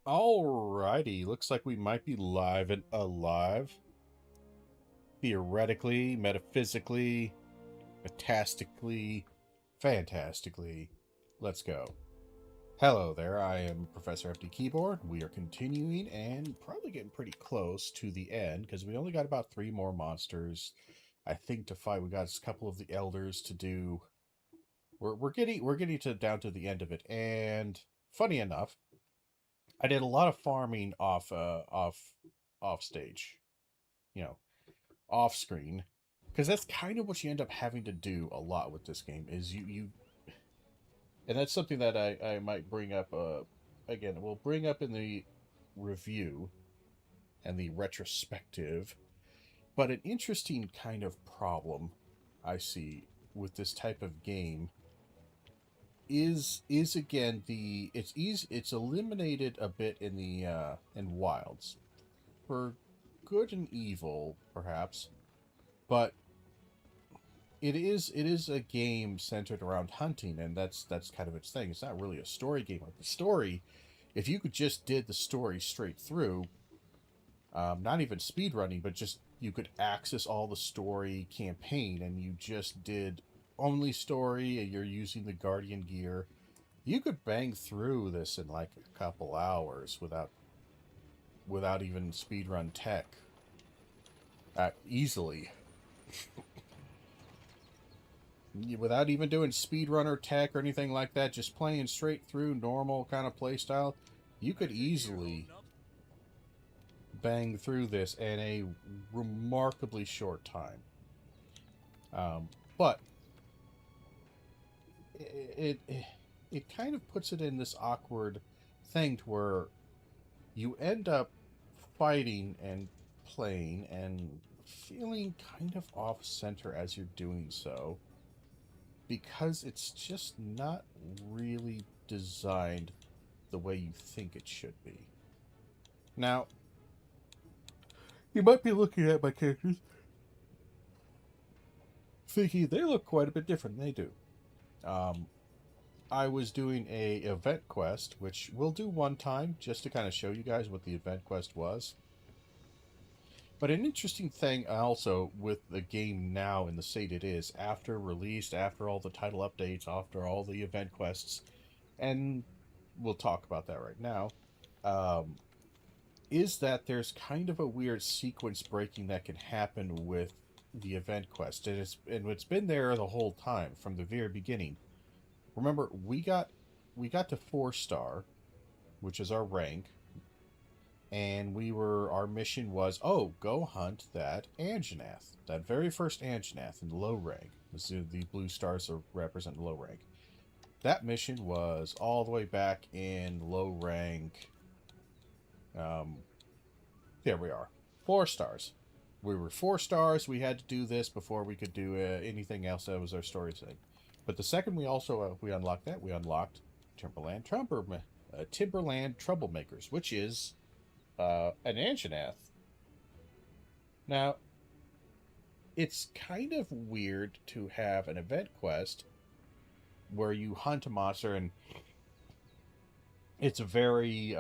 Alrighty, looks like we might be live and alive. Theoretically, metaphysically, metastically, fantastically. Let's go. Hello there, I am Professor Empty Keyboard. We are continuing and probably getting pretty close to the end because we only got about 3 more monsters, I think, to fight. We got a couple of the elders to do. We're getting to down to the end of it, and funny enough, I did a lot of farming off stage, you know, off screen, because that's kind of what you end up having to do a lot with this game. Is and that's something that I might bring up. Again, we'll bring up in the review and the retrospective. But an interesting kind of problem I see with this type of game is again it's eliminated a bit in the in wilds for good and evil, perhaps, but it is a game centered around hunting, and that's kind of its thing. It's not really a story game. Like the story, if you could just did the story straight through, not even speed running, but just you could access all the story campaign, and you just did only story, and you're using the Guardian gear, you could bang through this in like a couple hours without even speedrun tech, easily. Without even doing speedrunner tech or anything like that, just playing straight through normal kind of playstyle, you could easily bang through this in a remarkably short time. But it kind of puts it in this awkward thing to where you end up fighting and playing and feeling kind of off center as you're doing so, because it's just not really designed the way you think it should be. Now, you might be looking at my characters thinking they look quite a bit different. They do. Um, I was doing a event quest, which we'll do one time just to kind of show you guys what the event quest was. But an interesting thing also with the game now in the state it is, after release, after all the title updates, after all the event quests, and we'll talk about that right now, um, is that there's kind of a weird sequence breaking that can happen with the event quest. And it's been there the whole time from the very beginning. Remember, we got to 4-star, which is our rank, and our mission was, oh, go hunt that Anjanath, that very first Anjanath in the low rank. The blue stars represent low rank. That mission was all the way back in low rank. There we are, 4 stars. We were 4 stars. We had to do this before we could do anything else. That was our story thing. But the second we also we unlocked that, we unlocked Timberland Troublemakers, which is an Anjanath. Now, it's kind of weird to have an event quest where you hunt a monster, and it's very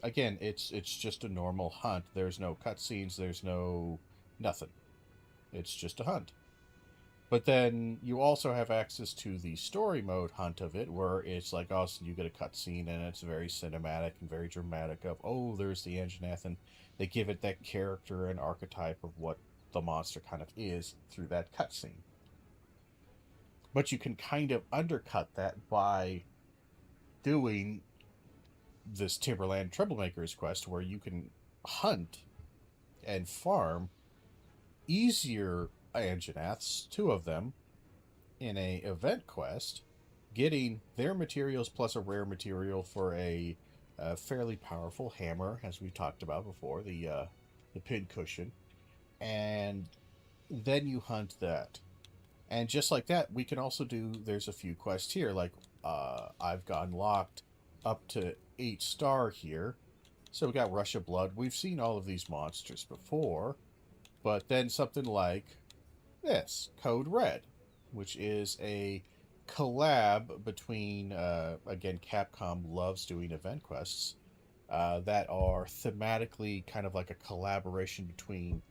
again, it's just a normal hunt. There's no cutscenes, there's no nothing. It's just a hunt. But then you also have access to the story mode hunt of it, where it's like, oh, so you get a cutscene, and it's very cinematic and very dramatic of, oh, there's the Anjanath, and they give it that character and archetype of what the monster kind of is through that cutscene. But you can kind of undercut that by doing this Timberland Troublemakers quest, where you can hunt and farm easier Anjanaths, 2 of them, in a event quest, getting their materials plus a rare material for a fairly powerful hammer, as we talked about before, the pin cushion, and then you hunt that. And just like that, we can also do, there's a few quests here, like I've gotten locked up to 8-star here. So we got Rush of Blood. We've seen all of these monsters before, but then something like this, Code Red, which is a collab between, again, Capcom loves doing event quests, that are thematically kind of like a collaboration between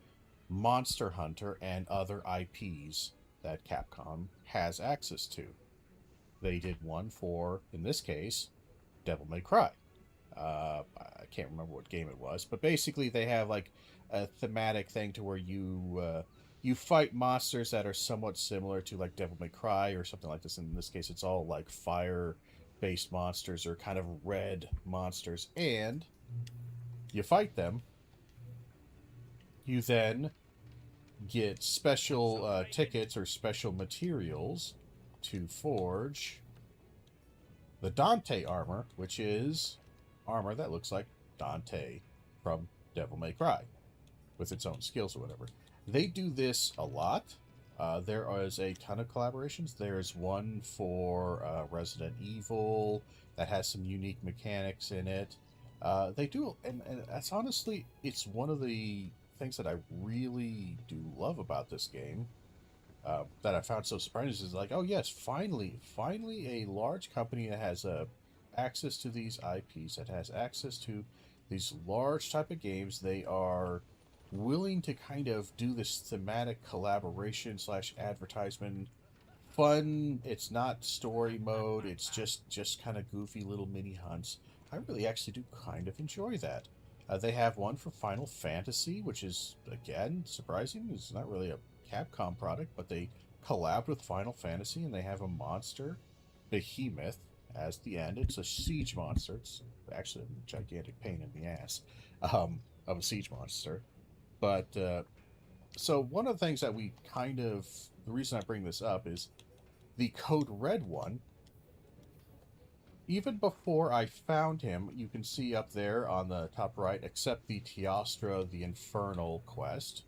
Monster Hunter and other IPs that Capcom has access to. They did one for, in this case, Devil May Cry. I can't remember what game it was, but basically they have like a thematic thing to where you fight monsters that are somewhat similar to like Devil May Cry or something like this. In this case, it's all like fire-based monsters or kind of red monsters, and you fight them. You then get special tickets or special materials to forge the Dante armor, which is armor that looks like Dante from Devil May Cry, with its own skills or whatever. They do this a lot. There is a ton of collaborations. There's one for Resident Evil that has some unique mechanics in it. They do, and that's honestly, it's one of the things that I really do love about this game. That I found so surprising is like, oh yes, finally a large company that has access to these IPs, that has access to these large type of games. They are willing to kind of do this thematic collaboration slash advertisement fun. It's not story mode. It's just kind of goofy little mini hunts. I really actually do kind of enjoy that. They have one for Final Fantasy, which is, again, surprising. It's not really a Capcom product, but they collabed with Final Fantasy, and they have a monster, Behemoth, as the end. It's a siege monster. It's actually a gigantic pain in the ass of a siege monster. But, so one of the things that we kind of, the reason I bring this up is the Code Red one. Even before I found him, you can see up there on the top right, except the Teostra, the Infernal quest,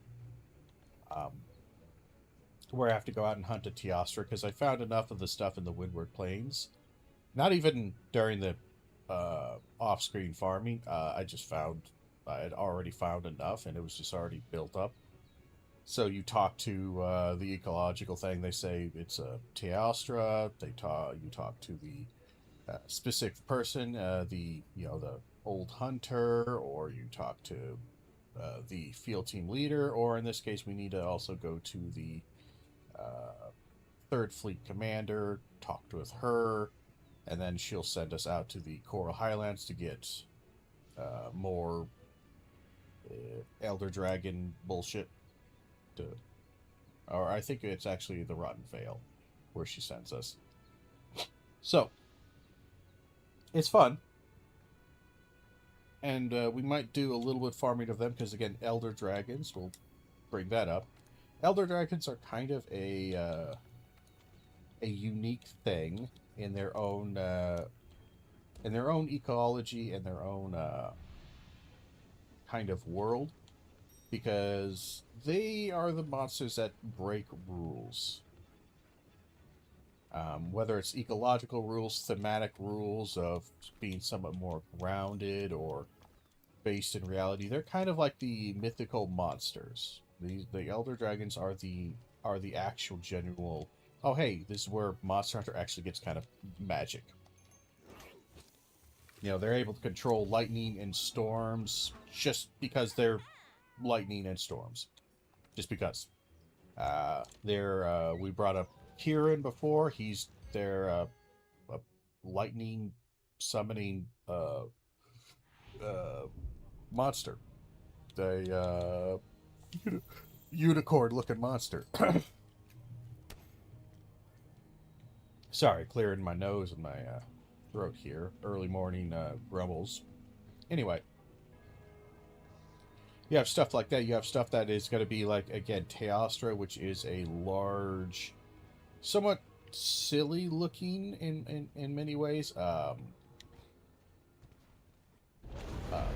where I have to go out and hunt a Teostra, because I found enough of the stuff in the Windward Plains. Not even during the off-screen farming. I had already found enough, and it was just already built up. So you talk to the ecological thing. They say it's a Teostra. You talk to the specific person, the old hunter, or you talk to the field team leader, or in this case, we need to also go to the Third Fleet commander, talk with her, and then she'll send us out to the Coral Highlands to get more Elder Dragon bullshit. Or I think it's actually the Rotten Vale where she sends us. So it's fun, and we might do a little bit farming of them because, again, Elder Dragons, we'll bring that up. Elder Dragons are kind of a unique thing in their own ecology and their own kind of world, because they are the monsters that break rules. Whether it's ecological rules, thematic rules of being somewhat more grounded or based in reality, they're kind of like the mythical monsters. The Elder Dragons are the actual genuine. Oh, hey, this is where Monster Hunter actually gets kind of magic. You know, they're able to control lightning and storms just because they're lightning and storms. Just because. We brought up Kieran before. He's their a lightning summoning monster. The unicorn looking monster. Sorry, clearing my nose and my throat here. Early morning grumbles. Anyway. You have stuff like that. You have stuff that is going to be like, again, Teostra, which is a large, somewhat silly looking in many ways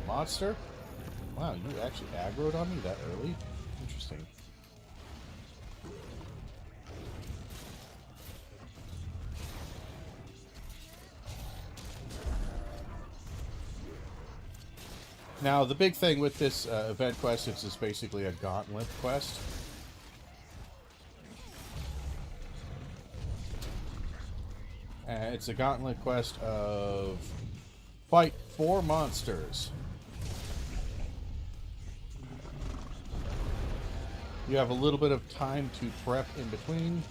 monster. Wow, you actually aggroed on me that early? Interesting. Now, the big thing with this event quest is it's basically a gauntlet quest. It's a gauntlet quest of fight 4 monsters. You have a little bit of time to prep in between.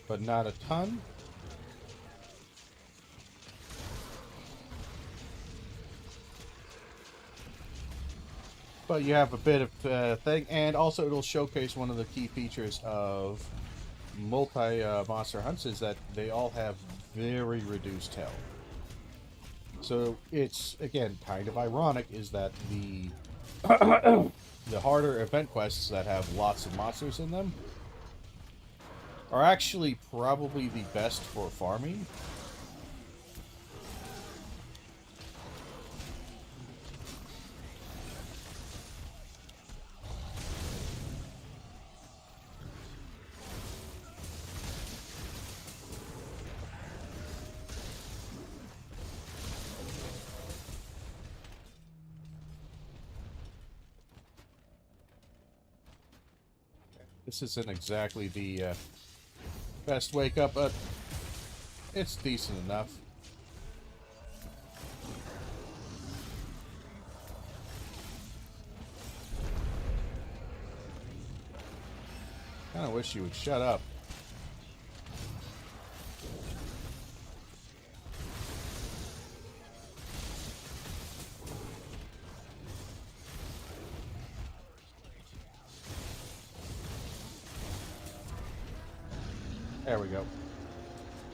But not a ton. But you have a bit of thing, and also it'll showcase one of the key features of multi-monster hunts is that they all have very reduced health. So it's, again, kind of ironic is that the the harder event quests that have lots of monsters in them are actually probably the best for farming. This isn't exactly the best wake up, but it's decent enough. Kinda wish you would shut up. There we go.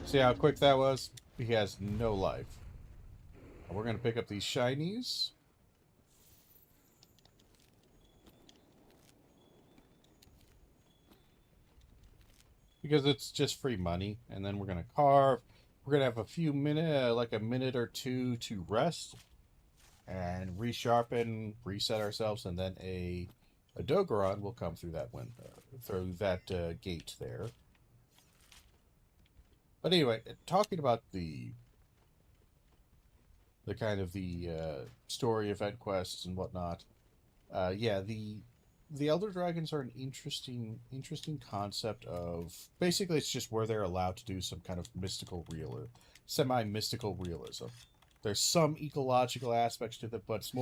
See how quick that was? He has no life. We're going to pick up these shinies. Because it's just free money. And then we're going to carve. We're going to have a few minutes, like a minute or two to rest. And resharpen, reset ourselves. And then a Dogoron will come through that window, through that gate there. But anyway, talking about the kind of the story event quests and whatnot, yeah, the Elder Dragons are an interesting concept of basically it's just where they're allowed to do some kind of semi-mystical realism. There's some ecological aspects to them, but it's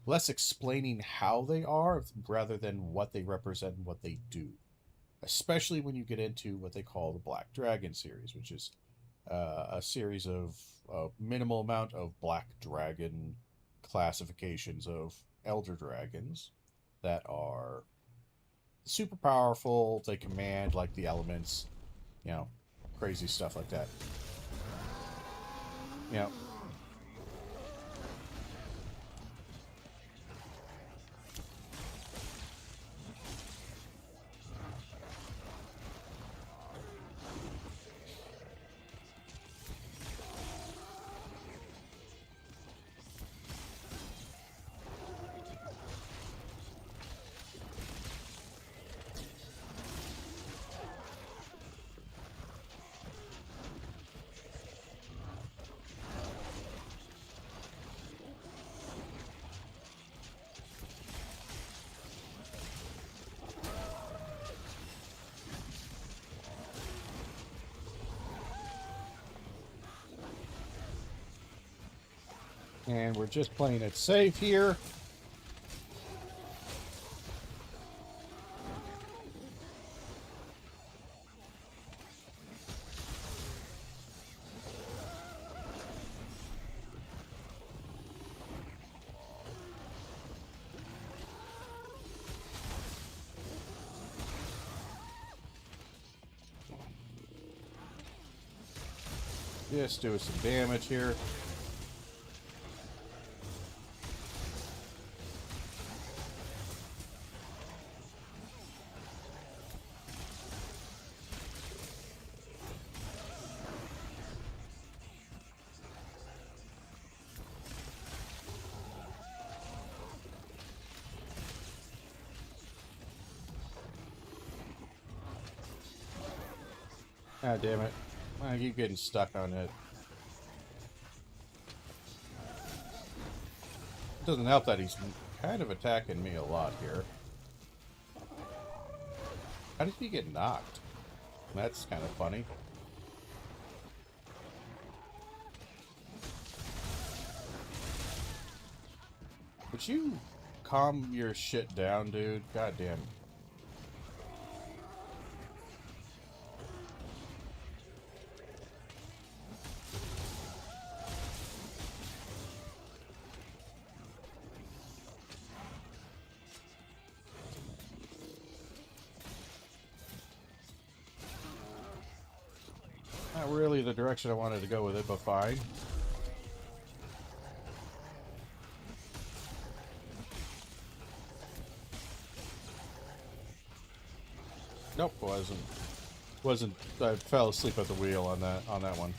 less explaining how they are rather than what they represent and what they do. Especially when you get into what they call the Black Dragon series, which is a series of a minimal amount of Black Dragon classifications of Elder Dragons that are super powerful. They command, like, the elements, you know, crazy stuff like that. You know, and we're just playing it safe here. Just doing some damage here. God damn it. I keep getting stuck on it. It doesn't help that he's kind of attacking me a lot here. How did he get knocked? That's kind of funny. Would you calm your shit down, dude? God damn. Not really the direction I wanted to go with it, but fine. Nope, wasn't. I fell asleep at the wheel on that one.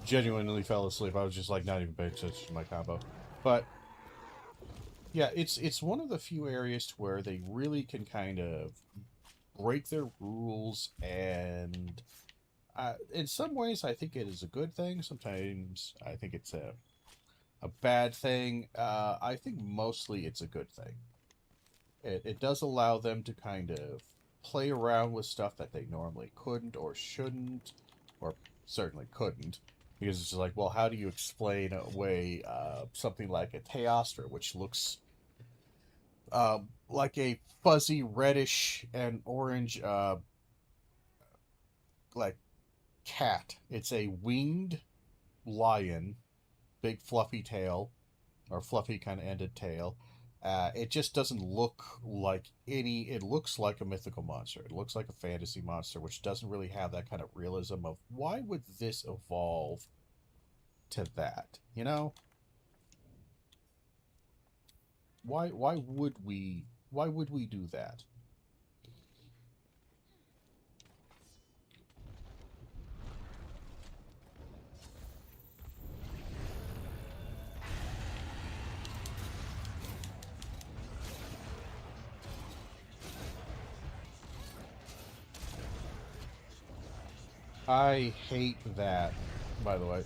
Genuinely fell asleep. I was just like not even paying attention to my combo. But yeah, it's one of the few areas to where they really can kind of break their rules, and in some ways I think it is a good thing. Sometimes I think it's a bad thing. I think mostly it's a good thing. It does allow them to kind of play around with stuff that they normally couldn't or shouldn't, or certainly couldn't. Because it's just like, well, how do you explain away something like a Teostra, which looks like a fuzzy reddish and orange like cat. It's a winged lion, big fluffy tail, or fluffy kind of ended tail. It just doesn't look like any. It looks like a mythical monster. It looks like a fantasy monster, which doesn't really have that kind of realism of why would this evolve to that? You know, why would we do that? I hate that, by the way.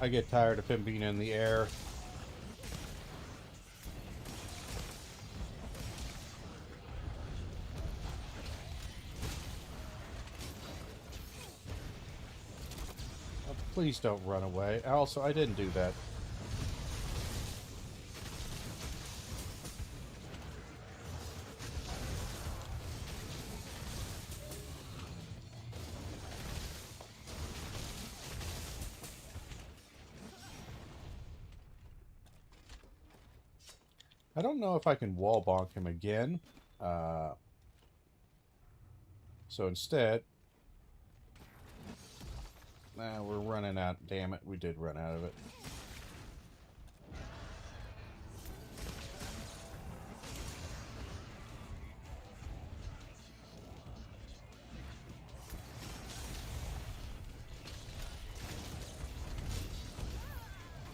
I get tired of him being in the air. Oh, please don't run away. Also, I didn't do that. I don't know if I can wall bonk him again. So instead... Nah, we're running out. Damn it, we did run out of it.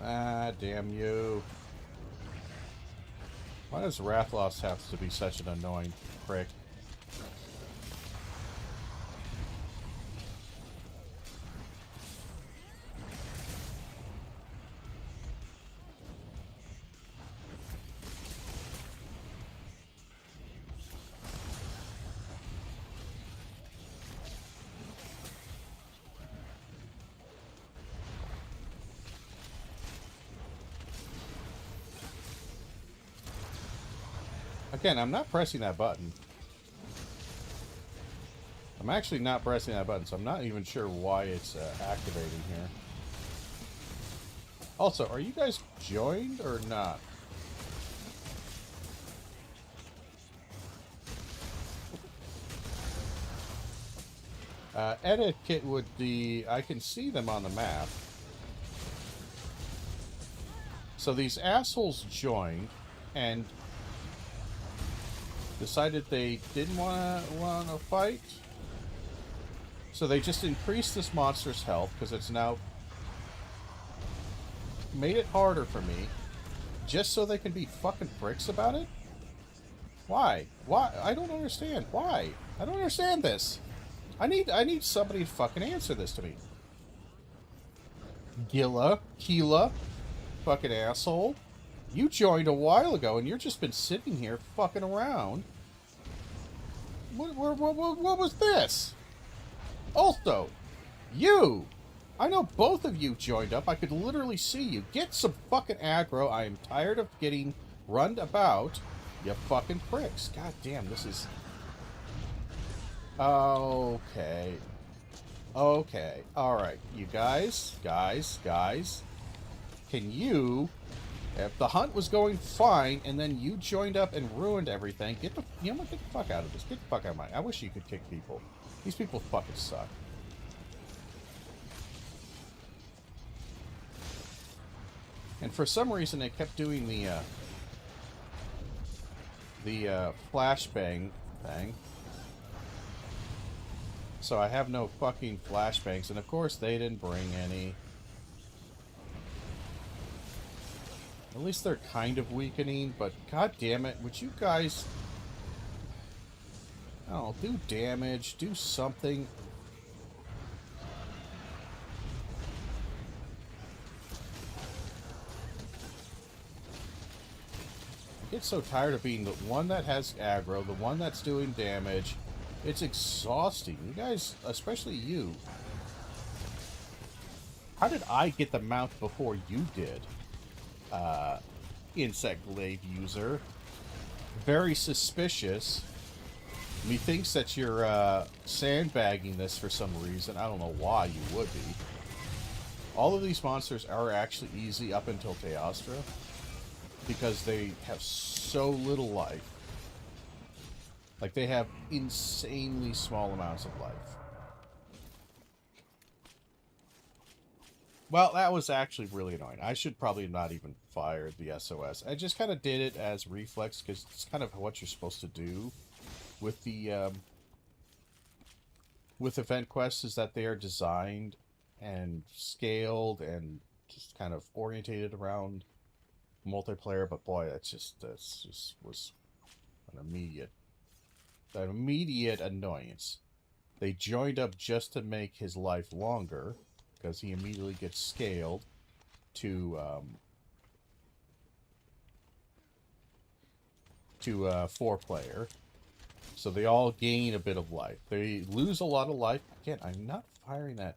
Ah, damn you. Why does Rathlos have to be such an annoying prick? Again, I'm not pressing that button. I'm actually not pressing that button, so I'm not even sure why it's activating here. Also, are you guys joined or not? Etiquette would be... I can see them on the map. So these assholes joined and decided they didn't want to fight. So they just increased this monster's health because it's now made it harder for me, just so they can be fucking pricks about it. Why? Why? I don't understand. Why? I don't understand this. I need somebody to fucking answer this to me. Keela, fucking asshole. You joined a while ago, and you've just been sitting here fucking around. What was this? Also, you! I know both of you joined up. I could literally see you. Get some fucking aggro. I am tired of getting runned about. You fucking pricks. God damn, this is... Okay. Okay. Alright. You guys. Can you... If the hunt was going fine, and then you joined up and ruined everything, get the... You know what? Get the fuck out of this. Get the fuck out of mine. I wish you could kick people. These people fucking suck. And for some reason, they kept doing the flashbang thing. So I have no fucking flashbangs, and of course they didn't bring any. At least they're kind of weakening, but god damn it, would you guys... Oh, do damage, do something. I get so tired of being the one that has aggro, the one that's doing damage. It's exhausting. You guys, especially you. How did I get the mount before you did? Insect glaive user. Very suspicious. Methinks that you're sandbagging this for some reason. I don't know why you would be. All of these monsters are actually easy up until Teostra, because they have so little life. Like, they have insanely small amounts of life. Well, that was actually really annoying. I should probably not even fire the SOS. I just kind of did it as reflex, because it's kind of what you're supposed to do with the with event quests, is that they are designed and scaled and just kind of orientated around multiplayer. But boy, that just was an immediate annoyance. They joined up just to make his life longer, because he immediately gets scaled to 4-player. So they all gain a bit of life. They lose a lot of life. Again, I'm not firing that.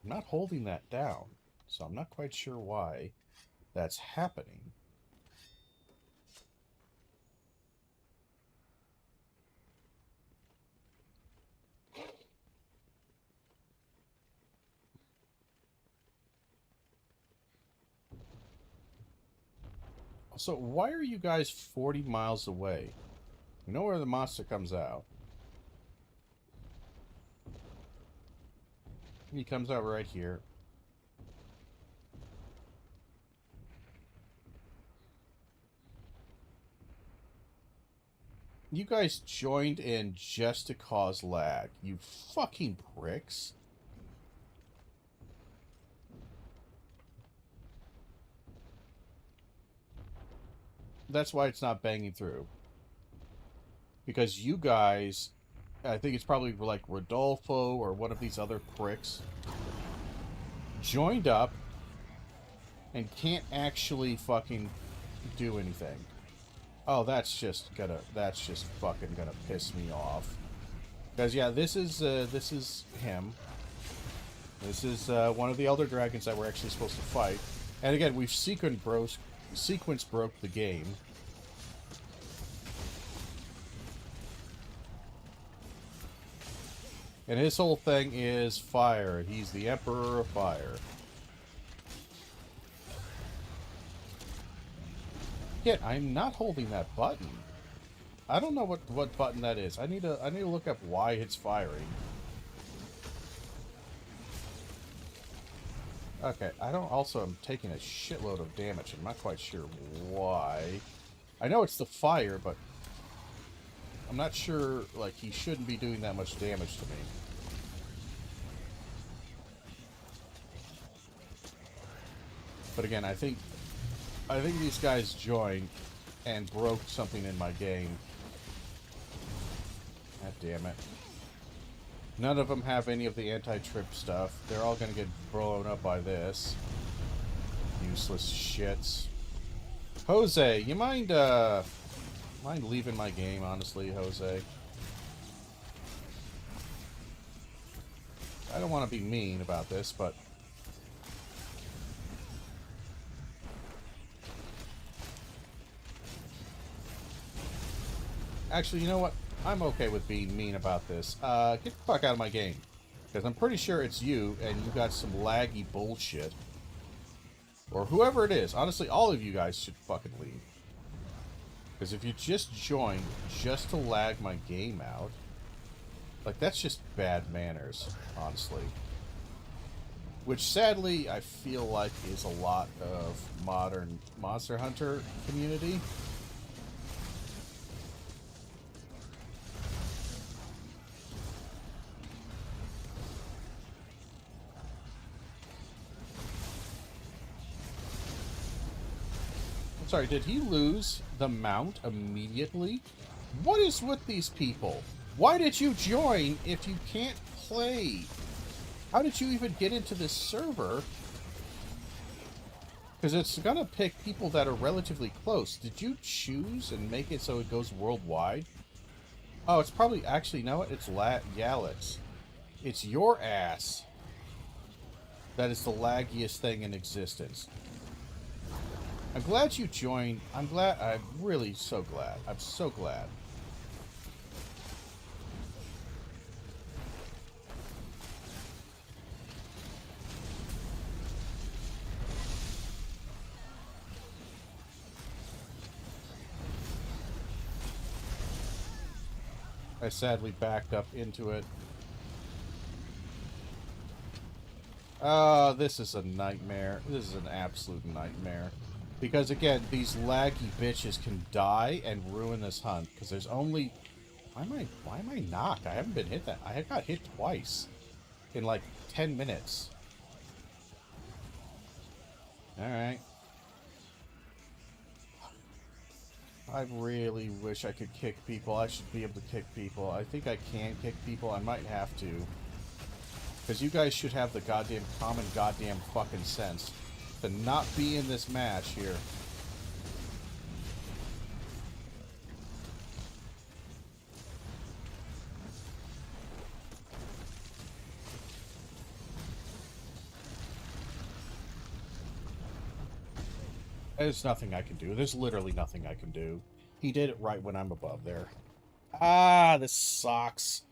I'm not holding that down. So I'm not quite sure why that's happening. So why are you guys 40 miles away? You know where the monster comes out. He comes out right here. You guys joined in just to cause lag. You fucking pricks. That's why it's not banging through. Because you guys, I think it's probably like Rodolfo or one of these other pricks, joined up and can't actually fucking do anything. Oh, that's just fucking gonna piss me off. Because yeah, this is him. This is one of the Elder Dragons that we're actually supposed to fight. And again, we've sequence broke the game. And his whole thing is fire. He's the Emperor of Fire. Yet I'm not holding that button. I don't know what button that is. I need to look up why it's firing. Okay, I'm taking a shitload of damage. I'm not quite sure why. I know it's the fire, but I'm not sure, like, he shouldn't be doing that much damage to me. But again, I think these guys joined and broke something in my game. God damn it. None of them have any of the anti-trip stuff. They're all gonna get blown up by this. Useless shits. Jose, you mind leaving my game, honestly, Jose? I don't want to be mean about this, but... Actually, you know what? I'm okay with being mean about this. Get the fuck out of my game. Because I'm pretty sure it's you, and you got some laggy bullshit. Or whoever it is. Honestly, all of you guys should fucking leave. Because if you just joined just to lag my game out... Like, that's just bad manners, honestly. Which, sadly, I feel like is a lot of modern Monster Hunter community. I'm sorry, did he lose the mount immediately? What is with these people? Why did you join if you can't play? How did you even get into this server? Because it's gonna pick people that are relatively close. Did you choose and make it so it goes worldwide? Oh, it's probably... Actually, you know what? It's Yalix. It's your ass that is the laggiest thing in existence. I'm glad you joined. I'm glad. I'm really so glad. I'm so glad. I sadly backed up into it. This is a nightmare. This is an absolute nightmare. Because, again, these laggy bitches can die and ruin this hunt. Because there's only... Why am I knocked? I haven't been hit that... I got hit twice. In, like, 10 minutes. Alright. I really wish I could kick people. I should be able to kick people. I think I can kick people. I might have to. Because you guys should have the goddamn common goddamn fucking sense to not be in this match here. There's nothing I can do. There's literally nothing I can do. He did it right when I'm above there. Ah, this sucks.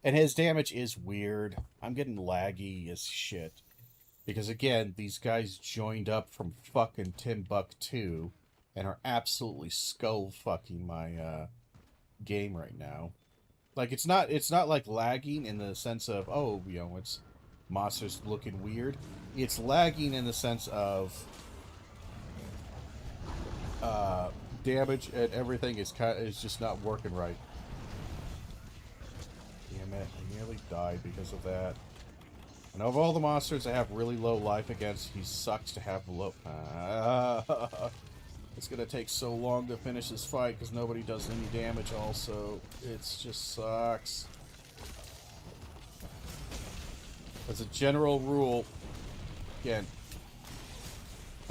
And his damage is weird. I'm getting laggy as shit. Because, again, these guys joined up from fucking Timbuktu and are absolutely skull-fucking my game right now. Like, it's not like lagging in the sense of, oh, you know, it's monsters looking weird. It's lagging in the sense of... damage and everything is just not working right. Damn it, I nearly died because of that. And of all the monsters I have really low life against, he sucks to have low... It's gonna take so long to finish this fight because nobody does any damage also. It just sucks. As a general rule, again,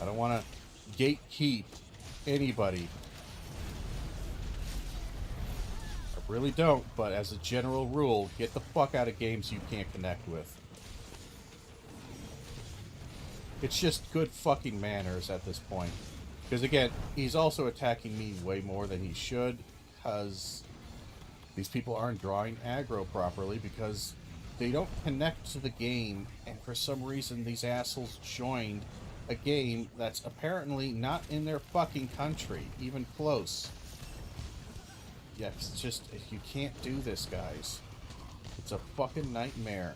I don't want to gatekeep anybody. I really don't, but as a general rule, get the fuck out of games you can't connect with. It's just good fucking manners at this point. Because again, he's also attacking me way more than he should, because these people aren't drawing aggro properly, because they don't connect to the game, and for some reason these assholes joined a game that's apparently not in their fucking country, even close. Yeah, it's just, you can't do this, guys. It's a fucking nightmare.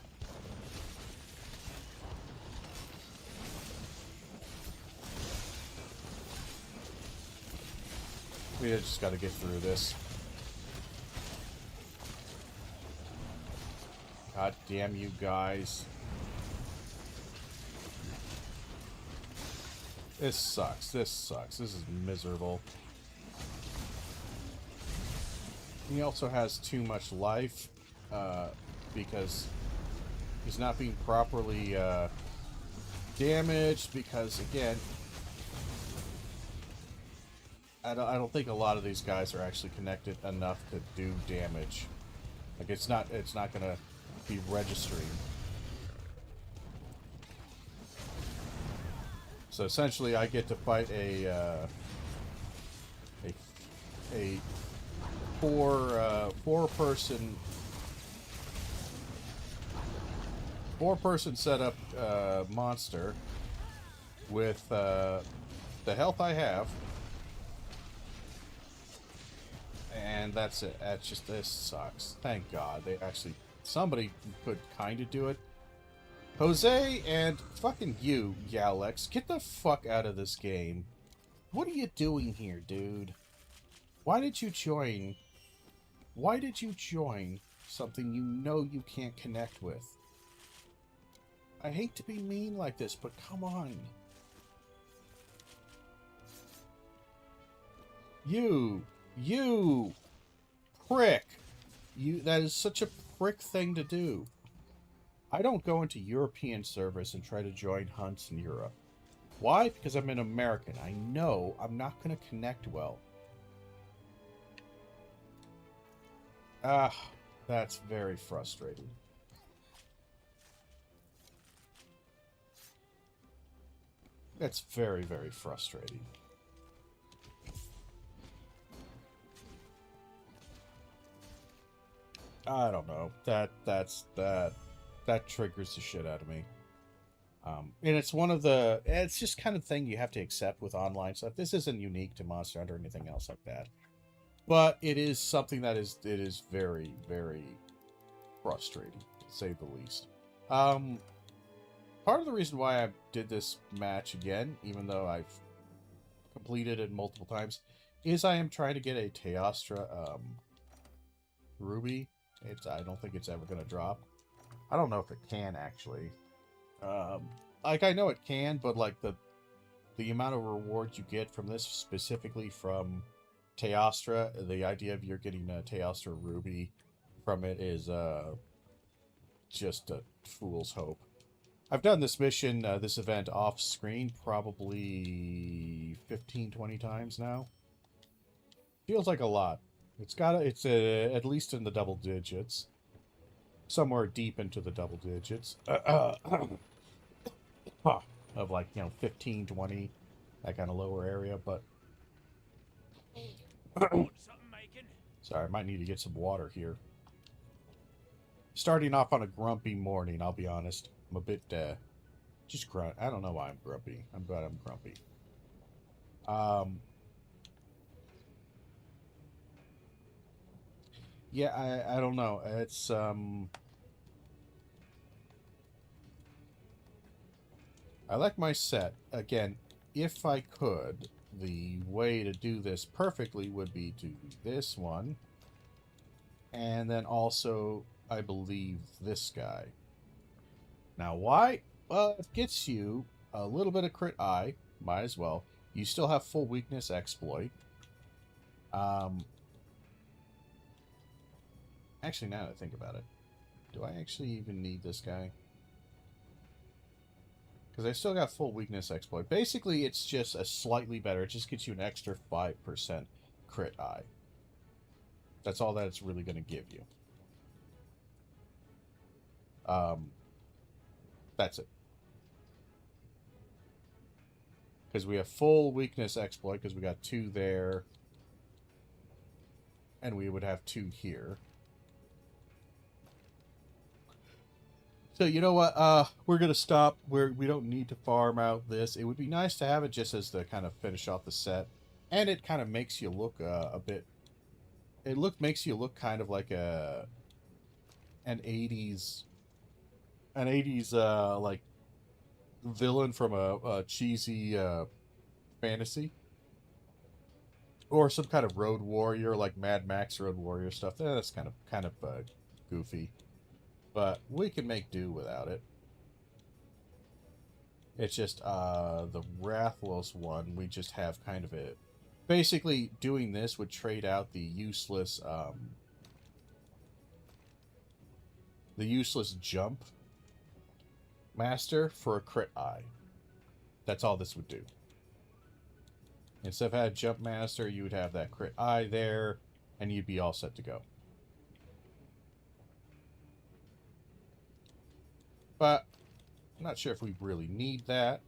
We just gotta get through this. God damn you guys. This sucks. This sucks. This is miserable. He also has too much life. because he's not being properly damaged, because again, I don't think a lot of these guys are actually connected enough to do damage. Like it's not gonna be registering. So essentially, I get to fight a four person setup monster with the health I have, and that's it. That's just, this sucks. Thank God somebody could kind of do it. Jose and fucking you, Yalex, get the fuck out of this game. What are you doing here, dude? Why did you join? Why did you join something you know you can't connect with? I hate to be mean like this, but come on. You prick. That is such a prick thing to do. I don't go into European servers and try to join hunts in Europe. Why? Because I'm an American. I know I'm not going to connect well. Ah, that's very frustrating. That's very, very frustrating. I don't know. That triggers the shit out of me. And it's one of the... It's just kind of thing you have to accept with online stuff. This isn't unique to Monster Hunter or anything else like that. But it is something that is very, very frustrating, to say the least. Part of the reason why I did this match again, even though I've completed it multiple times, is I am trying to get a Teostra Ruby. I don't think it's ever going to drop. I don't know if it can, actually. Like, I know it can, but, like, the amount of rewards you get from this, specifically from Teostra, the idea of you're getting a Teostra Ruby from it is, just a fool's hope. I've done this mission, this event off-screen probably 15, 20 times now. Feels like a lot. It's at least in the double digits. Somewhere deep into the double digits. Of like, 15, 20, that kind of lower area, but... Sorry, I might need to get some water here. Starting off on a grumpy morning, I'll be honest. I'm a bit, just grunt. I don't know why I'm grumpy. I'm glad I'm grumpy. Yeah, I don't know. It's, I like my set. Again, if I could, the way to do this perfectly would be to do this one. And then also, I believe, this guy. Now, why? Well, it gets you a little bit of crit eye. Might as well. You still have full weakness exploit. Actually, now that I think about it, do I actually even need this guy? Because I still got full weakness exploit. Basically, it's just a slightly better. It just gets you an extra 5% crit eye. That's all that it's really going to give you. That's it. Because we have full weakness exploit, because we got 2 there. And we would have 2 here. So, you know what? We're going to stop. We don't need to farm out this. It would be nice to have it just as to kind of finish off the set. And it kind of makes you look a bit... makes you look kind of like an 80s... An 80s, like, villain from a cheesy, fantasy. Or some kind of road warrior, like Mad Max Road Warrior stuff. That's kind of goofy. But we can make do without it. It's just, the Rathalos one, we just have kind of a... Basically, doing this would trade out the useless, the useless jump master for a crit eye. That's all this would do. Instead of having jump master, you would have that crit eye there, and you'd be all set to go. But I'm not sure if we really need that.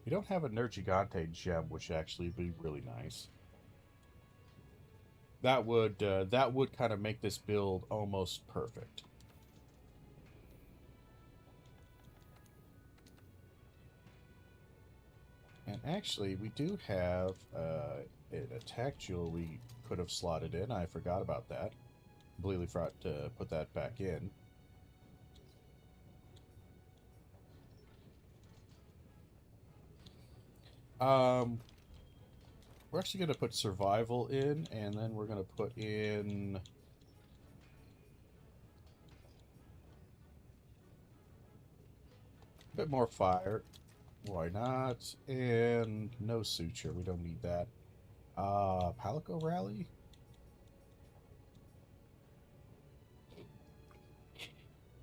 We don't have a Nergigante gem, which actually would be really nice. That would kind of make this build almost perfect. And actually, we do have an attack jewel we could have slotted in. I forgot about that. Completely forgot to put that back in. We're actually going to put survival in, and then we're going to put in... a bit more fire. Why not? And no suture. We don't need that. Palico Rally?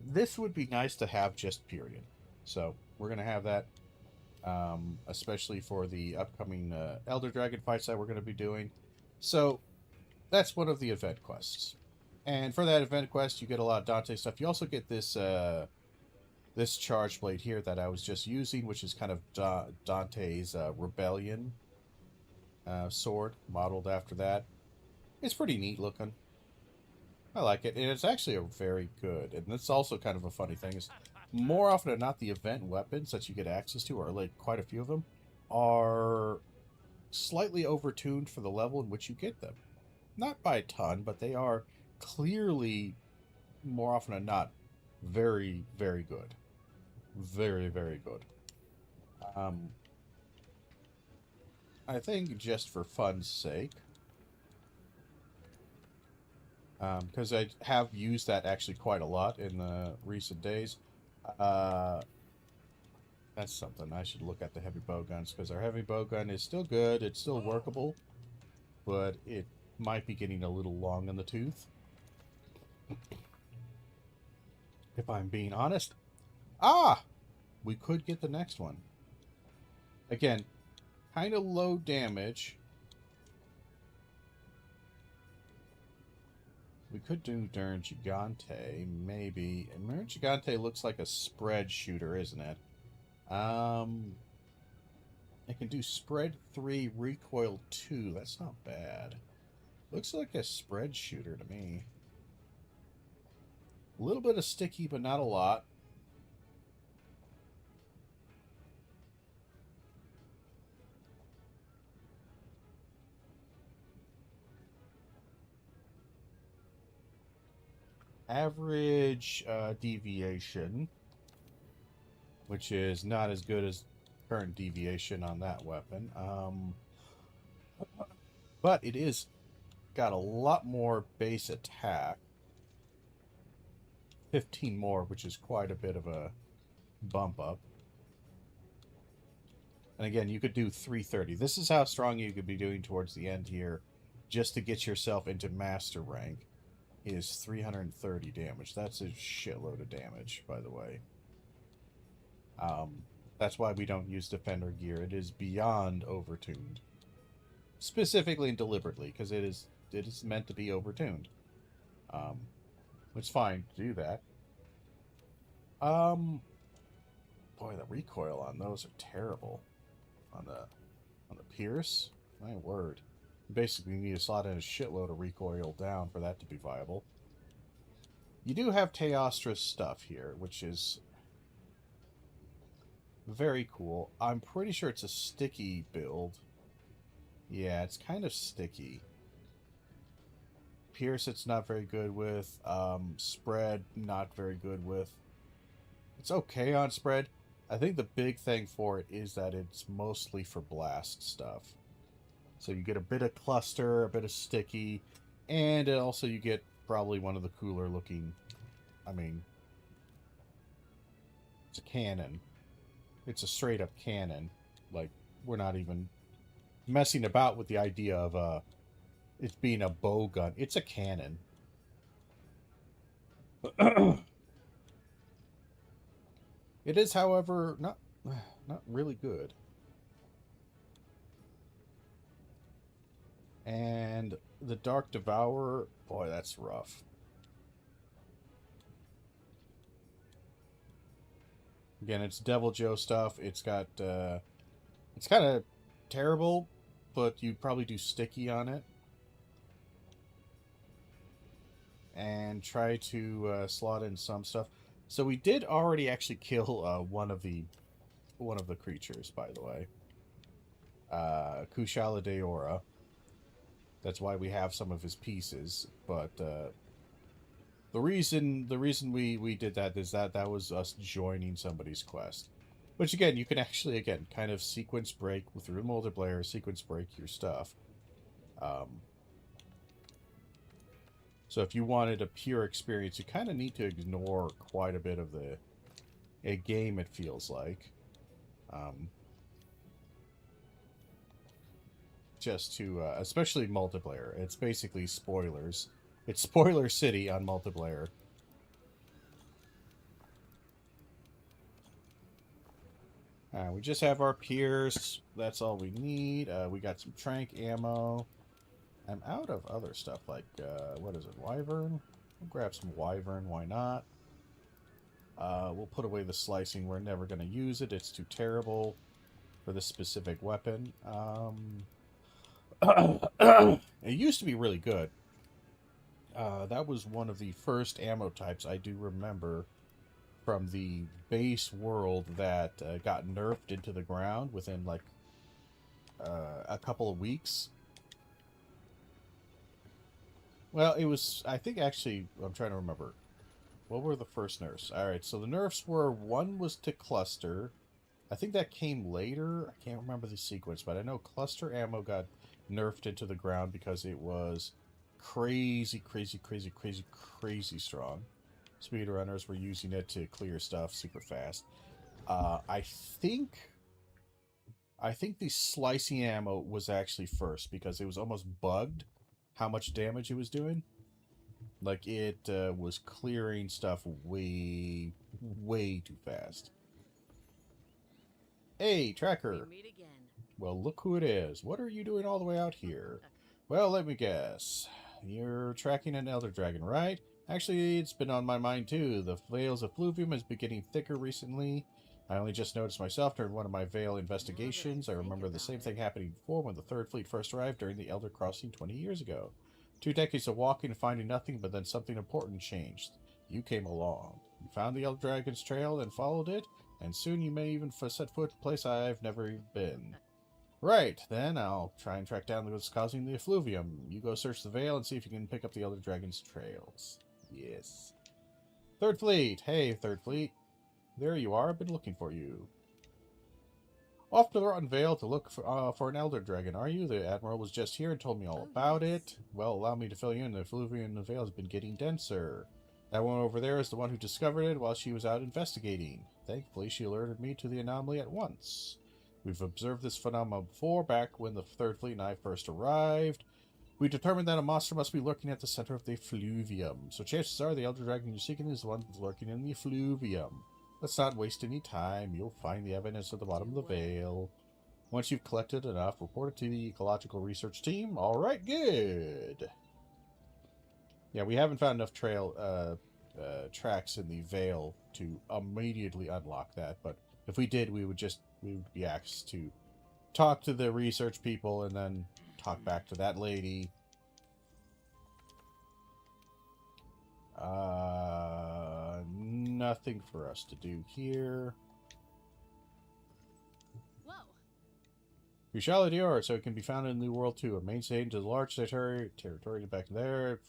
This would be nice to have just period. So, we're going to have that. Especially for the upcoming Elder Dragon fights that we're going to be doing. So, that's one of the event quests. And for that event quest, you get a lot of Dante stuff. You also get this this charge blade here that I was just using, which is kind of Dante's Rebellion sword, modeled after that. It's pretty neat looking. I like it, and it's actually a very good. And that's also kind of a funny thing is, more often than not, the event weapons that you get access to, or like quite a few of them, are slightly overtuned for the level in which you get them. Not by a ton, but they are clearly, more often than not, very, very good. Very, very good. I think just for fun's sake, because I have used that actually quite a lot in the recent days. That's something. I should look at the heavy bow guns, because our heavy bow gun is still good. It's still workable, but it might be getting a little long in the tooth. If I'm being honest. Ah! We could get the next one. Again, kind of low damage. We could do Durn Gigante, maybe. And Durn Gigante looks like a spread shooter, isn't it? I can do spread 3, recoil 2. That's not bad. Looks like a spread shooter to me. A little bit of sticky, but not a lot. Average deviation, which is not as good as current deviation on that weapon. But it is got a lot more base attack. 15 more, which is quite a bit of a bump up. And again, you could do 330. This is how strong you could be doing towards the end here, just to get yourself into master rank. Is 330 damage. That's a shitload of damage, by the way. That's why we don't use defender gear. It is beyond overtuned. Specifically and deliberately, because it is meant to be overtuned. It's fine to do that. Boy, the recoil on those are terrible. On the Pierce, my word. Basically, you need to slot in a shitload of recoil down for that to be viable. You do have Teostra's stuff here, which is very cool. I'm pretty sure it's a sticky build. Yeah, it's kind of sticky. Pierce, it's not very good with. Spread, not very good with. It's okay on spread. I think the big thing for it is that it's mostly for blast stuff. So you get a bit of cluster, a bit of sticky, and also you get probably one of the cooler looking, I mean, it's a cannon. It's a straight up cannon. Like, we're not even messing about with the idea of it being a bow gun. It's a cannon. It is, however, not really good. And the Dark Devourer, boy, that's rough. Again, it's Devil Joe stuff. It's got, it's kind of terrible, but you probably do sticky on it. And try to slot in some stuff. So we did already actually kill one of the creatures, by the way. Kushala Daora. That's why we have some of his pieces, but the reason we did that is that was us joining somebody's quest. Which again, you can actually again kind of sequence break through multiplayer, sequence break your stuff. So if you wanted a pure experience, you kind of need to ignore quite a bit of a game, it feels like. Just to, especially multiplayer. It's basically spoilers. It's spoiler city on multiplayer. We just have our Pierce. That's all we need. We got some Trank ammo. I'm out of other stuff like, what is it, Wyvern? We'll grab some Wyvern, why not? We'll put away the slicing. We're never going to use it. It's too terrible for this specific weapon. It used to be really good. That was one of the first ammo types I do remember from the base world that got nerfed into the ground within like a couple of weeks. Well, it was, I think actually, I'm trying to remember. What were the first nerfs? Alright, so the nerfs were, one was to cluster. I think that came later. I can't remember the sequence, but I know cluster ammo got nerfed into the ground because it was crazy strong. Speedrunners were using it to clear stuff super fast. I think the slicing ammo was actually first because it was almost bugged how much damage it was doing. Like, it was clearing stuff way too fast. Hey, Tracker! Well, look who it is. What are you doing all the way out here? Well, let me guess. You're tracking an Elder Dragon, right? Actually, it's been on my mind too. The Veil's effluvium has been getting thicker recently. I only just noticed myself during one of my Veil investigations. I remember the same thing happening before when the Third Fleet first arrived during the Elder Crossing 20 years ago. 2 decades of walking and finding nothing, but then something important changed. You came along. You found the Elder Dragon's trail and followed it, and soon you may even set foot in a place I've never been. Right, then I'll try and track down what's causing the effluvium. You go search the Veil and see if you can pick up the Elder Dragon's trails. Yes. Third Fleet! Hey, Third Fleet. There you are, I've been looking for you. Off to the Rotten Vale to look for an Elder Dragon, are you? The Admiral was just here and told me all about it. Well, allow me to fill you in. The effluvium in the Vale has been getting denser. That one over there is the one who discovered it while she was out investigating. Thankfully, she alerted me to the anomaly at once. We've observed this phenomenon before, back when the Third Fleet and I first arrived. We determined that a monster must be lurking at the center of the effluvium. So chances are the Elder Dragon you're seeking is the one that's lurking in the effluvium. Let's not waste any time. You'll find the evidence at the bottom of the Veil. Once you've collected enough, report it to the Ecological Research Team. Alright, good. Yeah, we haven't found enough tracks in the Veil to immediately unlock that, but if we did, we would be asked to talk to the research people and then talk back to that lady. Nothing for us to do here. Whoa. Kushala Daora, so it can be found in the New World too. A main state into the large territory back there.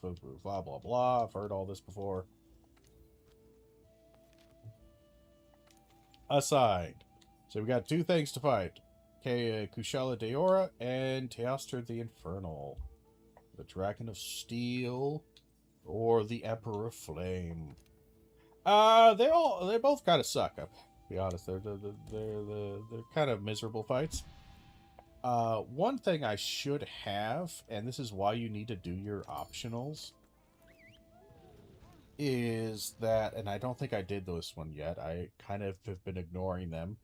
Blah, blah, blah. I've heard all this before. Assigned. So we got 2 things to fight. Okay, Kushala Daora and Teoster the Infernal. The Dragon of Steel or the Emperor of Flame. They both kind of suck. I'll be honest. They're kind of miserable fights. One thing I should have, and this is why you need to do your optionals, is that, and I don't think I did this one yet, I kind of have been ignoring them,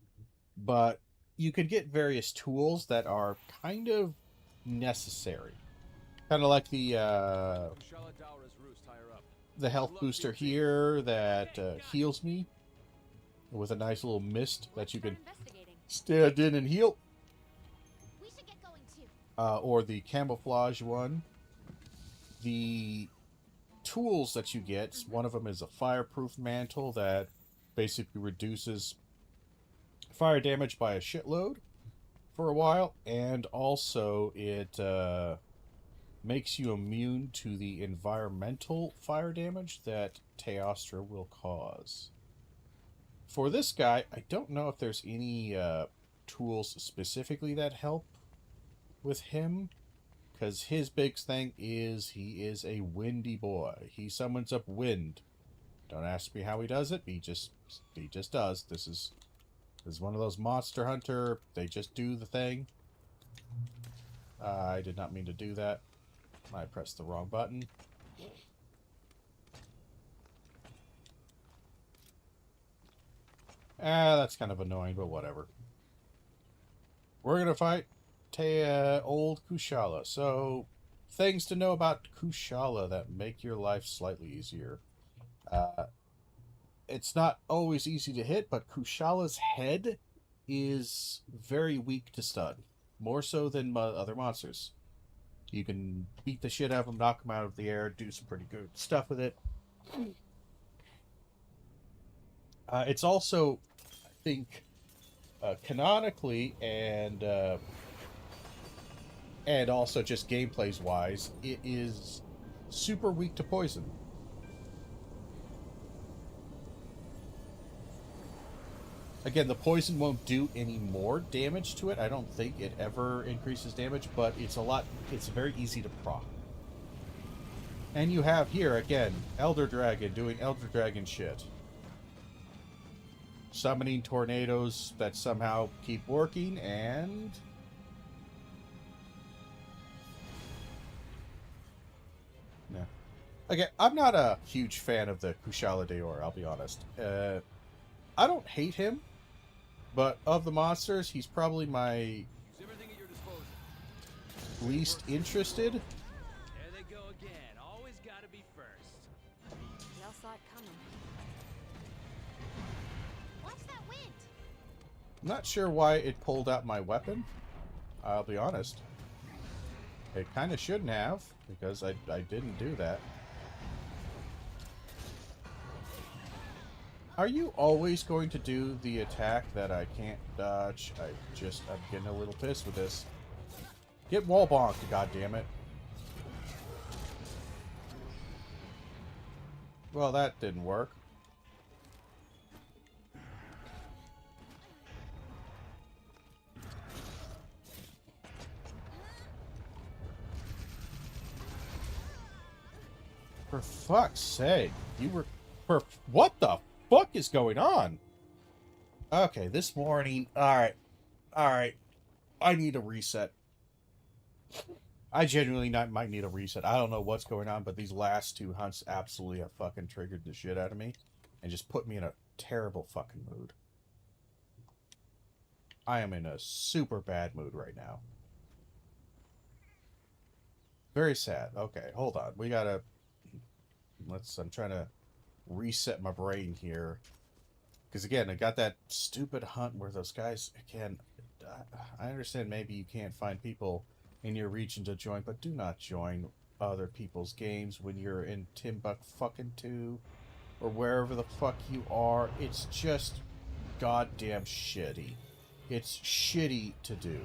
but you could get various tools that are kind of necessary. Kind of like the health booster here that heals me with a nice little mist that you can stand in and heal. Or the camouflage one. The tools that you get, one of them is a fireproof mantle that basically reduces fire damage by a shitload for a while, and also it makes you immune to the environmental fire damage that Teostra will cause. For this guy, I don't know if there's any tools specifically that help with him, because his big thing is he is a windy boy. He summons up wind. Don't ask me how he does it. He just does. This is one of those Monster Hunter. They just do the thing. I did not mean to do that. I pressed the wrong button. That's kind of annoying, but whatever. We're gonna fight old Kushala. So, things to know about Kushala that make your life slightly easier. It's not always easy to hit, but Kushala's head is very weak to stun. More so than other monsters. You can beat the shit out of him, knock him out of the air, do some pretty good stuff with it. It's also, I think, canonically and also just gameplays wise, it is super weak to poison. Again, the poison won't do any more damage to it. I don't think it ever increases damage, but it's very easy to proc. And you have here, again, Elder Dragon doing Elder Dragon shit. Summoning tornadoes that somehow keep working, and... yeah. Okay, I'm not a huge fan of the Kushala Daor, I'll be honest. I don't hate him, but of the monsters, he's probably my least interested. There they go again. Always gotta be first. Y'all saw it coming. Watch that wind. I'm not sure why it pulled out my weapon. I'll be honest. It kind of shouldn't have, because I didn't do that. Are you always going to do the attack that I can't dodge? I'm getting a little pissed with this. Get wall bonked, goddammit. Well, that didn't work. For fuck's sake, you were... what the fuck is going on? Okay, this morning... Alright. I need a reset. I genuinely might need a reset. I don't know what's going on, but these last two hunts absolutely have fucking triggered the shit out of me. And just put me in a terrible fucking mood. I am in a super bad mood right now. Very sad. Okay, hold on. We gotta... I'm trying to reset my brain here. Because again, I got that stupid hunt where those guys, again, I understand maybe you can't find people in your region to join, but do not join other people's games when you're in Timbuktu or wherever the fuck you are. It's just goddamn shitty. It's shitty to do.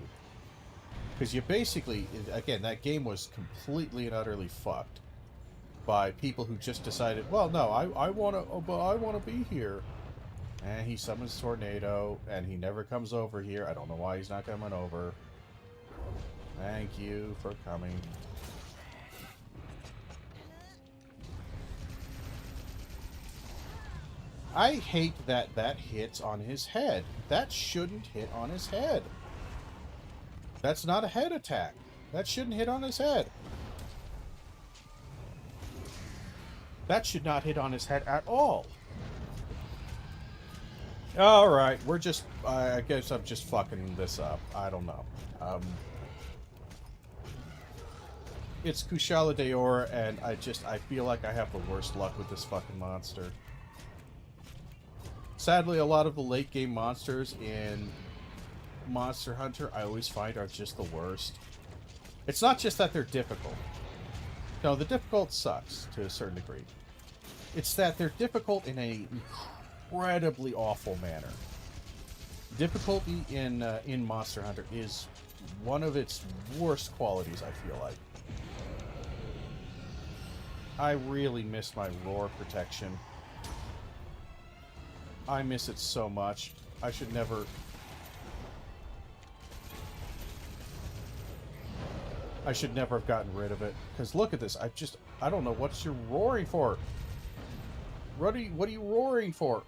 Because you basically, again, that game was completely and utterly fucked by people who just decided, well, no, I want to be here. And he summons Tornado, and he never comes over here. I don't know why he's not coming over. Thank you for coming. I hate that hits on his head. That shouldn't hit on his head. That's not a head attack. That shouldn't hit on his head. That should not hit on his head at all. Alright, we're just... I guess I'm just fucking this up. I don't know. It's Kushala Daora, and I feel like I have the worst luck with this fucking monster. Sadly, a lot of the late game monsters in Monster Hunter I always find are just the worst. It's not just that they're difficult. No, the difficult sucks to a certain degree. It's that they're difficult in a incredibly awful manner. Difficulty in Monster Hunter is one of its worst qualities, I feel like. I really miss my roar protection. I miss it so much. I should never... I should never have gotten rid of it. Because look at this. I don't know what you're roaring for. What are you roaring for?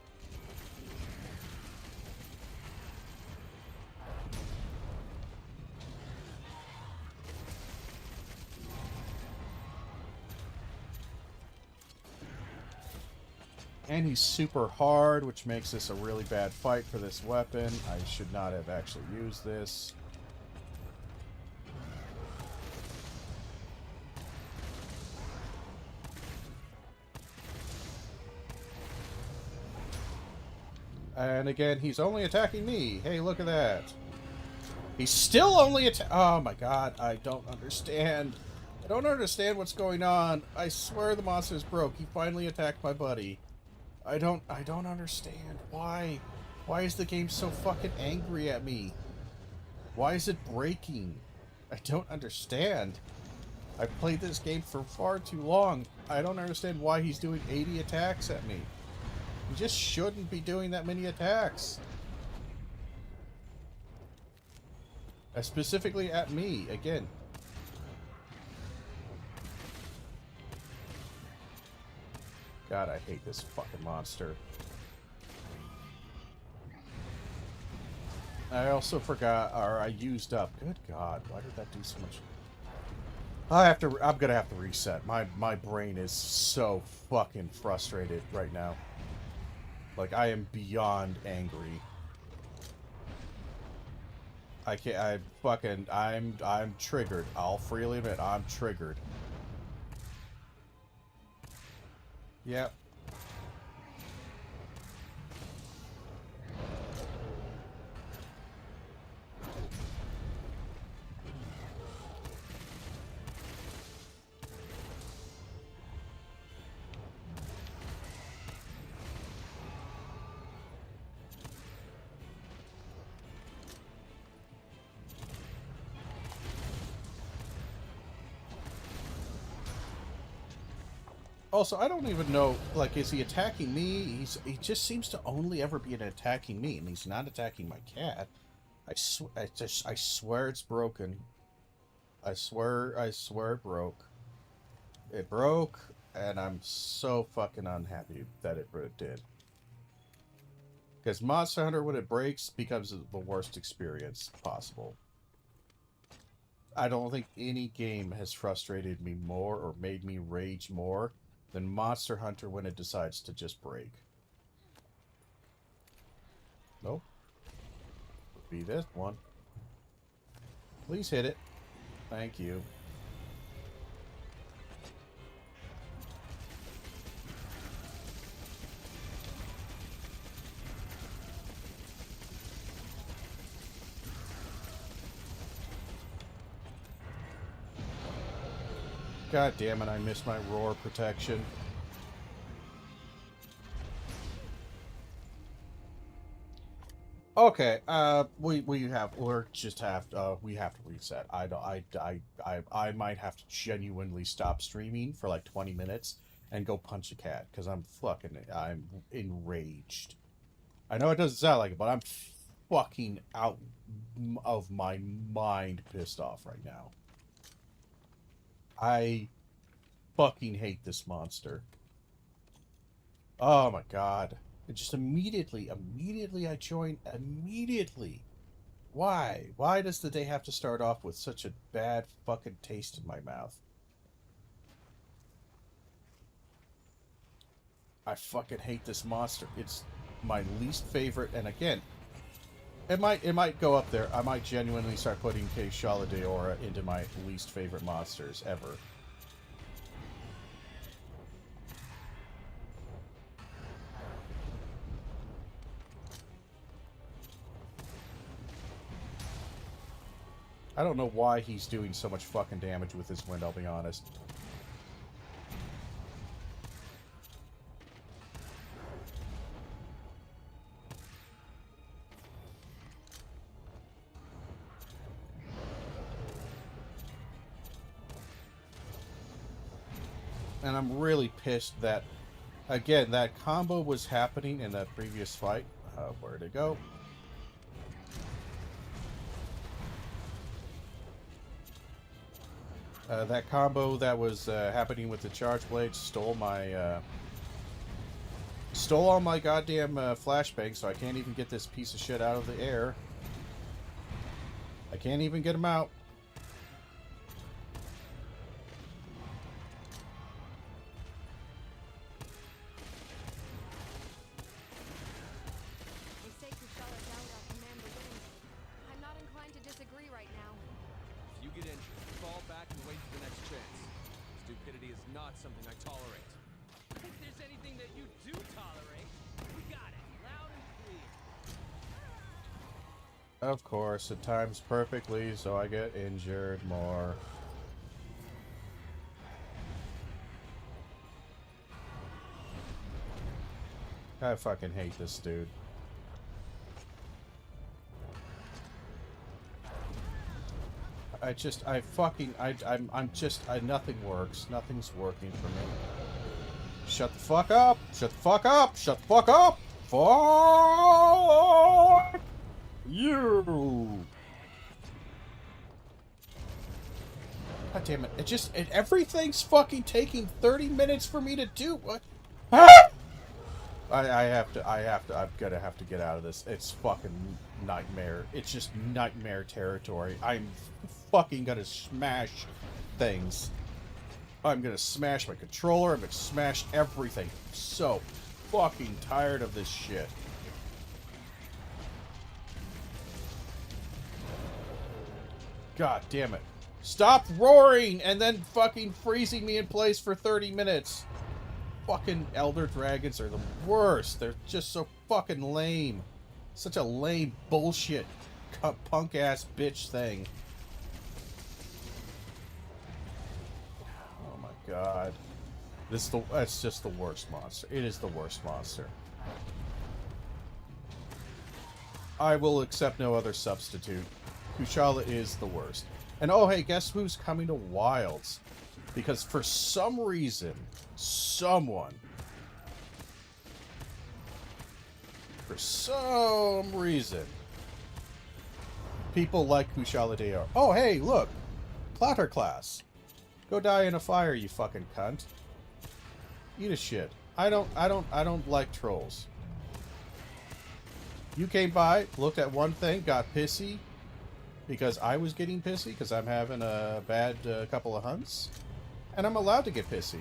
And he's super hard, which makes this a really bad fight for this weapon. I should not have actually used this. And again, he's only attacking me. Hey, look at that. He's still only oh my god, I don't understand. I don't understand what's going on. I swear the monster's broke. He finally attacked my buddy. I don't understand. Why? Why is the game so fucking angry at me? Why is it breaking? I don't understand. I've played this game for far too long. I don't understand why he's doing 80 attacks at me. He just shouldn't be doing that many attacks. Specifically at me, again. God, I hate this fucking monster. I also forgot, or I used up. Good God, why did that do so much? I'm gonna have to reset. My brain is so fucking frustrated right now. Like, I am beyond angry. I can't, I'm triggered. I'll freely admit, I'm triggered. Yep. Also, I don't even know, like, is he attacking me? He just seems to only ever be attacking me, and he's not attacking my cat. I swear it's broken. I swear it broke. It broke, and I'm so fucking unhappy that it did. Because Monster Hunter, when it breaks, becomes the worst experience possible. I don't think any game has frustrated me more or made me rage more than Monster Hunter when it decides to just break. Nope. Would be this one. Please hit it. Thank you. God damn it, I missed my roar protection. Okay, we have to reset. I might have to genuinely stop streaming for like 20 minutes and go punch a cat because I'm enraged. I know it doesn't sound like it, but I'm fucking out of my mind pissed off right now. I fucking hate this monster. Oh my god. It just immediately I joined, immediately Why? Why does the day have to start off with such a bad fucking taste in my mouth? I fucking hate this monster. It's my least favorite, and again, it might go up there. I might genuinely start putting Kushala Daora into my least favorite monsters ever. I don't know why he's doing so much fucking damage with his wind, I'll be honest. And I'm really pissed that, again, that combo was happening in that previous fight. Where'd it go? That combo that was happening with the charge blades stole my stole all my goddamn flashbangs, so I can't even get this piece of shit out of the air. I can't even get him out. They say Kushala Daora command the wind. I'm not inclined to disagree right now. If you get injured, fall back and wait for the next chance. Stupidity is not something I tolerate. If there's anything that you do tolerate, we got it, loud and clear. Of course, it times perfectly, so I get injured more. I fucking hate this dude. Nothing works. Nothing's working for me. Shut the fuck up! Shut the fuck up! Shut the fuck up! Fuck you! God damn it. Everything's fucking taking 30 minutes for me to do. What? Ah! I'm gonna have to get out of this. It's fucking nightmare. It's just nightmare territory. I'm fucking gonna smash things. I'm gonna smash my controller. I'm gonna smash everything. I'm so fucking tired of this shit. God damn it. Stop roaring and then fucking freezing me in place for 30 minutes. Fucking Elder Dragons are the worst. They're just so fucking lame. Such a lame bullshit punk ass bitch thing. Oh my god. That's just the worst monster. It is the worst monster. I will accept no other substitute. Kushala is the worst. And oh hey, guess who's coming to Wilds? Because for some reason, people like Kushala Daora. Oh hey, look! Plotter class. Go die in a fire, you fucking cunt. Eat a shit. I don't like trolls. You came by, looked at one thing, got pissy because I was getting pissy because I'm having a bad couple of hunts. And I'm allowed to get pissy.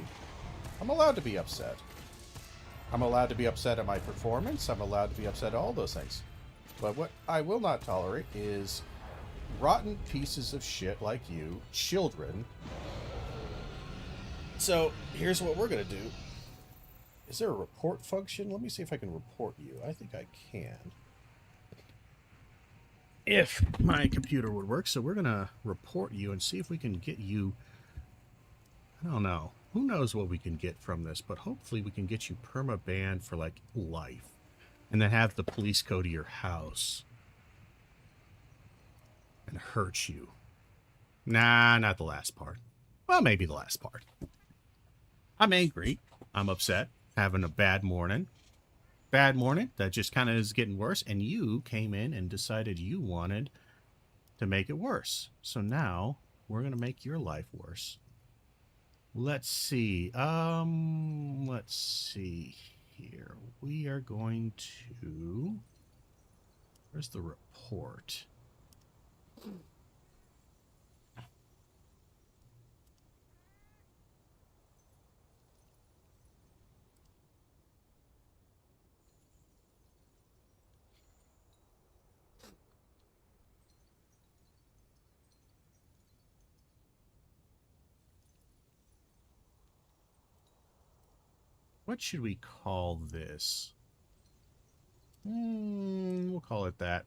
I'm allowed to be upset. I'm allowed to be upset at my performance. I'm allowed to be upset at all those things. But what I will not tolerate is rotten pieces of shit like you, children. So, here's what we're going to do. Is there a report function? Let me see if I can report you. I think I can. If my computer would work. So we're going to report you and see if we can get you... I don't know. Who knows what we can get from this, but hopefully we can get you perma-banned for, like, life. And then have the police go to your house. And hurt you. Nah, not the last part. Well, maybe the last part. I'm angry. I'm upset. Having a bad morning. Bad morning that just kind of is getting worse. And you came in and decided you wanted to make it worse. So now we're going to make your life worse. Let's see. Let's see here. We are going to... Where's the report? What should we call this? We'll call it that.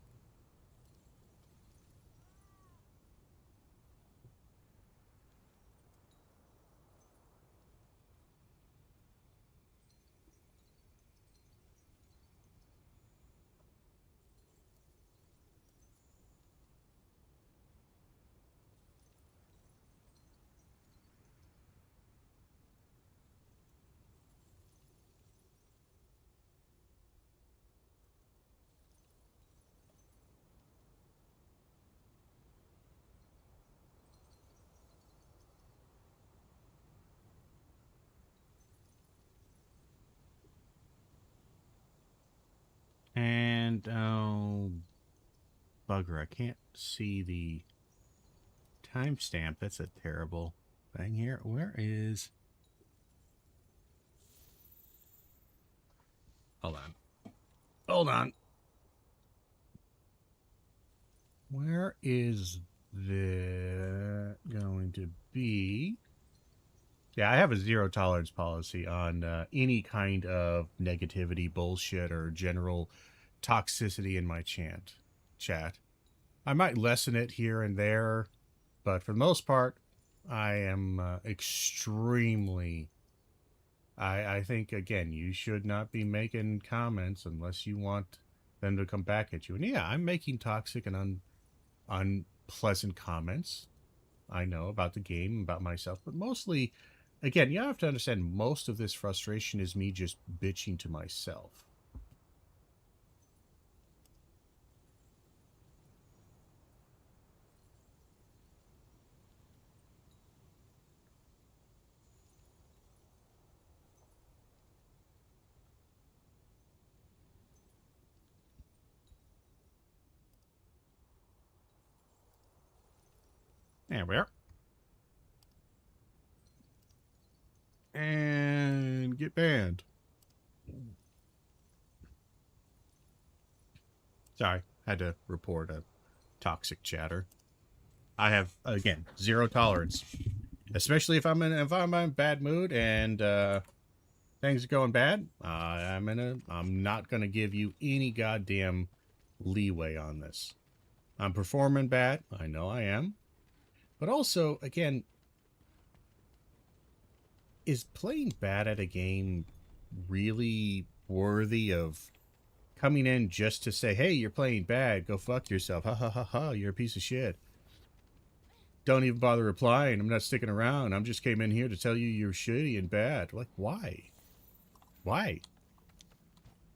And, oh, bugger, I can't see the timestamp. That's a terrible thing here. Where is... Hold on. Hold on. Where is that going to be? Yeah, I have a zero tolerance policy on any kind of negativity, bullshit, or general toxicity in my chat. I might lessen it here and there, but for the most part, I am extremely... I think, again, you should not be making comments unless you want them to come back at you. And yeah, I'm making toxic and unpleasant comments. I know about the game, about myself, but mostly... Again, you have to understand, most of this frustration is me just bitching to myself. There we are. And get banned. Sorry, had to report a toxic chatter. I have, again, zero tolerance, especially if I'm in a bad mood and things are going bad. I'm not gonna give you any goddamn leeway on this. I'm performing bad. I know I am, but also, again, is playing bad at a game really worthy of coming in just to say, hey, you're playing bad, go fuck yourself, ha ha ha ha, you're a piece of shit. Don't even bother replying, I'm not sticking around, I'm just came in here to tell you you're shitty and bad. Like, why? Why?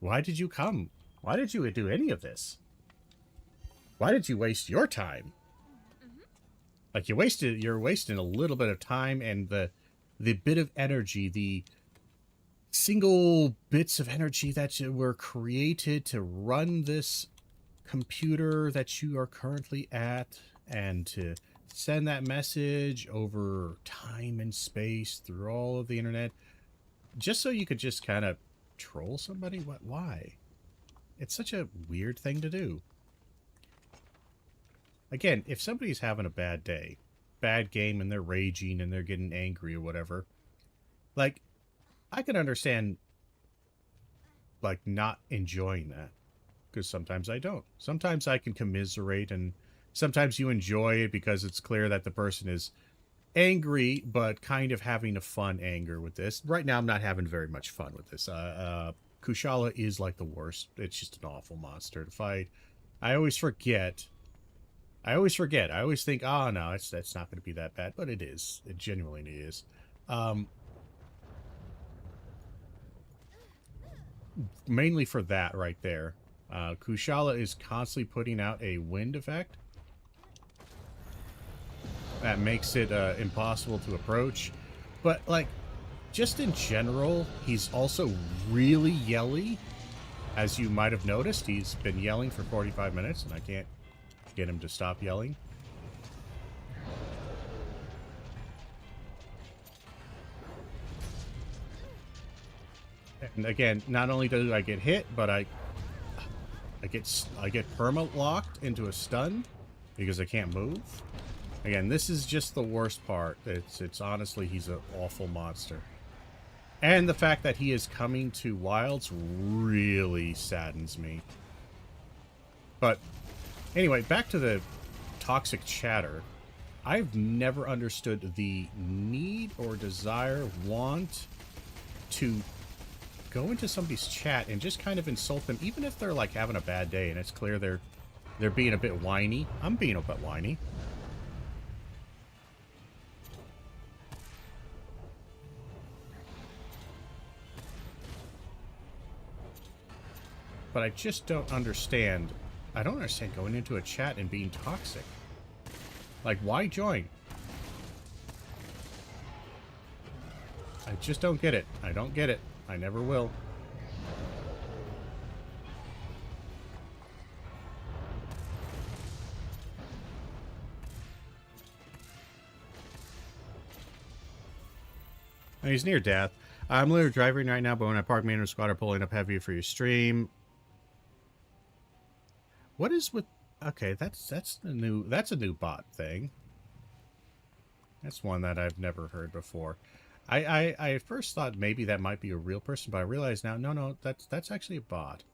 Why did you come? Why did you do any of this? Why did you waste your time? Like, you're wasting a little bit of time and the bit of energy, the single bits of energy that were created to run this computer that you are currently at, and to send that message over time and space through all of the internet, just so you could just kind of troll somebody? What? Why? It's such a weird thing to do. Again, if somebody's having a bad day, bad game, and they're raging and they're getting angry or whatever, like, I can understand, like, not enjoying that, because sometimes I don't. Sometimes I can commiserate, and sometimes you enjoy it because it's clear that the person is angry, but kind of having a fun anger with this. Right now, I'm not having very much fun with this. Kushala is like the worst. It's just an awful monster to fight. I always forget. I always think, oh, no, that's not going to be that bad. But it is. It genuinely is. Mainly for that right there. Kushala is constantly putting out a wind effect that makes it impossible to approach. But, like, just in general, he's also really yelly. As you might have noticed, he's been yelling for 45 minutes, and I can't get him to stop yelling. And again, not only do I get hit, but I get perma locked into a stun because I can't move. Again, this is just the worst part. It's honestly, he's an awful monster. And the fact that he is coming to Wilds really saddens me. But anyway, back to the toxic chatter. I've never understood the need or desire, want to go into somebody's chat and just kind of insult them, even if they're like having a bad day and it's clear they're being a bit whiny. I'm being a bit whiny. But I just don't understand. I don't understand going into a chat and being toxic. Like, why join? I just don't get it. I don't get it. I never will. And he's near death. I'm literally driving right now, but when I park, me and squad are pulling up heavy for your stream. What is with... Okay, that's a new bot thing. That's one that I've never heard before. I at first thought maybe that might be a real person, but I realize now, no, that's actually a bot.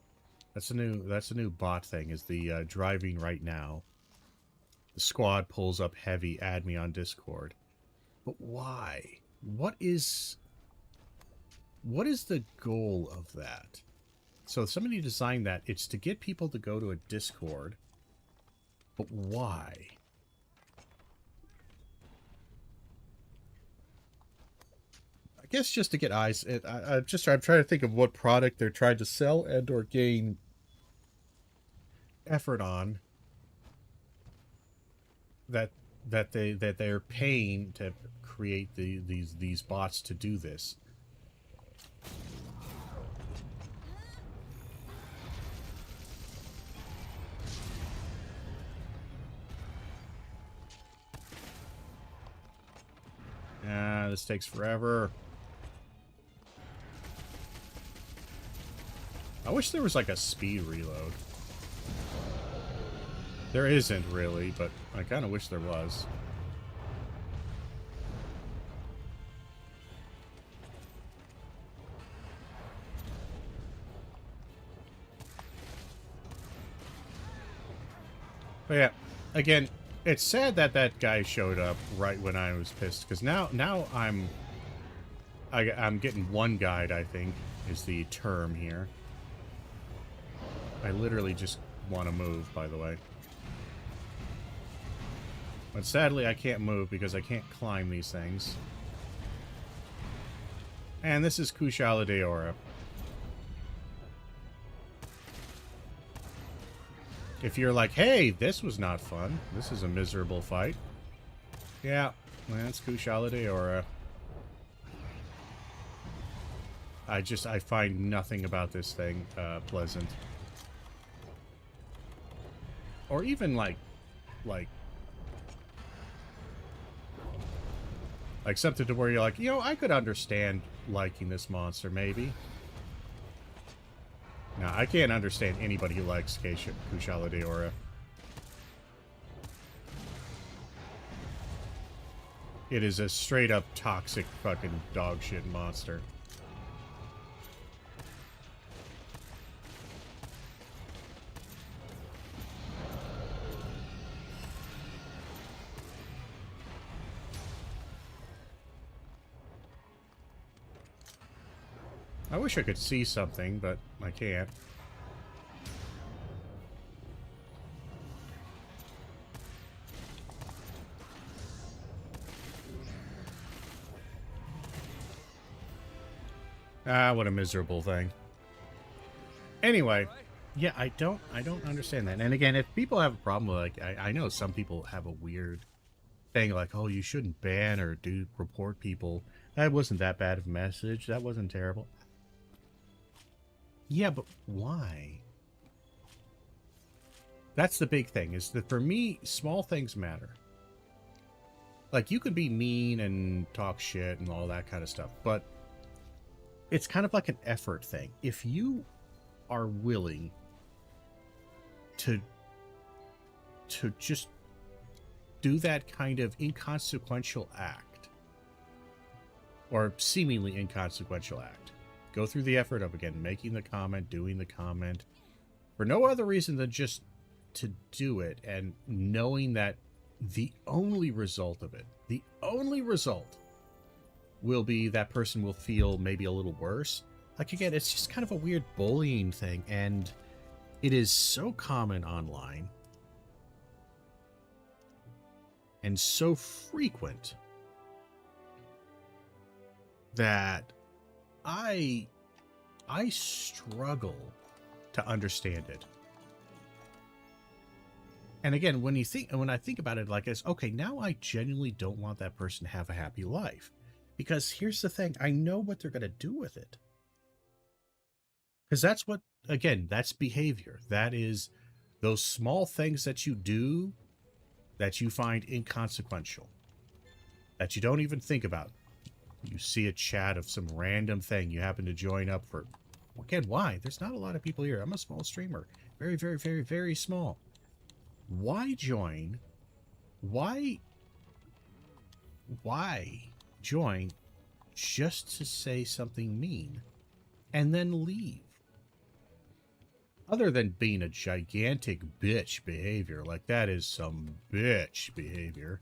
That's a new bot thing. Is the driving right now? The squad pulls up heavy. Add me on Discord. But why? What is the goal of that? So if somebody designed that, it's to get people to go to a Discord. But why? I guess just to get eyes. I'm trying to think of what product they're trying to sell and or gain effort on. That they're paying to create these bots to do this. This takes forever. I wish there was like a speed reload. There isn't really, but I kind of wish there was. But yeah, again, it's sad that that guy showed up right when I was pissed, because now I'm getting one guide, I think, is the term here. I literally just want to move, by the way. But sadly, I can't move because I can't climb these things. And this is Kushala Daora. If you're like, hey, this was not fun. This is a miserable fight. Yeah, that's Kushala Daora. I find nothing about this thing pleasant. Or even like something to where you're like, you know, I could understand liking this monster, maybe. Now, I can't understand anybody who likes Kushala Daora. It is a straight-up toxic fucking dog shit monster. I wish I could see something, but I can't. Ah, what a miserable thing. Anyway, yeah, I don't understand that. And again, if people have a problem with, like, I know some people have a weird thing, like, oh, you shouldn't ban or report people. That wasn't that bad of a message. That wasn't terrible. Yeah, but why? That's the big thing, is that for me, small things matter. Like, you can be mean and talk shit and all that kind of stuff, but it's kind of like an effort thing. If you are willing to just do that kind of inconsequential act, or seemingly inconsequential act, go through the effort of, again, making the comment, doing the comment, for no other reason than just to do it, and knowing that the only result of it, the only result will be that person will feel maybe a little worse. Like, again, it's just kind of a weird bullying thing, and it is so common online and so frequent that I struggle to understand it. And again, when I think about it like this, okay, now I genuinely don't want that person to have a happy life. Because here's the thing, I know what they're going to do with it. Because that's what, again, that's behavior. That is those small things that you do that you find inconsequential, that you don't even think about. You see a chat of some random thing you happen to join up for. Again, why? There's not a lot of people here. I'm a small streamer. Very, very, very, very small. Why join? Why join just to say something mean and then leave? Other than being a gigantic bitch behavior, like that is some bitch behavior.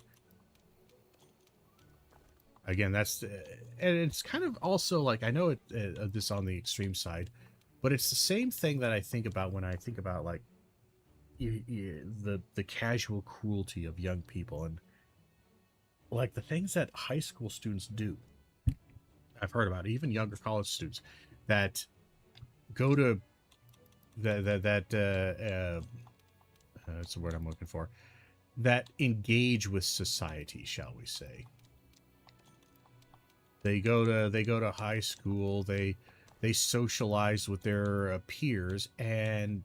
Again, that's, and it's kind of also like, I know this on the extreme side, but it's the same thing that I think about when I think about like the casual cruelty of young people, and like the things that high school students do. I've heard about even younger college students that go to that's the word I'm looking for, that engage with society, shall we say. They go to high school, they socialize with their peers, and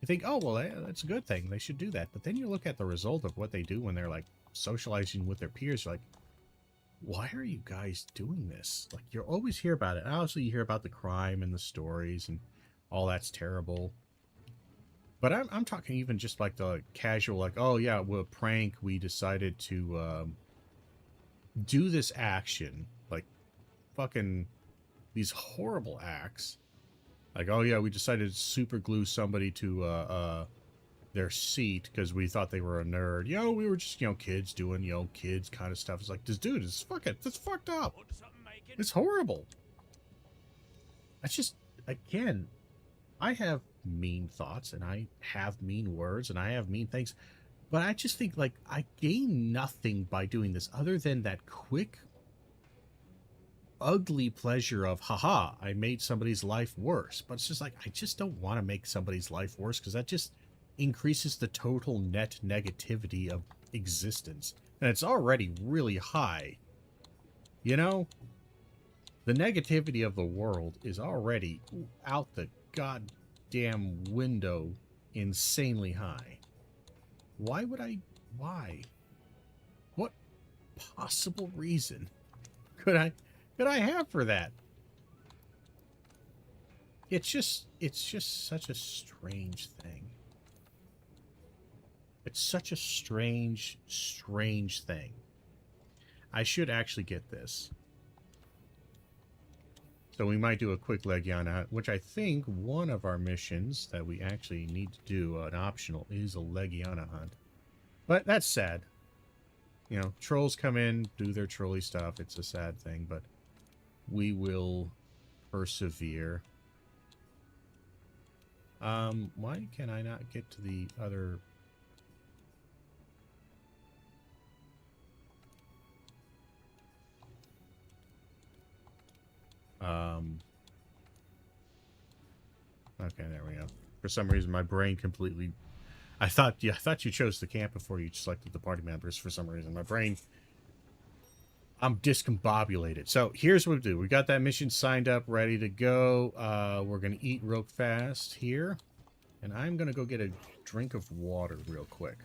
you think, oh, well, that's a good thing. They should do that. But then you look at the result of what they do when they're like socializing with their peers. You're like, why are you guys doing this? Like, you always hear about it. Obviously, you hear about the crime and the stories and all that's terrible. But I'm talking even just like the casual, like, oh yeah, well, prank. We decided to do this action, like fucking these horrible acts. Like, oh yeah, we decided to super glue somebody to their seat because we thought they were a nerd. We were just, kids doing, kids kind of stuff. It's like, this dude is that's fucked up. It's horrible. That's just, again, I have mean thoughts and I have mean words and I have mean things, but I just think like I gain nothing by doing this other than that quick, ugly pleasure of, haha, I made somebody's life worse. But it's just like, I just don't want to make somebody's life worse because that just increases the total net negativity of existence. And it's already really high. The negativity of the world is already out the goddamn window, insanely high. Why? What possible reason could I have for that? It's just such a strange thing. It's such a strange thing. I should actually get this. So we might do a quick Legiana, which I think one of our missions that we actually need to do, an optional, is a Legiana hunt. But that's sad. Trolls come in, do their trolly stuff. It's a sad thing, but we will persevere. Why can I not get to the other... Okay, there we go. For some reason, my brain completely... I thought you chose the camp before you selected the party members. For some reason, my brain... I'm discombobulated. So here's what we do. We got that mission signed up, ready to go. We're going to eat real fast here. And I'm going to go get a drink of water real quick.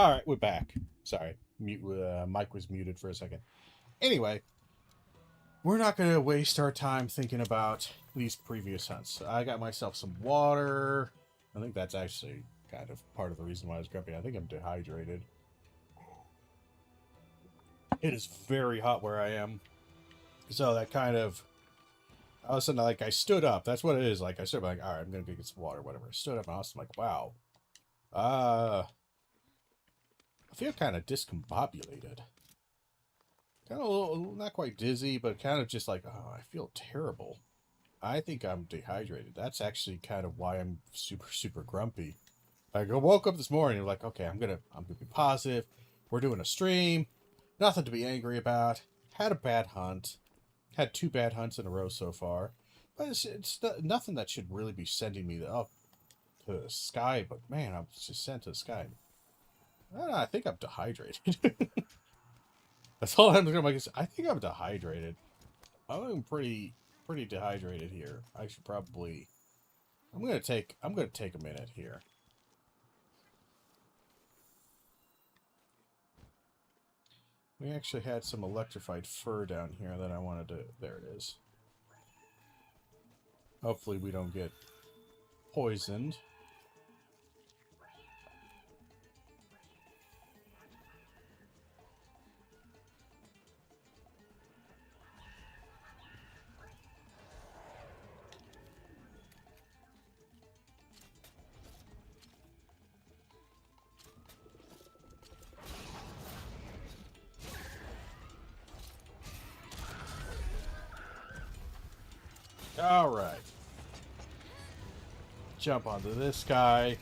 All right, we're back. Sorry, mic was muted for a second. Anyway, we're not going to waste our time thinking about these previous hunts. I got myself some water. I think that's actually kind of part of the reason why I was grumpy. I think I'm dehydrated. It is very hot where I am. So that kind of... All of a sudden, like, I stood up. That's what it is. Like, I stood up, like, all right, I'm going to go get some water, whatever. I stood up, and I was like, wow. I feel kind of discombobulated. Kind of a little, not quite dizzy, but kind of just like, oh, I feel terrible. I think I'm dehydrated. That's actually kind of why I'm super, super grumpy. I woke up this morning, like, okay, I'm gonna be positive. We're doing a stream. Nothing to be angry about. Had a bad hunt. Had 2 bad hunts in a row so far. But it's nothing that should really be sending me up to the sky. But man, I'm just sent to the sky. I don't know, I think I'm dehydrated. That's all I'm gonna make. I think I'm dehydrated. I'm pretty dehydrated here. I should probably. I'm gonna take a minute here. We actually had some electrified fur down here that I wanted to... There it is. Hopefully we don't get poisoned. Alright. Jump onto this guy.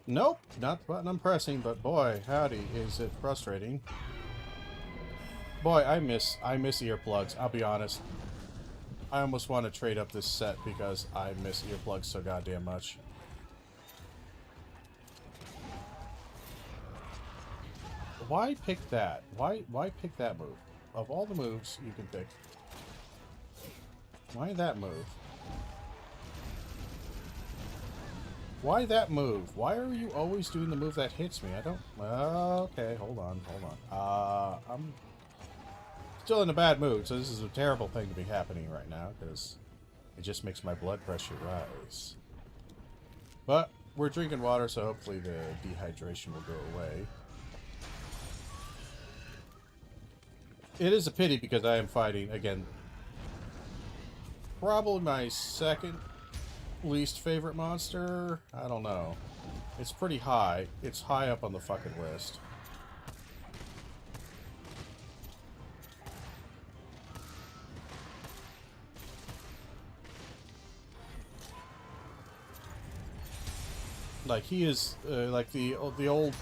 Nope, not the button I'm pressing, but boy, howdy, is it frustrating. Boy, I miss earplugs, I'll be honest. I almost want to trade up this set because I miss earplugs so goddamn much. Why pick that? Why pick that move? Of all the moves you can pick, why that move? Why that move? Why are you always doing the move that hits me? I don't... Okay, hold on. I'm still in a bad mood, so this is a terrible thing to be happening right now, because it just makes my blood pressure rise. But we're drinking water, so hopefully the dehydration will go away. It is a pity because I am fighting, again, probably my second least favorite monster? I don't know. It's pretty high. It's high up on the fucking list. Like, he is, like, the old...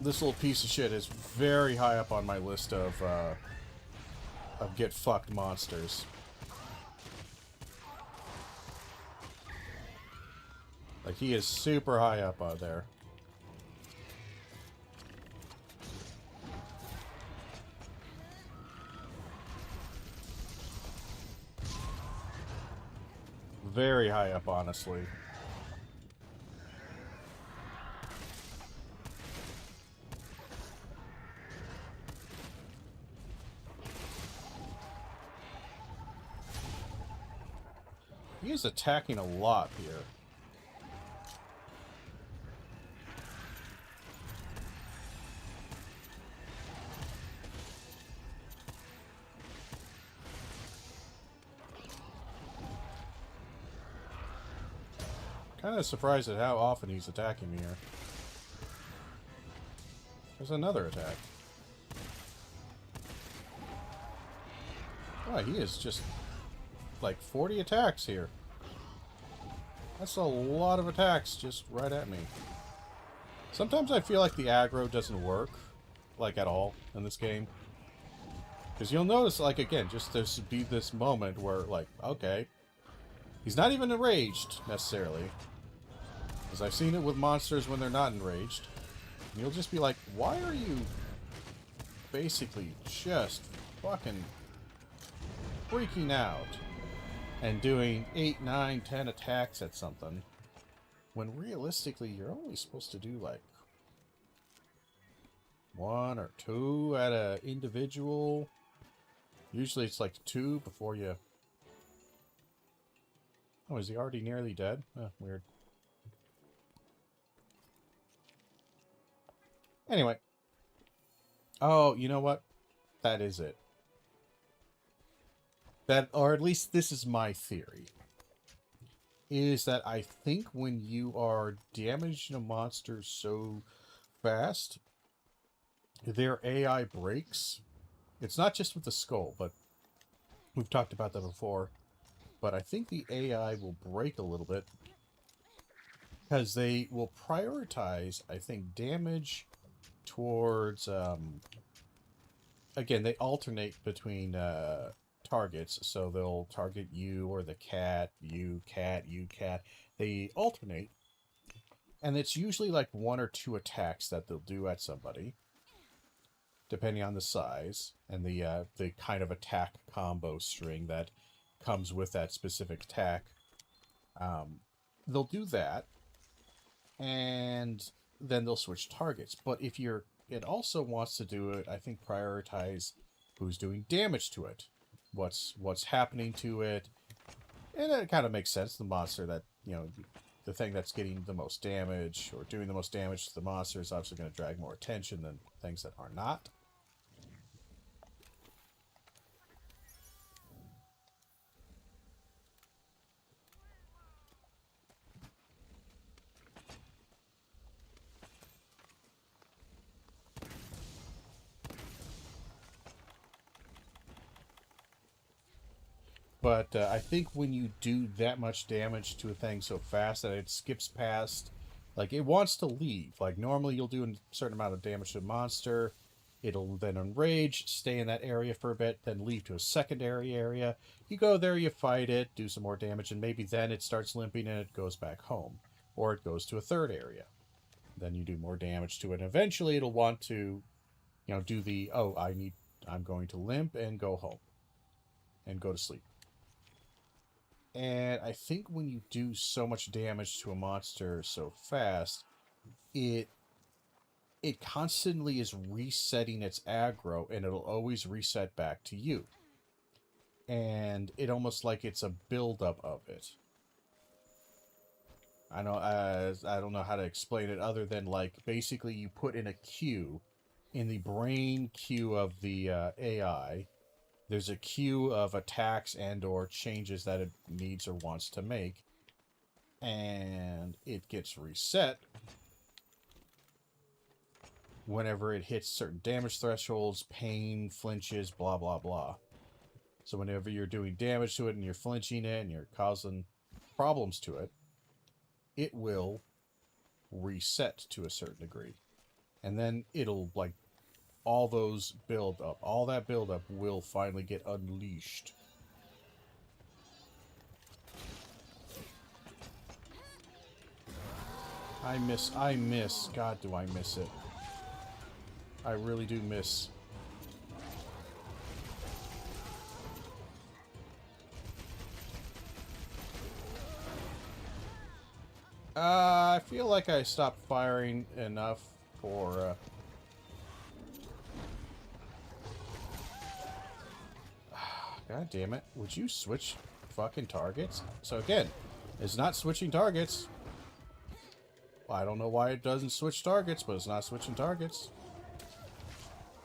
This little piece of shit is very high up on my list of get fucked monsters. Like, he is super high up out there. Very high up, honestly. He is attacking a lot here. Kind of surprised at how often he's attacking me here. There's another attack. Oh, he is just like 40 attacks here. That's a lot of attacks just right at me. Sometimes I feel like the aggro doesn't work, like, at all in this game. Because you'll notice, like, again, just there's be this moment where, like, okay, He's not even enraged, necessarily. Because I've seen it with monsters when they're not enraged. And you'll just be like, why are you basically just fucking freaking out and doing 8, 9, 10 attacks at something when realistically you're only supposed to do like 1 or 2 at a individual. Usually it's like 2 before you... Oh, is he already nearly dead? Weird. Anyway. Oh, you know what? That is it. That, or at least this is my theory, is that I think when you are damaging a monster so fast, their AI breaks. It's not just with the skull, but we've talked about that before. But I think the AI will break a little bit because they will prioritize, I think, damage towards, again, they alternate between targets, so they'll target you or the cat, you, cat, you, cat. They alternate, and it's usually like 1 or 2 attacks that they'll do at somebody, depending on the size and the kind of attack combo string that comes with that specific attack. They'll do that, and then they'll switch targets. But if you're... It also wants to do it, I think, prioritize who's doing damage to it. What's happening to it. And it kind of makes sense. The monster that, you know, the thing that's getting the most damage or doing the most damage to the monster is obviously going to drag more attention than things that are not. But I think when you do that much damage to a thing so fast that it skips past, like, it wants to leave. Like, normally you'll do a certain amount of damage to a monster, it'll then enrage, stay in that area for a bit, then leave to a secondary area. You go there, you fight it, do some more damage, and maybe then it starts limping and it goes back home. Or it goes to a third area. Then you do more damage to it, and eventually it'll want to, you know, do the, oh, I'm going to limp and go home. And go to sleep. And I think when you do so much damage to a monster so fast, it constantly is resetting its aggro, and it'll always reset back to you. And it almost like it's a buildup of it. I don't know how to explain it other than, like, basically you put in a queue, in the brain queue of the AI. There's a queue of attacks and or changes that it needs or wants to make. And it gets reset whenever it hits certain damage thresholds, pain, flinches, blah, blah, blah. So whenever you're doing damage to it and you're flinching it and you're causing problems to it, it will reset to a certain degree. And then it'll, like, all those build up, all that build up will finally get unleashed. I miss. God, do I miss it. I really do miss. I feel like I stopped firing enough for, God damn it. Would you switch fucking targets? So again, it's not switching targets. I don't know why it doesn't switch targets, but it's not switching targets.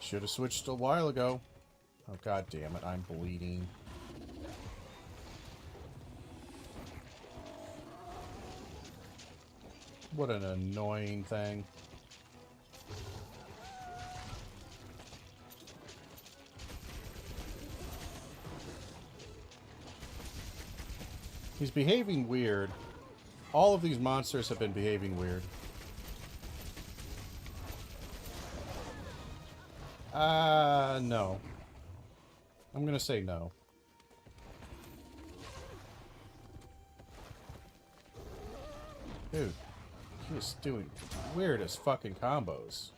Should have switched a while ago. Oh, god damn it. I'm bleeding. What an annoying thing. He's behaving weird. All of these monsters have been behaving weird. No. I'm gonna say no. Dude, he is doing weirdest fucking combos.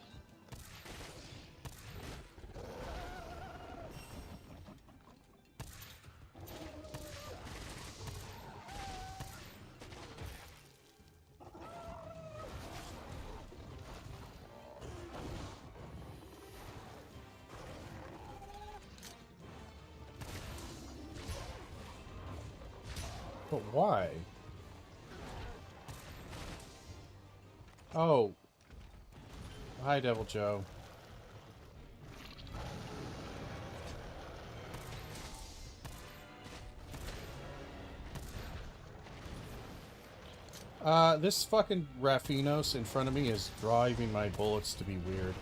But why? Oh. Hi, Devil Joe. This fucking Raffinos in front of me is driving my bullets to be weird.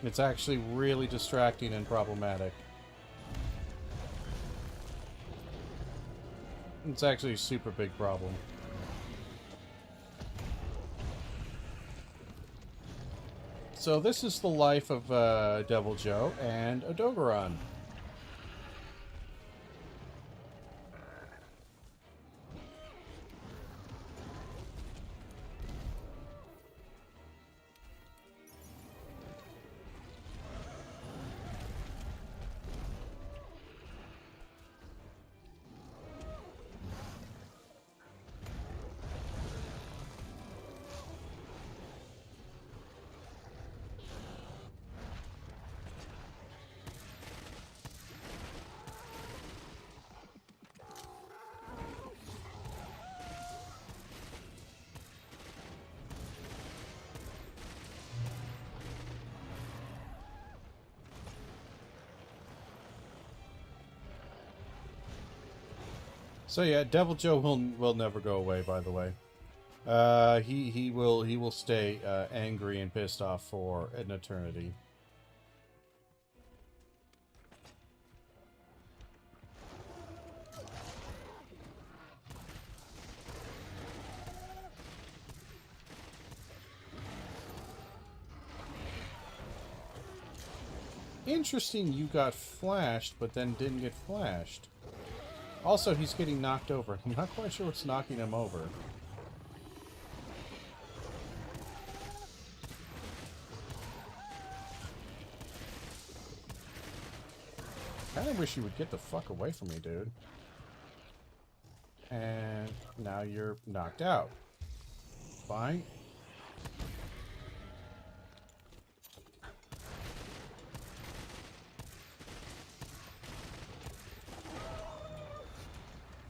It's actually really distracting and problematic. It's actually a super big problem. So this is the life of Devil Joe and a Dogoran. So yeah, Devil Joe will never go away. By the way, he will stay angry and pissed off for an eternity. Interesting, you got flashed, but then didn't get flashed. Also, he's getting knocked over. I'm not quite sure what's knocking him over. Kinda wish you would get the fuck away from me, dude. And now you're knocked out. Fine.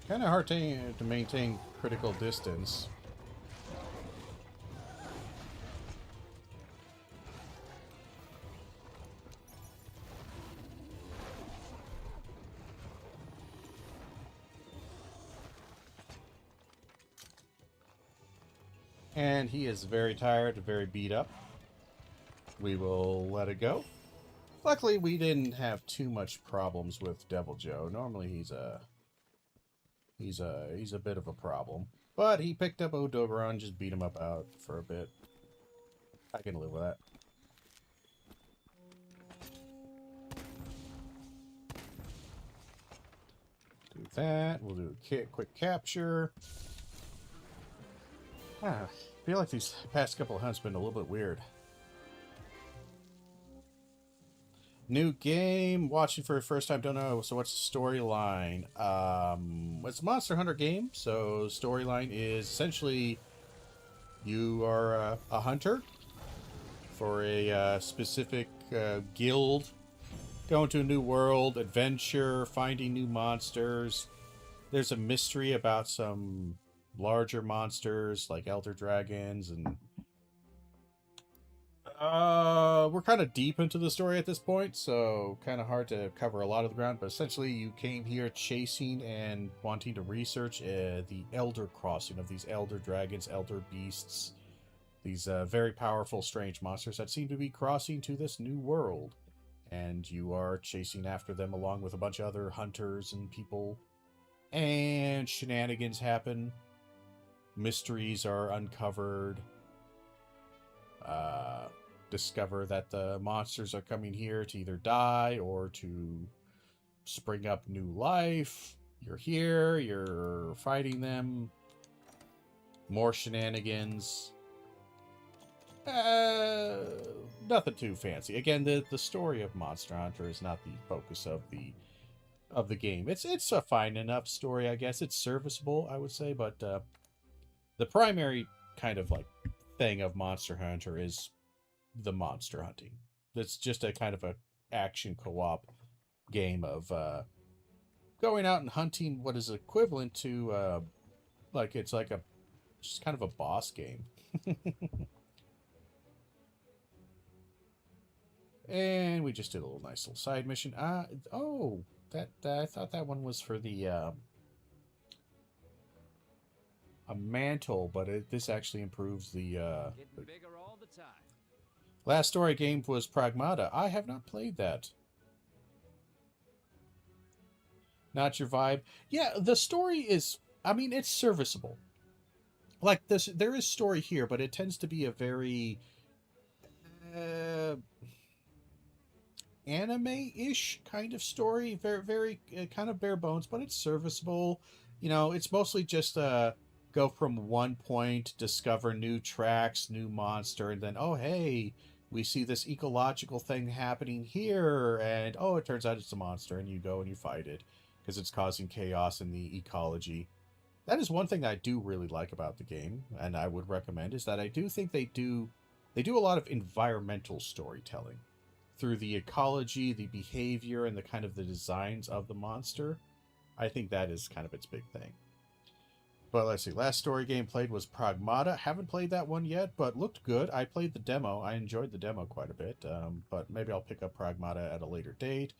Kind of hard to maintain critical distance. And he is very tired, very beat up. We will let it go. Luckily, we didn't have too much problems with Devil Joe. Normally, he's a bit of a problem. But he picked up Odogaron, just beat him up out for a bit. I can live with that. Do that. We'll do a quick capture. I feel like these past couple of hunts have been a little bit weird. New game, watching for the first time, don't know. So what's the storyline? It's a Monster Hunter game, so storyline is essentially you are a hunter for a specific guild, going to a new world, adventure, finding new monsters. There's a mystery about some larger monsters like elder dragons, and we're kind of deep into the story at this point, so kind of hard to cover a lot of the ground, but essentially you came here chasing and wanting to research the elder crossing of these elder dragons, elder beasts, these very powerful strange monsters that seem to be crossing to this new world, and you are chasing after them along with a bunch of other hunters and people, and shenanigans happen. Mysteries are uncovered. Discover that the monsters are coming here to either die or to spring up new life. You're here, you're fighting them. More shenanigans. Nothing too fancy. Again, the story of Monster Hunter is not the focus of the game. It's a fine enough story, I guess. It's serviceable, I would say, but the primary kind of like thing of Monster Hunter is the monster hunting. It's just a kind of a action co-op game of going out and hunting what is equivalent to like it's like a just kind of a boss game. And we just did a little nice little side mission. Oh, that I thought that one was for the a mantle, but this actually improves the Getting bigger all the time. last story game was Pragmata. I have not played that. Not your vibe. Yeah, the story is, I mean, it's serviceable. Like this, there is story here, but it tends to be a very anime-ish kind of story. Very kind of bare bones, but it's serviceable. You know, it's mostly just go from one point, discover new tracks, new monster, and then, oh, hey, we see this ecological thing happening here, and, oh, it turns out it's a monster, and you go and you fight it, because it's causing chaos in the ecology. That is one thing that I do really like about the game, and I would recommend, is that I do think they do a lot of environmental storytelling through the ecology, the behavior, and the kind of the designs of the monster. I think that is kind of its big thing. But let's see, last story game played was Pragmata. Haven't played that one yet, but looked good. I played the demo. I enjoyed the demo quite a bit, but maybe I'll pick up Pragmata at a later date.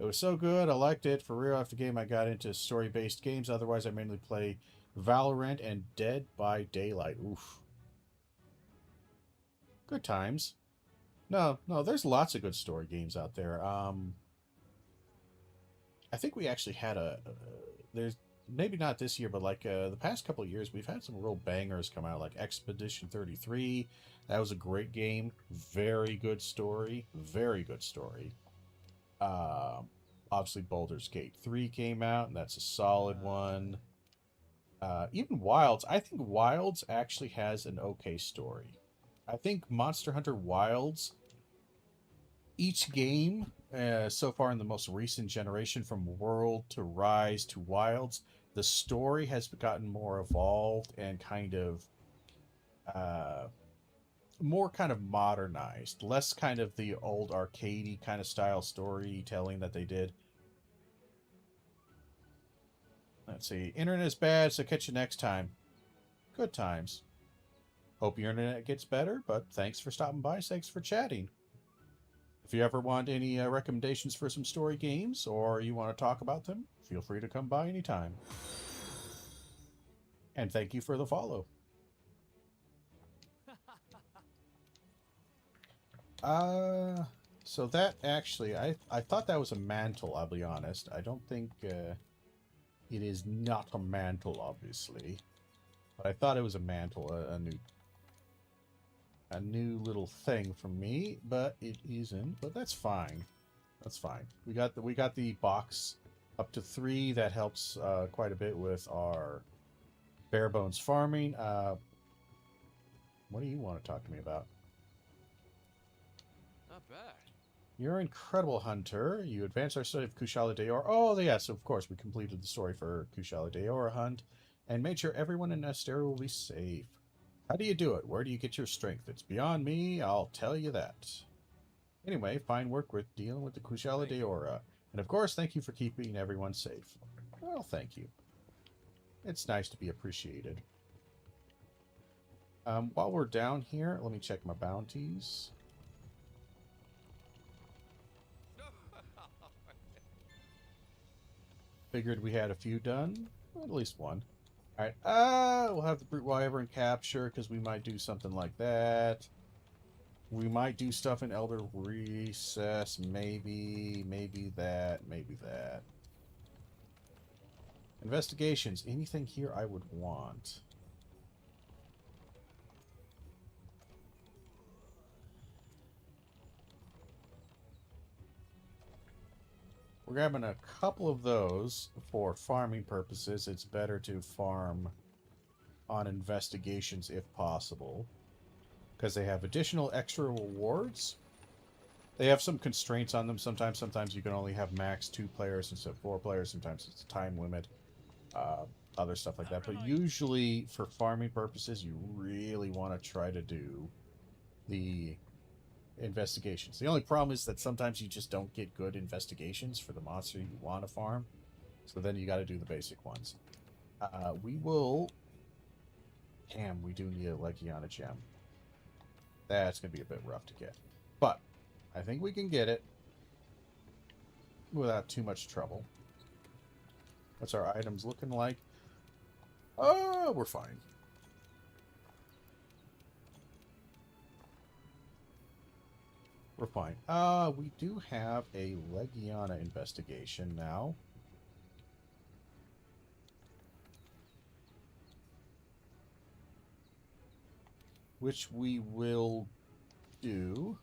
It was so good. I liked it. For real, after the game, I got into story-based games. Otherwise, I mainly play Valorant and Dead by Daylight. Oof. Good times. No, there's lots of good story games out there. I think we actually had there's maybe not this year, but like the past couple of years, we've had some real bangers come out, like Expedition 33. That was a great game. Very good story. Very good story. Obviously, Baldur's Gate 3 came out, and that's a solid one. Even Wilds. I think Wilds actually has an okay story. I think Monster Hunter Wilds, each game so far in the most recent generation, from World to Rise to Wilds, the story has gotten more evolved and kind of more kind of modernized, less kind of the old arcadey kind of style storytelling that they did. Let's see. Internet is bad, so catch you next time. Good times. Hope your internet gets better, but thanks for stopping by. Thanks for chatting. If you ever want any recommendations for some story games, or you want to talk about them, feel free to come by anytime. And thank you for the follow. So that actually, I thought that was a mantle, I'll be honest. I don't think it is not a mantle, obviously. But I thought it was a mantle, a new little thing from me, but it isn't. But that's fine. That's fine. We got the box up to 3. That helps quite a bit with our bare bones farming. What do you want to talk to me about? Not bad. You're an incredible hunter. You advanced our study of Kushala Daora. Oh, yes, of course. We completed the story for Kushala Daora hunt and made sure everyone in Astera will be safe. How do you do it? Where do you get your strength? It's beyond me, I'll tell you that. Anyway, fine work with dealing with the Kushala Daora. And of course, thank you for keeping everyone safe. Well, thank you. It's nice to be appreciated. While we're down here, let me check my bounties. Figured we had a few done. At least one. Alright, we'll have the Brute Wyvern capture, because we might do something like that. We might do stuff in Elder Recess, maybe that. Investigations, anything here I would want. We're grabbing a couple of those for farming purposes. It's better to farm on investigations if possible, because they have additional extra rewards. They have some constraints on them. Sometimes you can only have max 2 players instead of 4 players. Sometimes it's a time limit. Other stuff like that. But usually, for farming purposes, you really want to try to do the investigations. The only problem is that sometimes you just don't get good investigations for the monster you want to farm. So then you got to do the basic ones. We will... Damn, we do need a Legiana gem. That's going to be a bit rough to get. But I think we can get it without too much trouble. What's our items looking like? Oh, we're fine. We're fine. We do have a Legiana investigation now. Which we will do.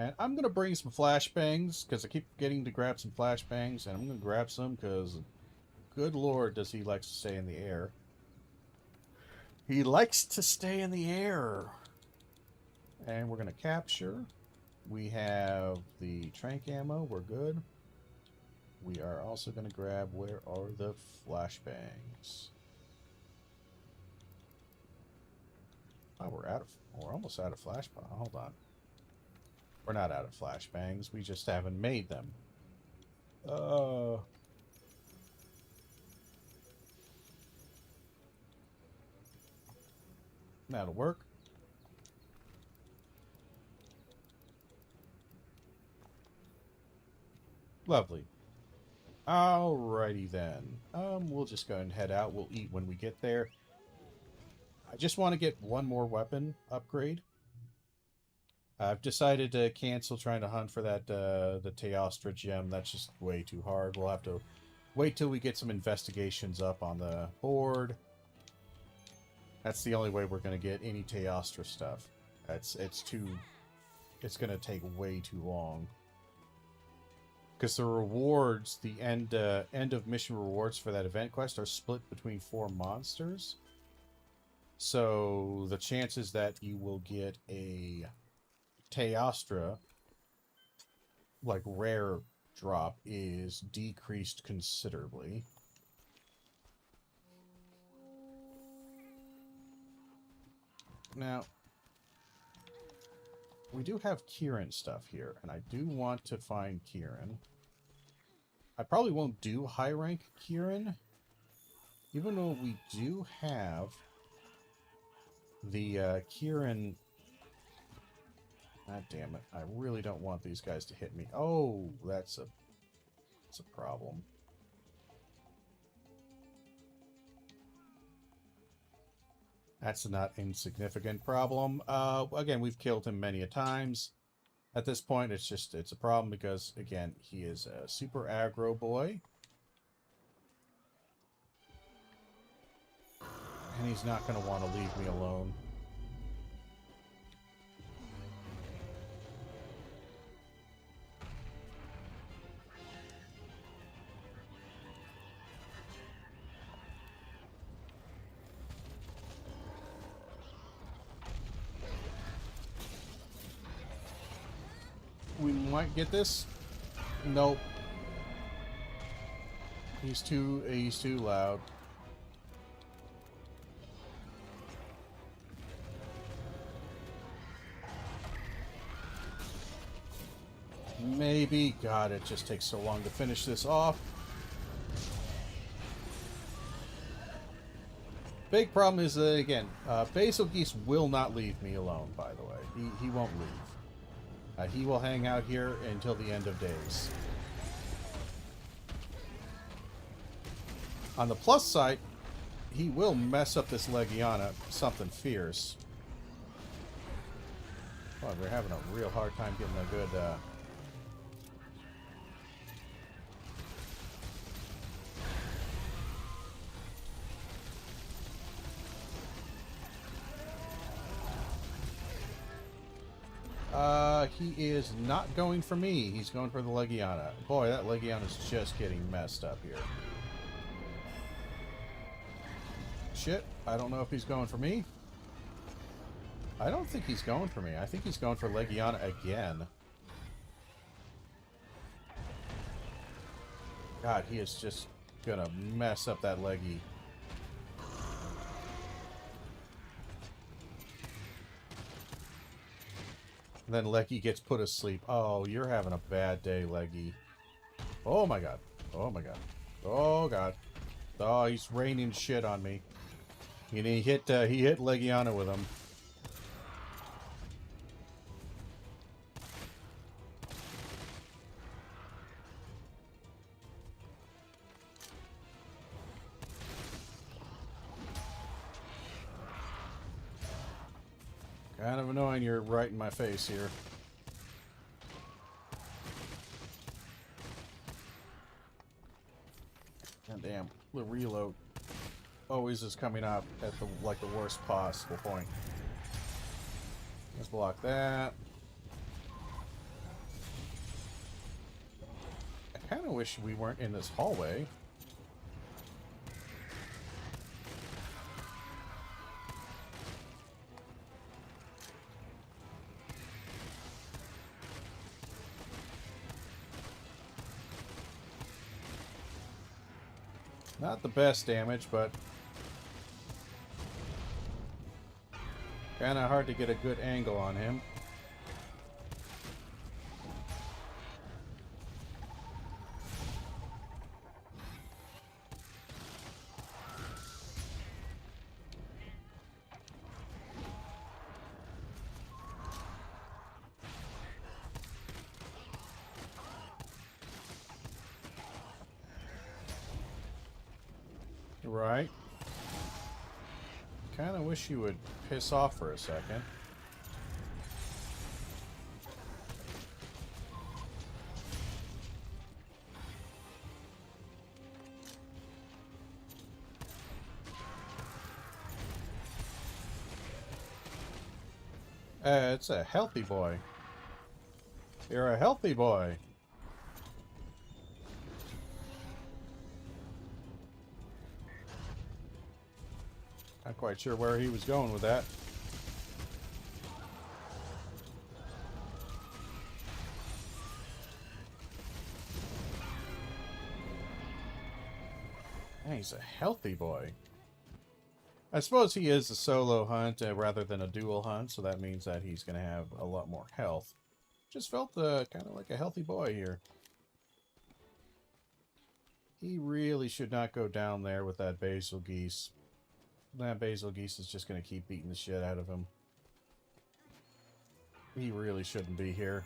And I'm going to bring some flashbangs, because I keep forgetting to grab some flashbangs, and I'm going to grab some, because good lord does he like to stay in the air. He likes to stay in the air. And we're going to capture. We have the trank ammo. We're good. We are also going to grab, where are the flashbangs? Oh, we're almost out of flashbang. Hold on. We're not out of flashbangs. We just haven't made them. That'll work. Lovely. Alrighty then. We'll just go ahead and head out. We'll eat when we get there. I just want to get one more weapon upgrade. I've decided to cancel trying to hunt for that the Teostra gem. That's just way too hard. We'll have to wait till we get some investigations up on the board. That's the only way we're going to get any Teostra stuff. It's going to take way too long. Because the rewards, the end of mission rewards for that event quest are split between 4 monsters. So the chances that you will get a Teostra, like rare drop, is decreased considerably. Now, we do have Kieran stuff here, and I do want to find Kieran. I probably won't do high rank Kieran, even though we do have the Kieran. God damn it! I really don't want these guys to hit me. Oh, that's a problem. That's a not insignificant problem. Again, we've killed him many a times. At this point, it's a problem because, again, he is a super aggro boy. And he's not going to want to leave me alone. We might get this. Nope. He's too loud. Maybe. God, it just takes so long to finish this off. Big problem is that, again, Basil Geese will not leave me alone, by the way. He won't leave. He will hang out here until the end of days. On the plus side, he will mess up this Legiana something fierce. Well, we're having a real hard time getting a good... He is not going for me. He's going for the Legiana. Boy, that Legiana's just getting messed up here. Shit, I don't know if he's going for me. I don't think he's going for me. I think he's going for Legiana again. God, he is just gonna mess up that Leggy. And then Leggy gets put asleep. Oh, you're having a bad day, Leggy. Oh my god. Oh my god. Oh god. Oh, he's raining shit on me. And he hit Legiana with him. Kind of annoying you're right in my face here. God damn, the reload always is coming up at the like the worst possible point. Let's block that. I kind of wish we weren't in this hallway. Not the best damage, but kind of hard to get a good angle on him. Right. Kind of wish you would piss off for a second. It's a healthy boy. You're a healthy boy. Not quite sure where he was going with that. Yeah, he's a healthy boy. I suppose he is a solo hunt rather than a dual hunt, so that means that he's going to have a lot more health. Just felt kind of like a healthy boy here. He really should not go down there with that basil geese. That basil geese is just going to keep beating the shit out of him. He really shouldn't be here.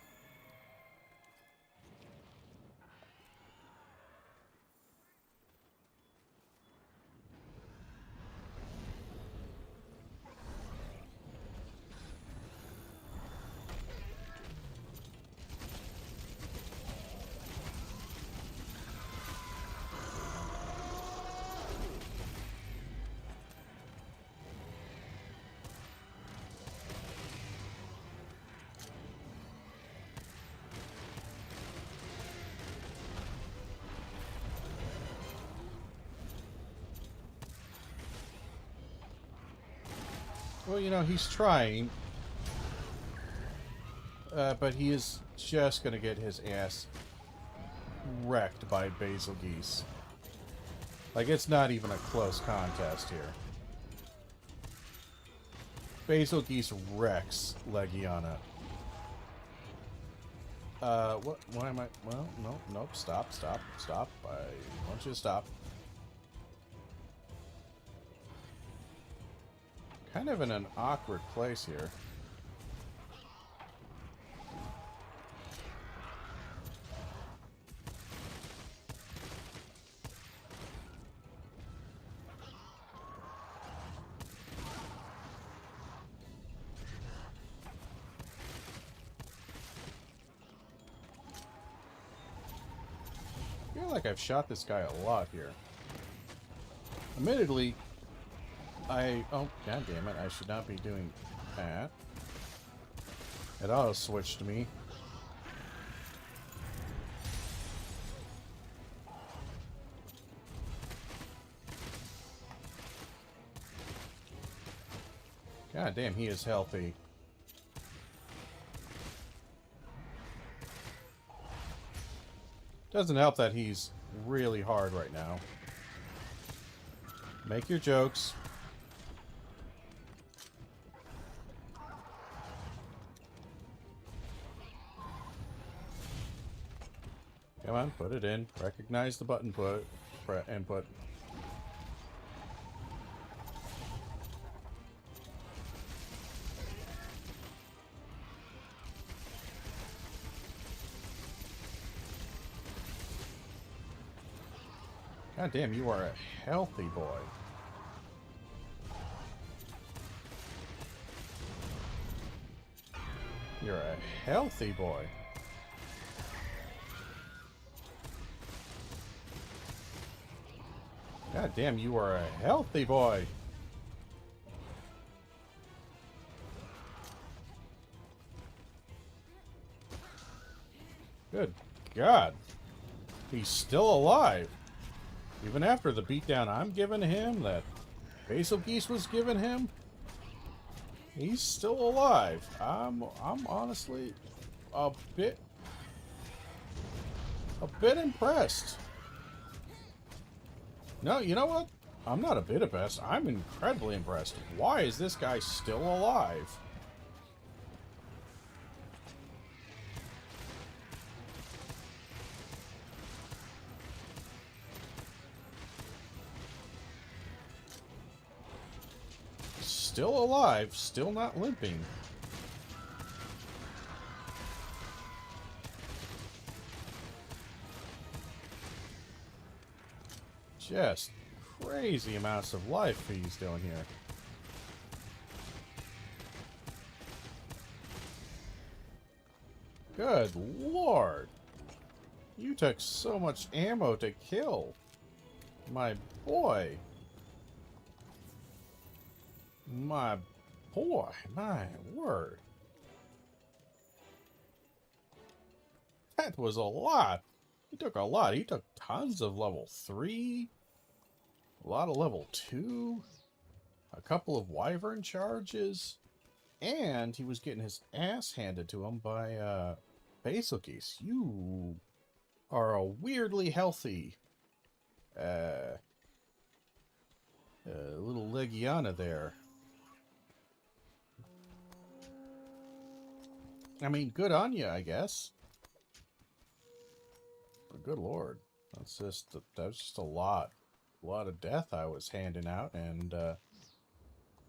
Well, you know, he's trying. But he is just going to get his ass wrecked by basil geese. Like, it's not even a close contest here. Basil geese wrecks Legiana. Why am I... Well, nope, stop. I want you to stop. Kind of in an awkward place here. I feel like I've shot this guy a lot here. Admittedly, oh, god damn it, I should not be doing that. It auto switched to me. God damn, he is healthy. Doesn't help that he's really hard right now. Make your jokes. Come on, put it in. Recognize the button input. God damn, you are a healthy boy. You're a healthy boy. God damn, you are a healthy boy. Good God. He's still alive. Even after the beatdown I'm giving him, that Basil Geese was giving him, he's still alive. I'm honestly a bit impressed. No, you know what? I'm not a bit impressed. I'm incredibly impressed. Why is this guy still alive? Still alive, still not limping. Just crazy amounts of life he's doing here. Good Lord. You took so much ammo to kill. My boy. My boy. My word. That was a lot. He took a lot. He took tons of level 3. A lot of level 2. A couple of wyvern charges. And he was getting his ass handed to him by Basil Geese. You are a weirdly healthy little Legiana there. I mean, good on you, I guess. But good Lord, that's just a lot of death I was handing out, and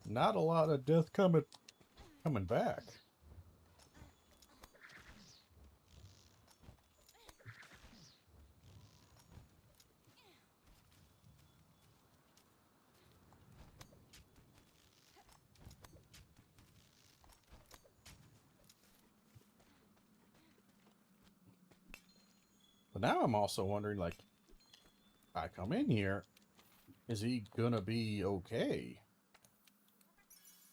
not a lot of death coming back. But now I'm also wondering, like, I come in here, is he gonna be okay?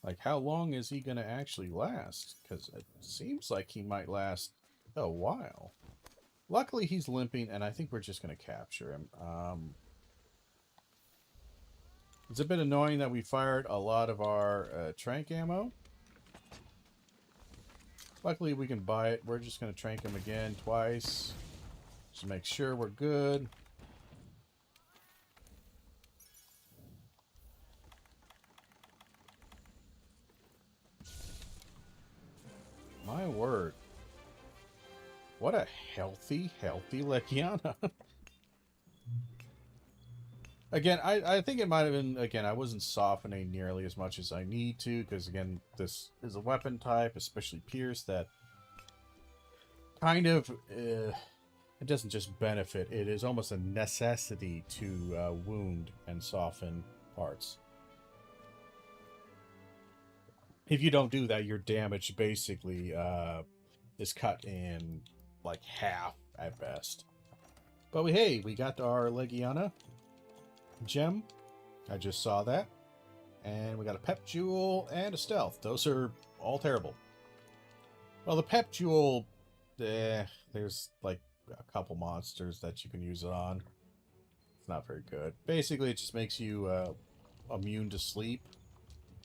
Like, how long is he gonna actually last? Because it seems like he might last a while. Luckily, he's limping, and I think we're just gonna capture him. It's a bit annoying that we fired a lot of our trank ammo. Luckily, we can buy it. We're just gonna trank him again twice. Just make sure we're good. My word. What a healthy Legiana. Again, I think it might have been, again, I wasn't softening nearly as much as I need to, because, again, this is a weapon type, especially Pierce, that kind of, it doesn't just benefit, it is almost a necessity to wound and soften parts. If you don't do that, your damage basically is cut in like half at best. But hey, we got our Legiana gem. I just saw that. And we got a pep jewel and a stealth. Those are all terrible. Well, the Pep Jewel, there's like a couple monsters that you can use it on. It's not very good. Basically, it just makes you immune to sleep,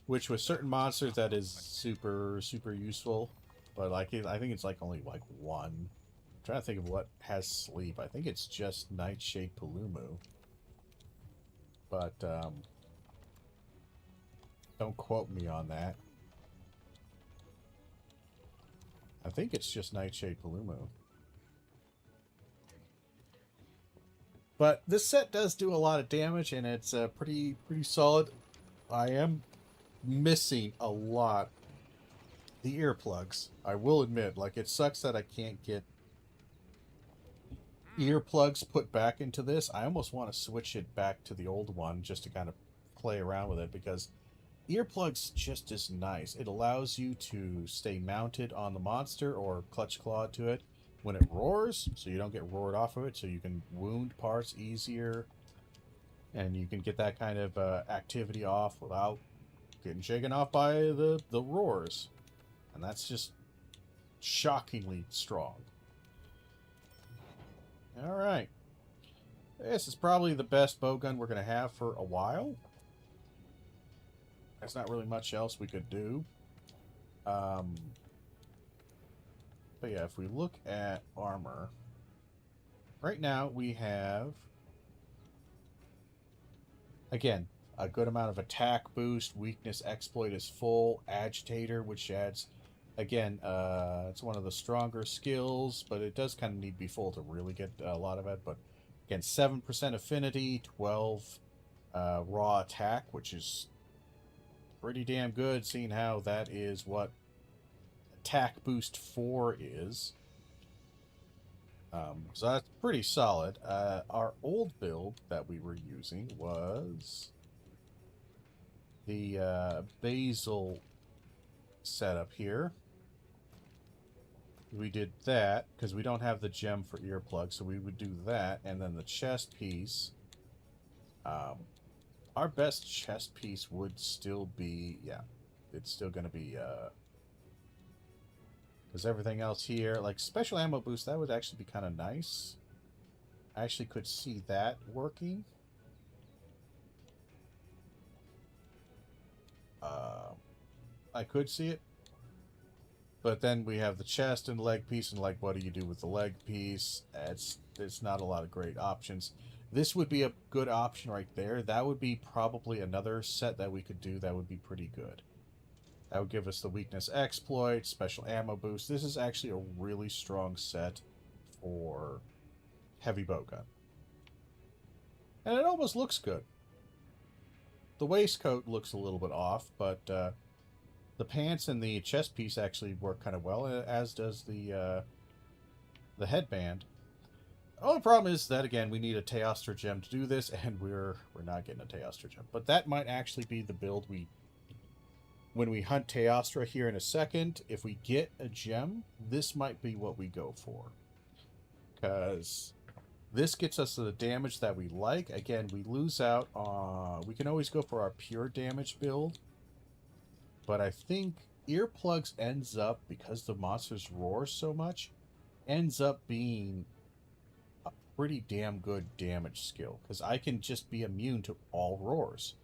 which with certain monsters that is super useful. But like, I think it's like only like one. I'm trying to think of what has sleep. I think it's just Nightshade Palumu. But don't quote me on that. I think it's just Nightshade Palumu. But this set does do a lot of damage, and it's pretty solid. I am missing a lot the earplugs. I will admit, like, it sucks that I can't get earplugs put back into this. I almost want to switch it back to the old one just to kind of play around with it, because earplugs just is nice. It allows you to stay mounted on the monster or clutch claw to it when it roars, so you don't get roared off of it, so you can wound parts easier, and you can get that kind of activity off without getting shaken off by the roars. And that's just shockingly strong. Alright. This is probably the best bowgun we're going to have for a while. There's not really much else we could do. But yeah, if we look at armor, right now we have, again, a good amount of attack boost. Weakness exploit is full. Agitator, which adds, again, it's one of the stronger skills, but it does kind of need to be full to really get a lot of it. But again, 7% affinity, 12 raw attack, which is pretty damn good, seeing how that is what attack boost 4 is. So that's pretty solid. Our old build that we were using was the basil setup here. We did that because we don't have the gem for earplugs, so we would do that, and then the chest piece. Our best chest piece would still be, yeah, it's still going to be, because everything else here, like special ammo boost, that would actually be kind of nice. I actually could see that working. I could see it. But then we have the chest and leg piece, and like, what do you do with the leg piece? It's not a lot of great options. This would be a good option right there. That would be probably another set that we could do that would be pretty good. That would give us the weakness exploit, special ammo boost. This is actually a really strong set for heavy bowgun. And it almost looks good. The waistcoat looks a little bit off, but the pants and the chest piece actually work kind of well, as does the headband. The only problem is that, again, we need a Teostra gem to do this, and we're not getting a Teostra gem. But that might actually be the build when we hunt Teostra here in a second. If we get a gem, this might be what we go for. Because this gets us the damage that we like. Again, we lose out on... We can always go for our pure damage build. But I think earplugs ends up, because the monsters roar so much, ends up being a pretty damn good damage skill, because I can just be immune to all roars.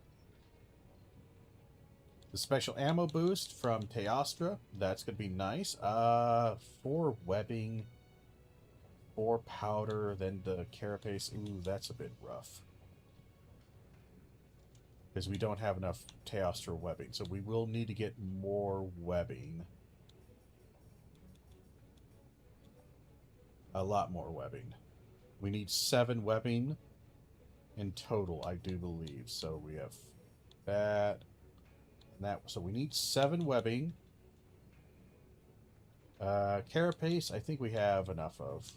The special ammo boost from Teostra, that's going to be nice. 4 webbing, 4 powder, then the carapace. Ooh, that's a bit rough, because we don't have enough Teostra webbing, so we will need to get more webbing. A lot more webbing. We need 7 webbing in total, I do believe. So we have that and that. So we need 7 webbing. Carapace, I think we have enough of.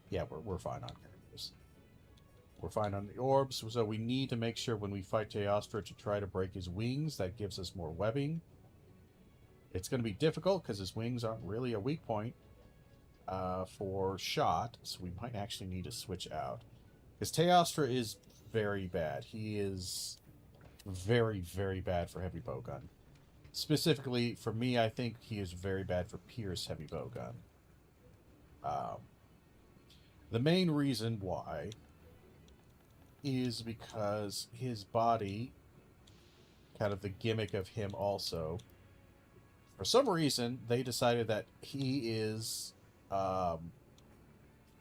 Yeah, we're fine on Carapace. We're fine on the orbs, so we need to make sure when we fight Teostra to try to break his wings. That gives us more webbing. It's going to be difficult because his wings aren't really a weak point for shot, so we might actually need to switch out. Because Teostra is very bad. He is very, very bad for heavy bowgun. Specifically, for me, I think he is very bad for Pierce heavy bowgun. The main reason why is because his body, kind of the gimmick of him also, for some reason, they decided that he is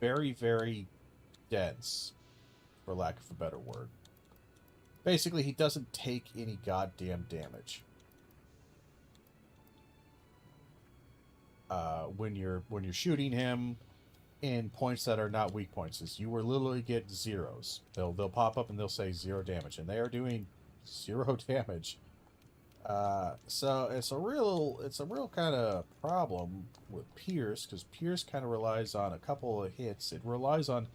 very, very dense, for lack of a better word. Basically, he doesn't take any goddamn damage. When you're shooting him in points that are not weak points, is you will literally get zeros. They'll pop up and they'll say 0 damage, and they are doing 0 damage. So it's a real kind of problem with Pierce, because Pierce kind of relies on a couple of hits. It relies on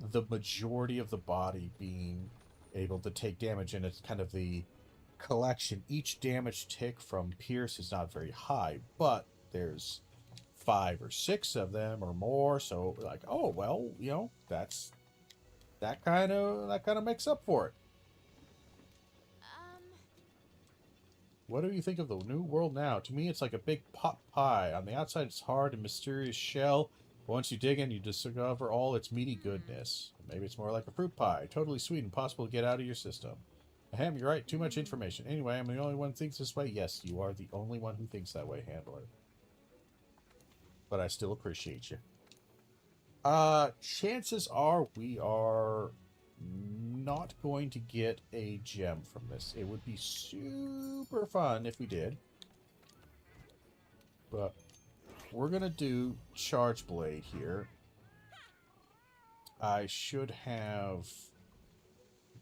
the majority of the body being able to take damage, and it's kind of the collection. Each damage tick from Pierce is not very high, but there's 5 or 6 of them or more, so like, oh well, you know, that kind of makes up for it. What do you think of the new world now? To me, it's like a big pot pie. On the outside, it's hard and mysterious shell. But once you dig in, you discover all its meaty goodness. Maybe it's more like a fruit pie, totally sweet, impossible to get out of your system. Ahem, you're right. Too much information. Anyway, I'm the only one who thinks this way. Yes, you are the only one who thinks that way, Handler. But I still appreciate you. Chances are we are not going to get a gem from this. It would be super fun if we did. But we're going to do Charge Blade here. I should have...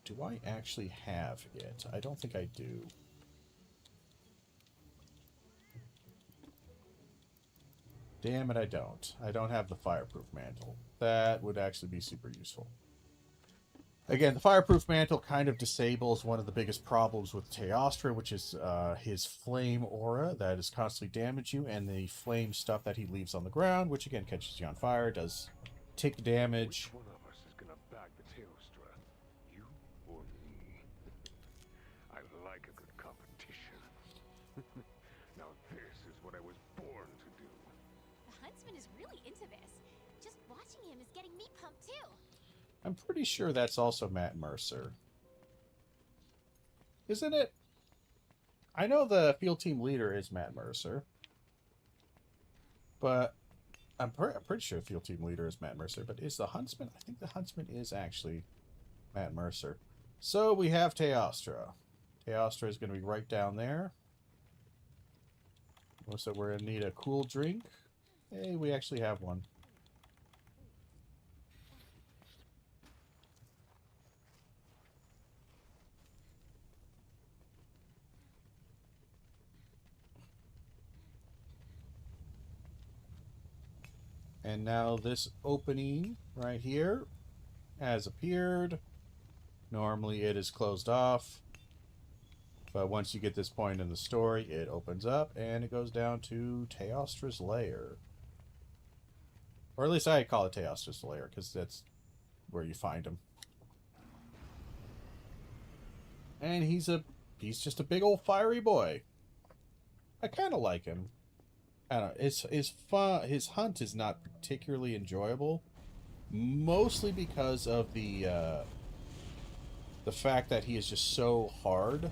Do I actually have it? I don't think I do. Damn it, I don't. I don't have the Fireproof Mantle. That would actually be super useful. Again, the Fireproof Mantle kind of disables one of the biggest problems with Teostra, which is his flame aura that is constantly damage you, and the flame stuff that he leaves on the ground, which again catches you on fire, does tick damage. Which one of us is gonna back the Teostra? You or me? I like a good competition. Now this is what I was born to do. The Huntsman is really into this. Just watching him is getting me pumped too. I'm pretty sure that's also Matt Mercer. Isn't it? I know the field team leader is Matt Mercer. But I'm pretty sure the field team leader is Matt Mercer. But is the Huntsman? I think the Huntsman is actually Matt Mercer. So we have Teostra. Teostra is going to be right down there. So we're going to need a cool drink. Hey, we actually have one. And now this opening right here has appeared. Normally it is closed off. But once you get this point in the story, it opens up and it goes down to Teostra's lair. Or at least I call it Teostra's lair, because that's where you find him. And he's just a big old fiery boy. I kind of like him. I don't know. His hunt is not particularly enjoyable, mostly because of the fact that he is just so hard.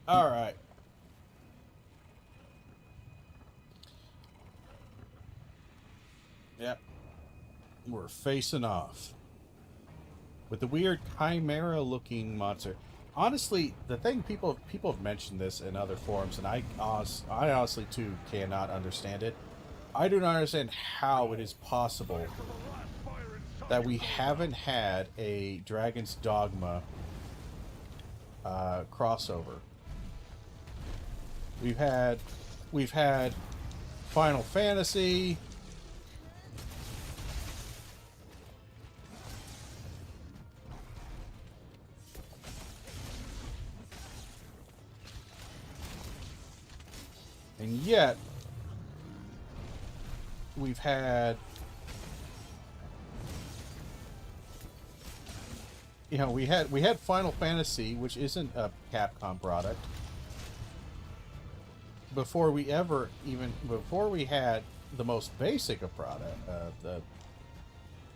All right. Yep. We're facing off with the weird chimera-looking monster. Honestly, the thing people have mentioned this in other forums, and I honestly too cannot understand it. I do not understand how it is possible that we haven't had a Dragon's Dogma crossover. We've had Final Fantasy. And yet we've had, you know, we had Final Fantasy, which isn't a Capcom product, before we had the most basic of product.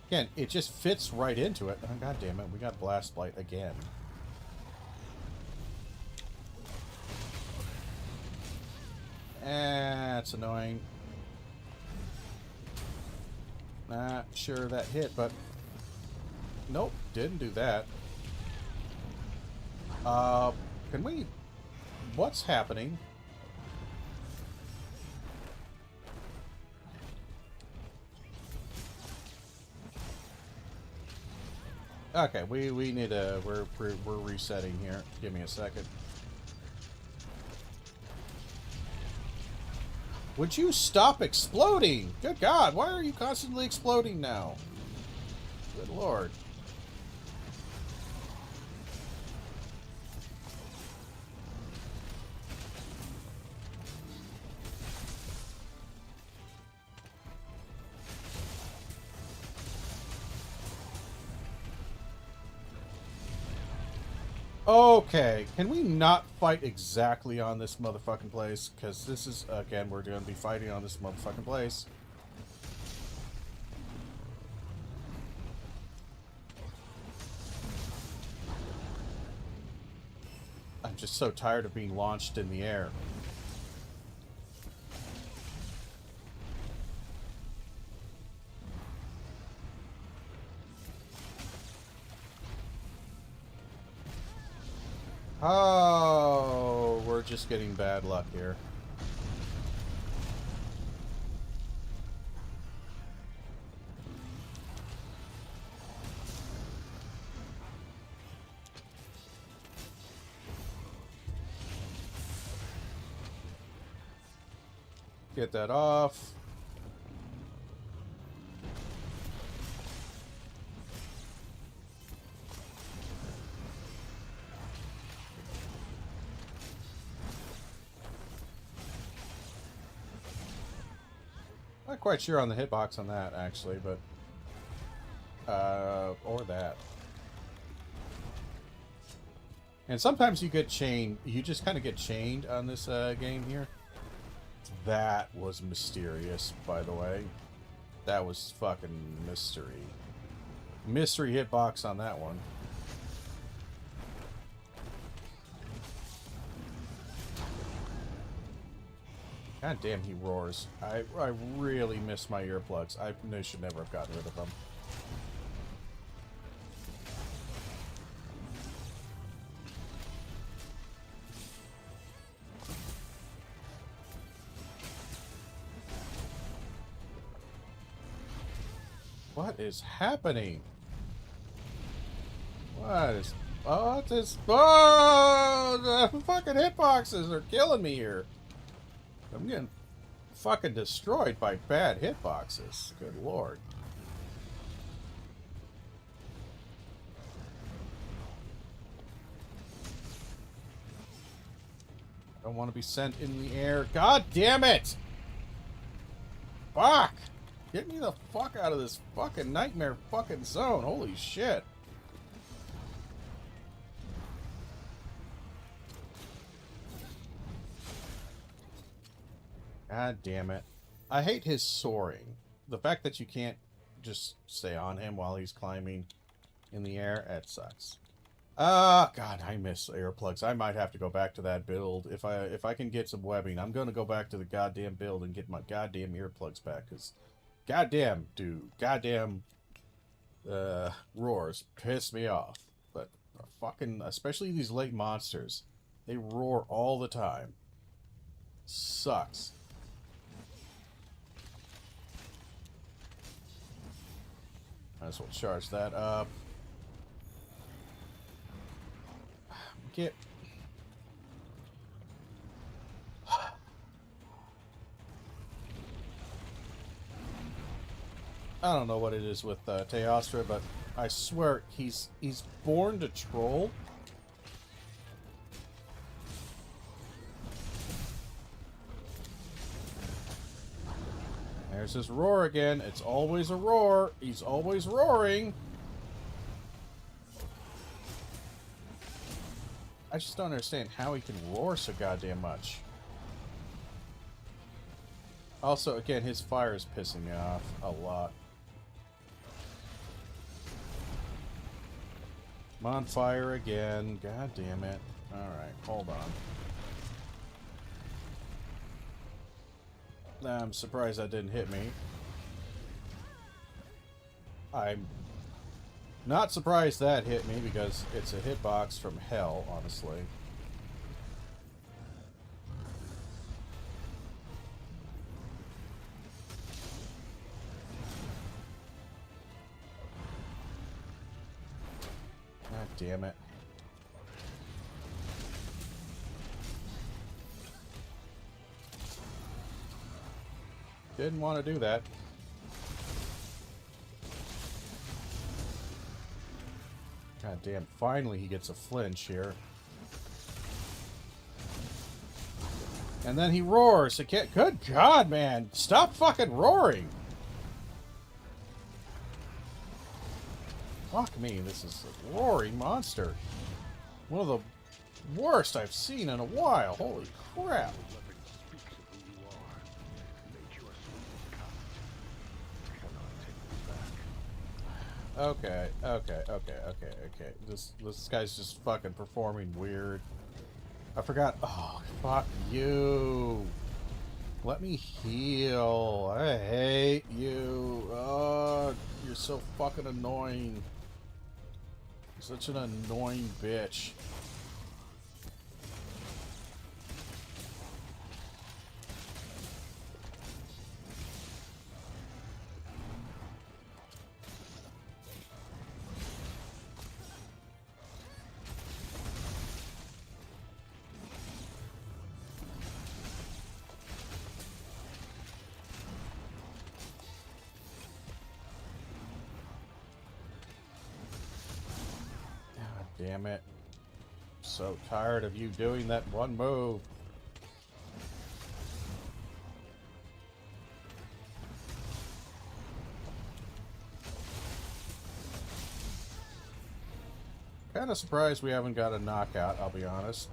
Again, it just fits right into it. Oh, God damn it, we got Blast Blight again. That's annoying. Not sure that hit, but nope, didn't do that. Can we... What's happening? Okay, we need a... We're resetting here. Give me a second. Would you stop exploding? Good God, why are you constantly exploding now? Good Lord. Okay, can we not fight exactly on this motherfucking place? Because this is, again, we're going to be fighting on this motherfucking place. I'm just so tired of being launched in the air. Oh, we're just getting bad luck here. Get that off. Not quite sure on the hitbox on that, actually, but... or that. And sometimes you get chained. You just kind of get chained on this game here. That was mysterious, by the way. That was fucking mystery. Mystery hitbox on that one. God damn, he roars. I really miss my earplugs. I should never have gotten rid of them. What is happening? What is... Oh, it's this... Oh! The fucking hitboxes are killing me here. I'm getting fucking destroyed by bad hitboxes. Good Lord. I don't want to be sent in the air. God damn it! Fuck! Get me the fuck out of this fucking nightmare fucking zone. Holy shit. God damn it. I hate his soaring. The fact that you can't just stay on him while he's climbing in the air, that sucks. God, I miss earplugs. I might have to go back to that build. If I can get some webbing, I'm gonna go back to the goddamn build and get my goddamn earplugs back, because goddamn, dude, goddamn roars piss me off. But fucking, especially these late monsters, they roar all the time. Sucks. Might as well charge that up. Get... I don't know what it is with Teostra, but I swear he's born to troll. There's his roar again. It's always a roar. He's always roaring. I just don't understand how he can roar so goddamn much. Also, again, his fire is pissing me off a lot. I'm on fire again. God damn it. Alright, hold on. I'm surprised that didn't hit me. I'm not surprised that hit me because it's a hitbox from hell, honestly. God damn it. Didn't want to do that. God damn, finally he gets a flinch here. And then he roars again. Good God, man. Stop fucking roaring. Fuck me, this is a roaring monster. One of the worst I've seen in a while. Holy crap. Okay. This guy's just fucking performing weird. I forgot. Oh, fuck you. Let me heal. I hate you. Oh, you're so fucking annoying. You're such an annoying bitch. Damn it. So tired of you doing that one move. Kind of surprised we haven't got a knockout, I'll be honest.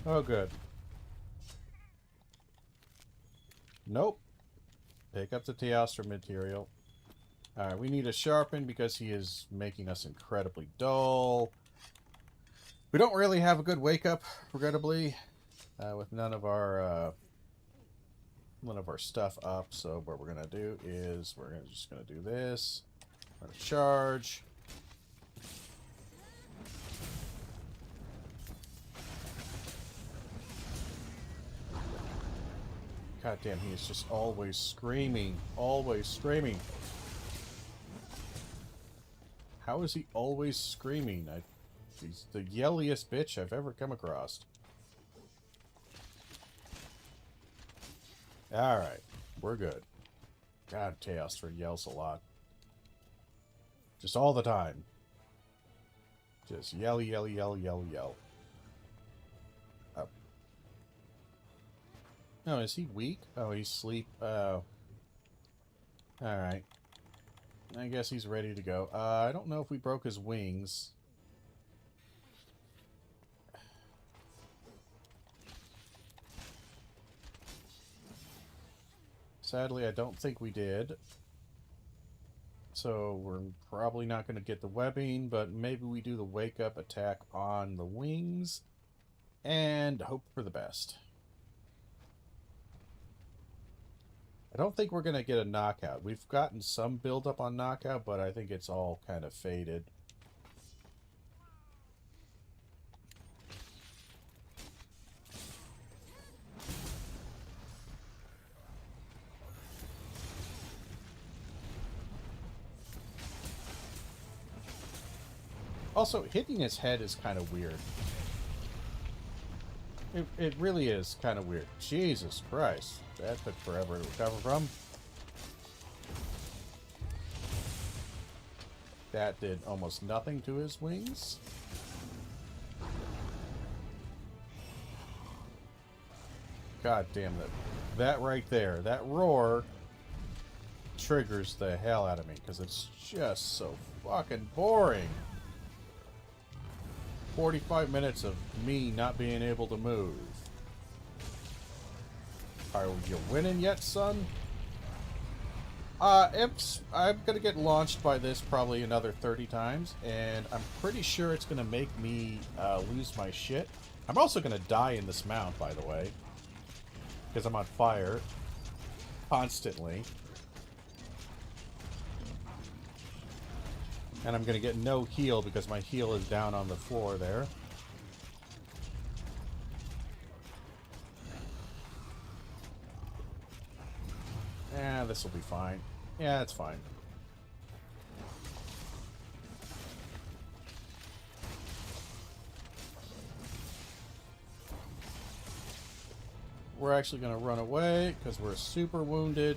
Oh, good. Nope. Pick up the Teostra material. Alright, we need to sharpen because he is making us incredibly dull. We don't really have a good wake-up, regrettably, with none of our stuff up. So what we're gonna do is just gonna do this. We're gonna charge. God damn, he is just always screaming. Always screaming. How is he always screaming? He's the yelliest bitch I've ever come across. Alright, we're good. God, Teostra yells a lot. Just all the time. Just yell, yell, yell, yell, yell. Oh. No, is he weak? Oh, he's asleep. Oh. Alright. I guess he's ready to go. I don't know if we broke his wings. Sadly, I don't think we did. So we're probably not going to get the webbing, but maybe we do the wake-up attack on the wings and hope for the best. I don't think we're going to get a knockout. We've gotten some build-up on knockout, but I think it's all kind of faded. Also, hitting his head is kind of weird. It really is kind of weird. Jesus Christ. That took forever to recover from. That did almost nothing to his wings. God damn it. That right there, that roar triggers the hell out of me because it's just so fucking boring. 45 minutes of me not being able to move. Are you winning yet, son? I'm gonna get launched by this probably another 30 times, and I'm pretty sure it's gonna make me lose my shit. I'm also gonna die in this mount, by the way, because I'm on fire constantly. And I'm going to get no heal because my heal is down on the floor there. Yeah, this will be fine. Yeah, it's fine. We're actually going to run away because we're super wounded.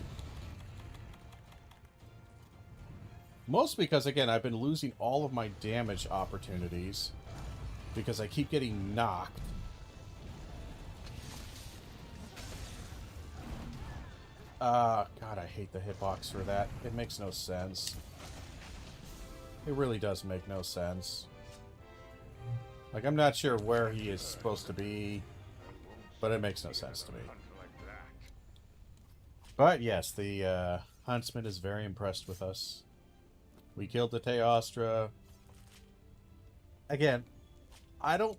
Mostly because, again, I've been losing all of my damage opportunities because I keep getting knocked. God, I hate the hitbox for that. It makes no sense. It really does make no sense. Like, I'm not sure where he is supposed to be, but it makes no sense to me. But yes, the huntsman is very impressed with us. We killed the Teostra. Again, I don't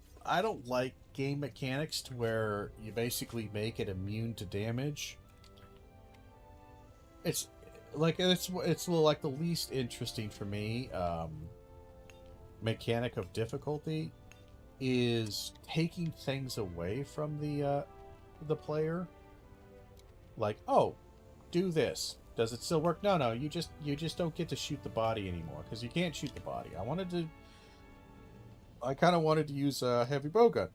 like game mechanics to where you basically make it immune to damage. It's like it's like the least interesting for me mechanic of difficulty is taking things away from the player. Like, oh, do this. Does it still work? No, you just don't get to shoot the body anymore because you can't shoot the body. I kind of wanted to use a heavy bowgun,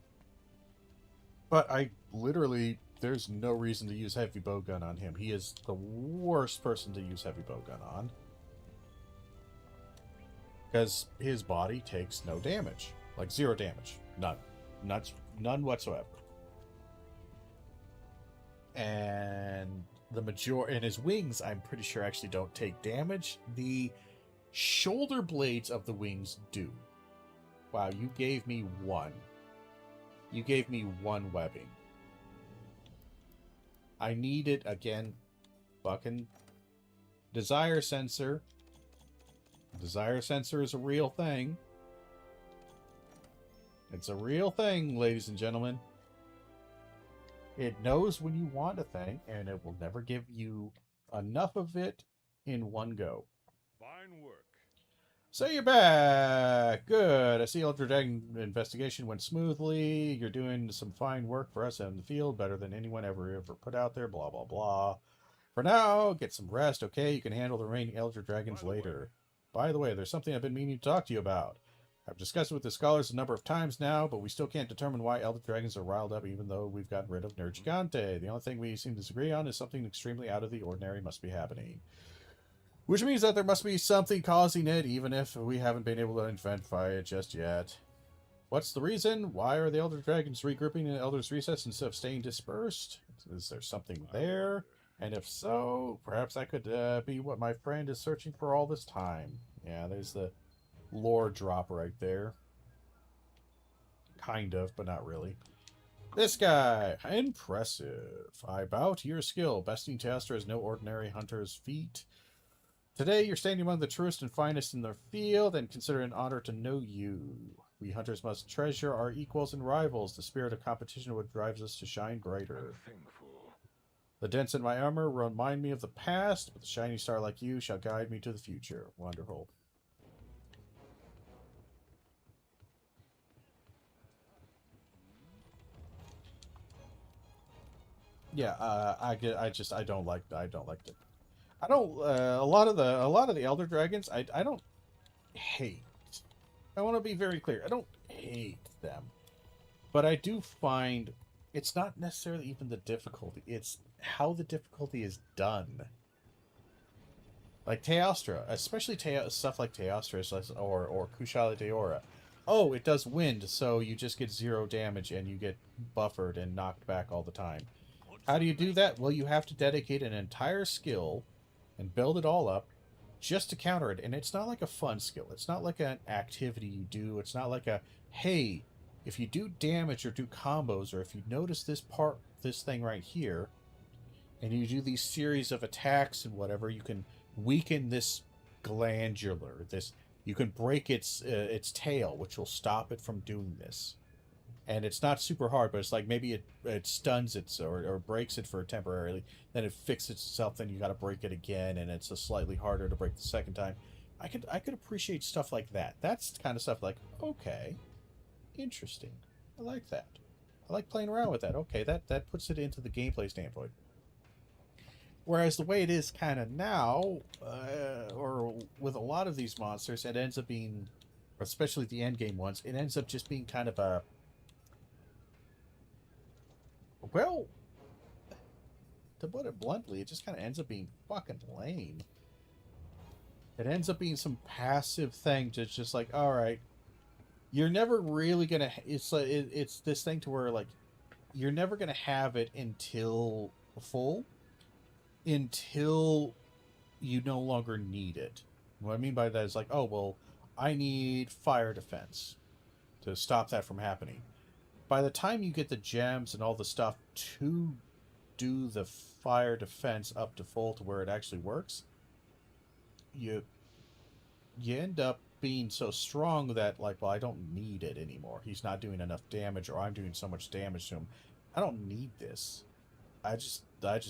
but I literally there's no reason to use heavy bowgun on him. He is the worst person to use heavy bowgun on because his body takes no damage, like 0 damage, none whatsoever, and and his wings, I'm pretty sure, actually don't take damage. The shoulder blades of the wings do. Wow, you gave me one. You gave me one webbing. I needed, again, fucking desire sensor. Desire sensor is a real thing. It's a real thing, ladies and gentlemen. It knows when you want a thing, and it will never give you enough of it in one go. Fine work. So you're back. Good. I see Elder Dragon investigation went smoothly. You're doing some fine work for us out in the field, better than anyone ever put out there, blah, blah, blah. For now, get some rest, okay? You can handle the remaining Elder Dragons later. By the way, there's something I've been meaning to talk to you about. I've discussed it with the scholars a number of times now, but we still can't determine why Elder Dragons are riled up even though we've gotten rid of Nergigante. The only thing we seem to disagree on is something extremely out of the ordinary must be happening. Which means that there must be something causing it, even if we haven't been able to identify it just yet. What's the reason? Why are the Elder Dragons regrouping in Elder's Recess instead of staying dispersed? Is there something there? And if so, perhaps that could be what my friend is searching for all this time. Yeah, there's the lore drop right there. Kind of, but not really. This guy! Impressive. I bow to your skill. Besting Teostra is no ordinary hunter's feat. Today, you're standing among the truest and finest in the field, and consider it an honor to know you. We hunters must treasure our equals and rivals. The spirit of competition is what drives us to shine brighter. I'm thankful. The dents in my armor remind me of the past, but the shiny star like you shall guide me to the future. Wonderful. Yeah, I don't like it. I don't a lot of the elder dragons I don't hate. I want to be very clear. I don't hate them. But I do find it's not necessarily even the difficulty. It's how the difficulty is done. Like Teostra, especially stuff like Teostra or Kushala Daora. Oh, it does wind, so you just get 0 damage and you get buffered and knocked back all the time. How do you do that? Well, you have to dedicate an entire skill and build it all up just to counter it. And it's not like a fun skill. It's not like an activity you do. It's not like a, hey, if you do damage or do combos, or if you notice this thing right here, and you do these series of attacks and whatever, you can weaken this glandular. You can break its tail, which will stop it from doing this. And it's not super hard, but it's like maybe it stuns it or breaks it for temporarily. Then it fixes itself. Then you got to break it again, and it's a slightly harder to break the second time. I could appreciate stuff like that. That's the kind of stuff like, okay, interesting. I like that. I like playing around with that. Okay, that puts it into the gameplay standpoint. Whereas the way it is kind of now, or with a lot of these monsters, it ends up being, especially the end game ones, it ends up just being kind of a, well, to put it bluntly, it just kind of ends up being fucking lame. It ends up being some passive thing to just like, all right, you're never really gonna. It's like it's this thing to where like you're never gonna have it until full, until you no longer need it. What I mean by that is like, oh well, I need fire defense to stop that from happening. By the time you get the gems and all the stuff to do the fire defense up to full to where it actually works, you end up being so strong that like, well, I don't need it anymore. He's not doing enough damage, or I'm doing so much damage to him. I don't need this. I just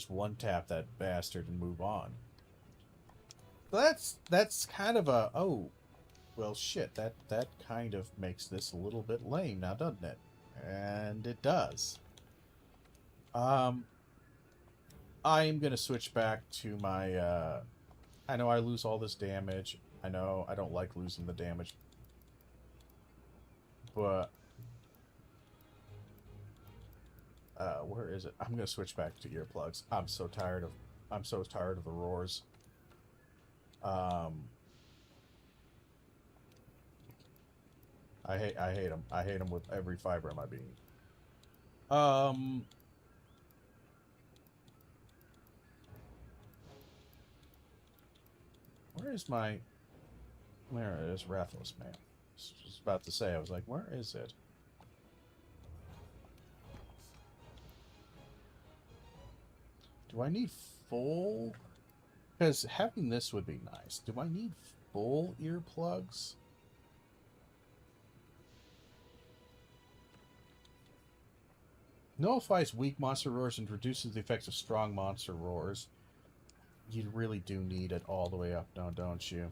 one tap that bastard and move on. That's kind of a, oh, well shit, that kind of makes this a little bit lame now, doesn't it? And it does. I am going to switch back to my, I know I lose all this damage. I know I don't like losing the damage. But, where is it? I'm going to switch back to earplugs. I'm so tired of the roars. I hate them. I hate them with every fiber of my being. Where is my... There it is, Rathless Man. I was about to say, I was like, where is it? Do I need full? Because having this would be nice. Do I need full earplugs? Nullifies weak monster roars and reduces the effects of strong monster roars. You really do need it all the way up now, don't you?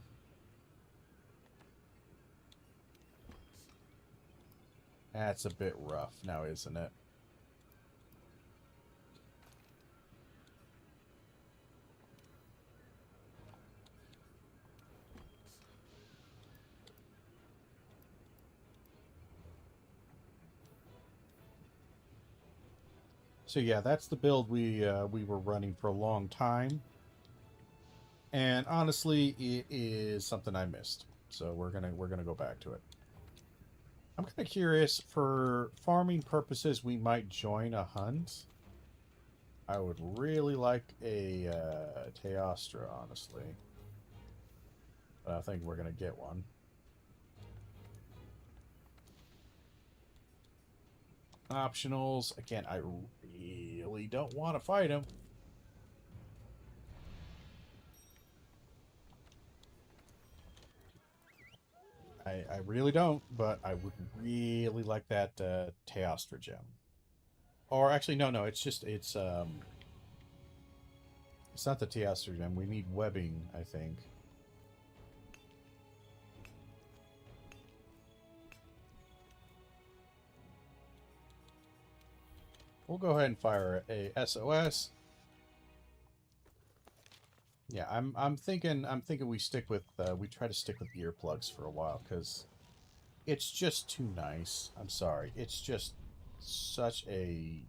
That's a bit rough now, isn't it? So yeah, that's the build we were running for a long time. And honestly, it is something I missed. So we're gonna go back to it. I'm kind of curious, for farming purposes, we might join a hunt. I would really like a Teostra, honestly. But I think we're gonna get one. Optionals. Again, I really don't want to fight him. I really don't, but I would really like that Teostra gem. Or actually, no, it's It's not the Teostergem. We need webbing, I think. We'll go ahead and fire a SOS. Yeah, I'm thinking we stick with we try to stick with earplugs for a while because it's just too nice. I'm sorry. It's just such a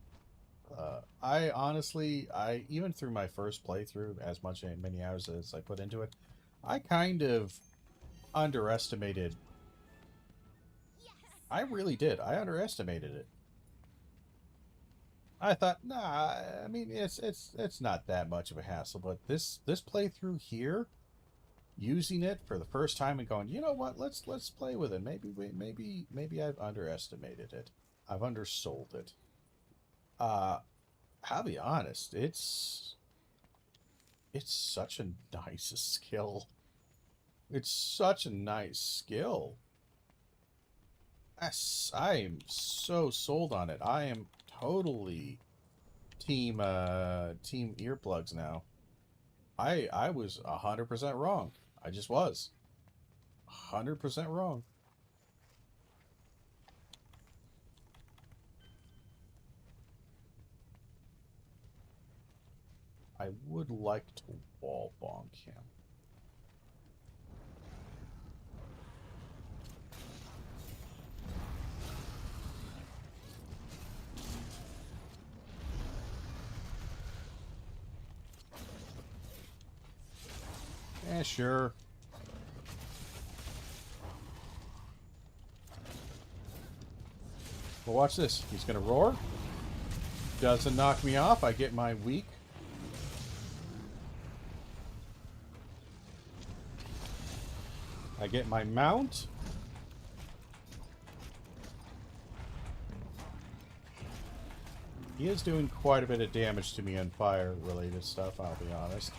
I honestly, even through my first playthrough, as many hours as I put into it, I kind of underestimated. I really did. I underestimated it. I thought, nah, I mean, it's not that much of a hassle, but this playthrough here, using it for the first time and going, you know what, let's play with it. Maybe I've underestimated it. I've undersold it. I'll be honest, it's such a nice skill. It's such a nice skill. I am so sold on it. I am totally team earplugs now. I was 100% wrong. I just was 100% wrong. I would like to wall bonk him. Yeah, sure. Well, watch this. He's gonna roar. Doesn't knock me off. I get my weak. I get my mount. He is doing quite a bit of damage to me on fire-related stuff, I'll be honest.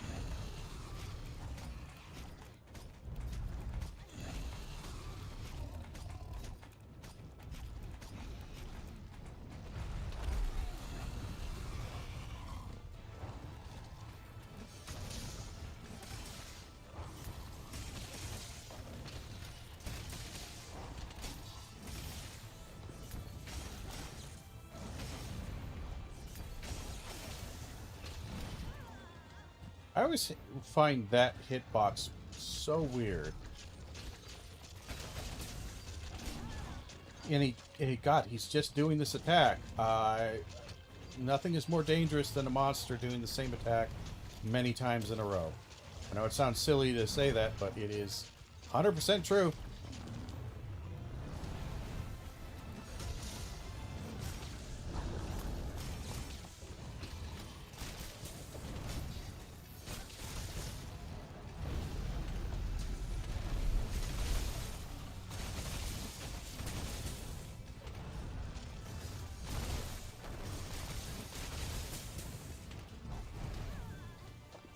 I always find that hitbox so weird. And God, he's just doing this attack. Nothing is more dangerous than a monster doing the same attack many times in a row. I know it sounds silly to say that, but it is 100% true.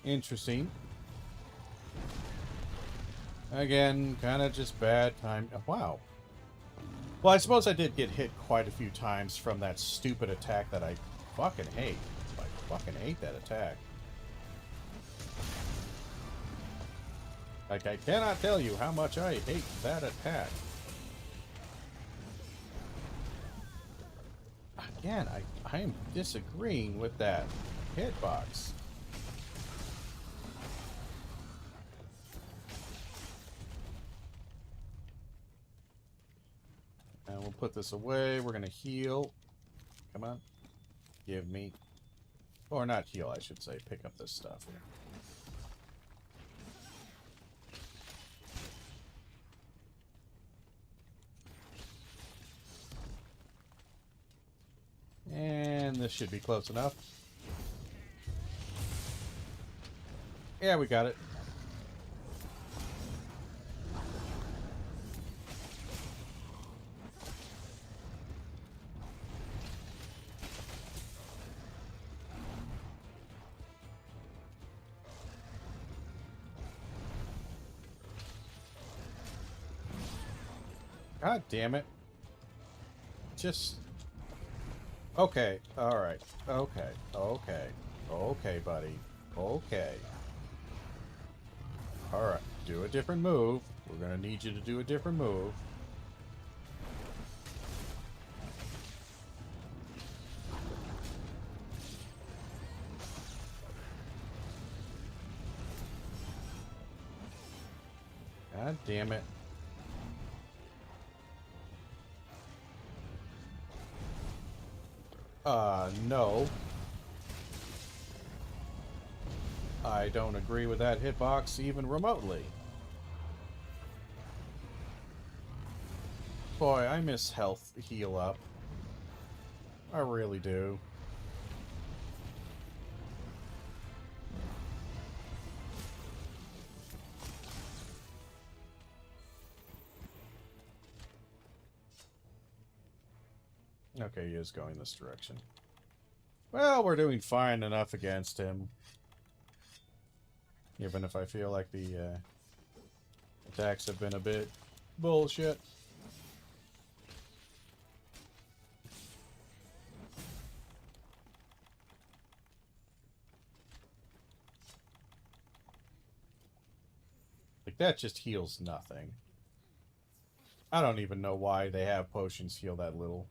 Interesting. Again, kind of just bad time. Wow. Well, I suppose I did get hit quite a few times from that stupid attack that I fucking hate. I fucking hate that attack. Like, I cannot tell you how much I hate that attack. Again, I am disagreeing with that hitbox. And we'll put this away. We're going to heal. Come on. Give me. Or not heal, I should say. Pick up this stuff here. And this should be close enough. Yeah, we got it. God damn it. Just... Okay, alright. Okay, okay. Okay, buddy. Okay. Alright, do a different move. We're gonna need you to do a different move. God damn it. No. I don't agree with that hitbox even remotely. Boy, I miss health heal up. I really do. Okay, he is going this direction. Well, we're doing fine enough against him. Even if I feel like the attacks have been a bit bullshit. Like, that just heals nothing. I don't even know why they have potions heal that little.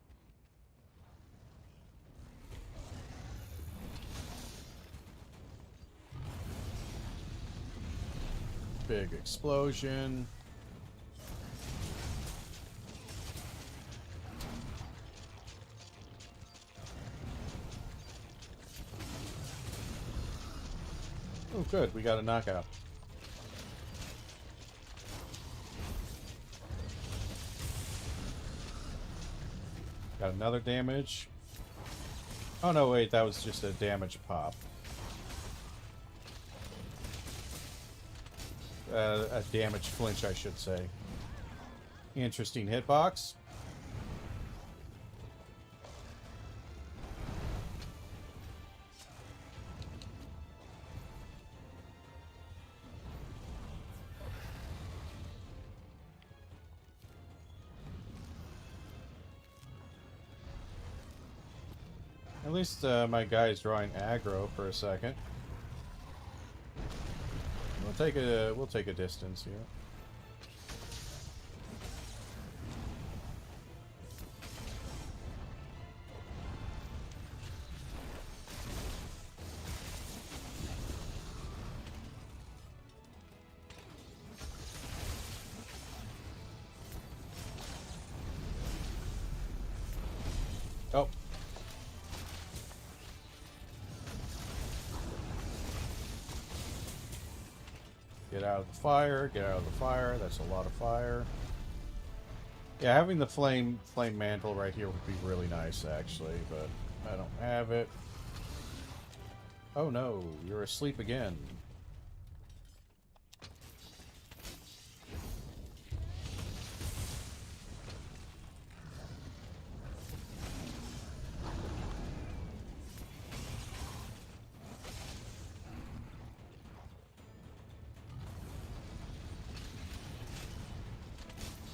Big explosion. Oh, good. We got a knockout. Got another damage. Oh, no, wait. That was just a damage pop. A damage flinch, I should say. Interesting hitbox. At least my guy is drawing aggro for a second. We'll take a distance here. Oh. Get out of the fire, get out of the fire. That's a lot of fire. Yeah, having the flame mantle right here would be really nice, actually, but I don't have it. Oh no, you're asleep again.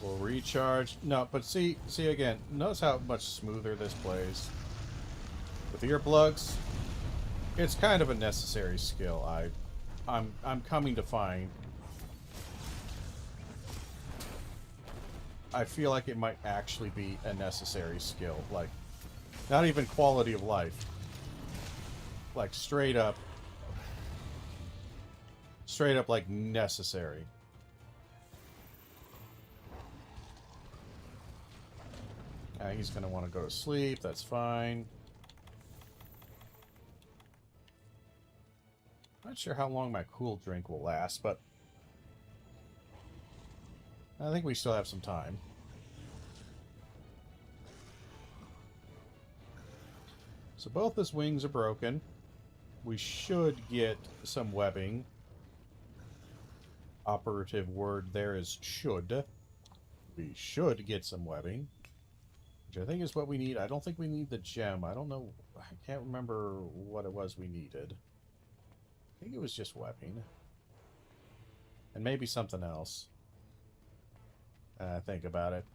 We'll recharge. No, but see again. Notice how much smoother this plays. With earplugs, it's kind of a necessary skill. I'm coming to find. I feel like it might actually be a necessary skill. Like, not even quality of life. Like, straight up like necessary. He's going to want to go to sleep. That's fine. Not sure how long my cool drink will last, but I think we still have some time. So both his wings are broken. We should get some webbing. Operative word there is should. We should get some webbing. Which I think is what we need. I don't think we need the gem. I don't know. I can't remember what it was we needed. I think it was just webbing. And maybe something else. Think about it.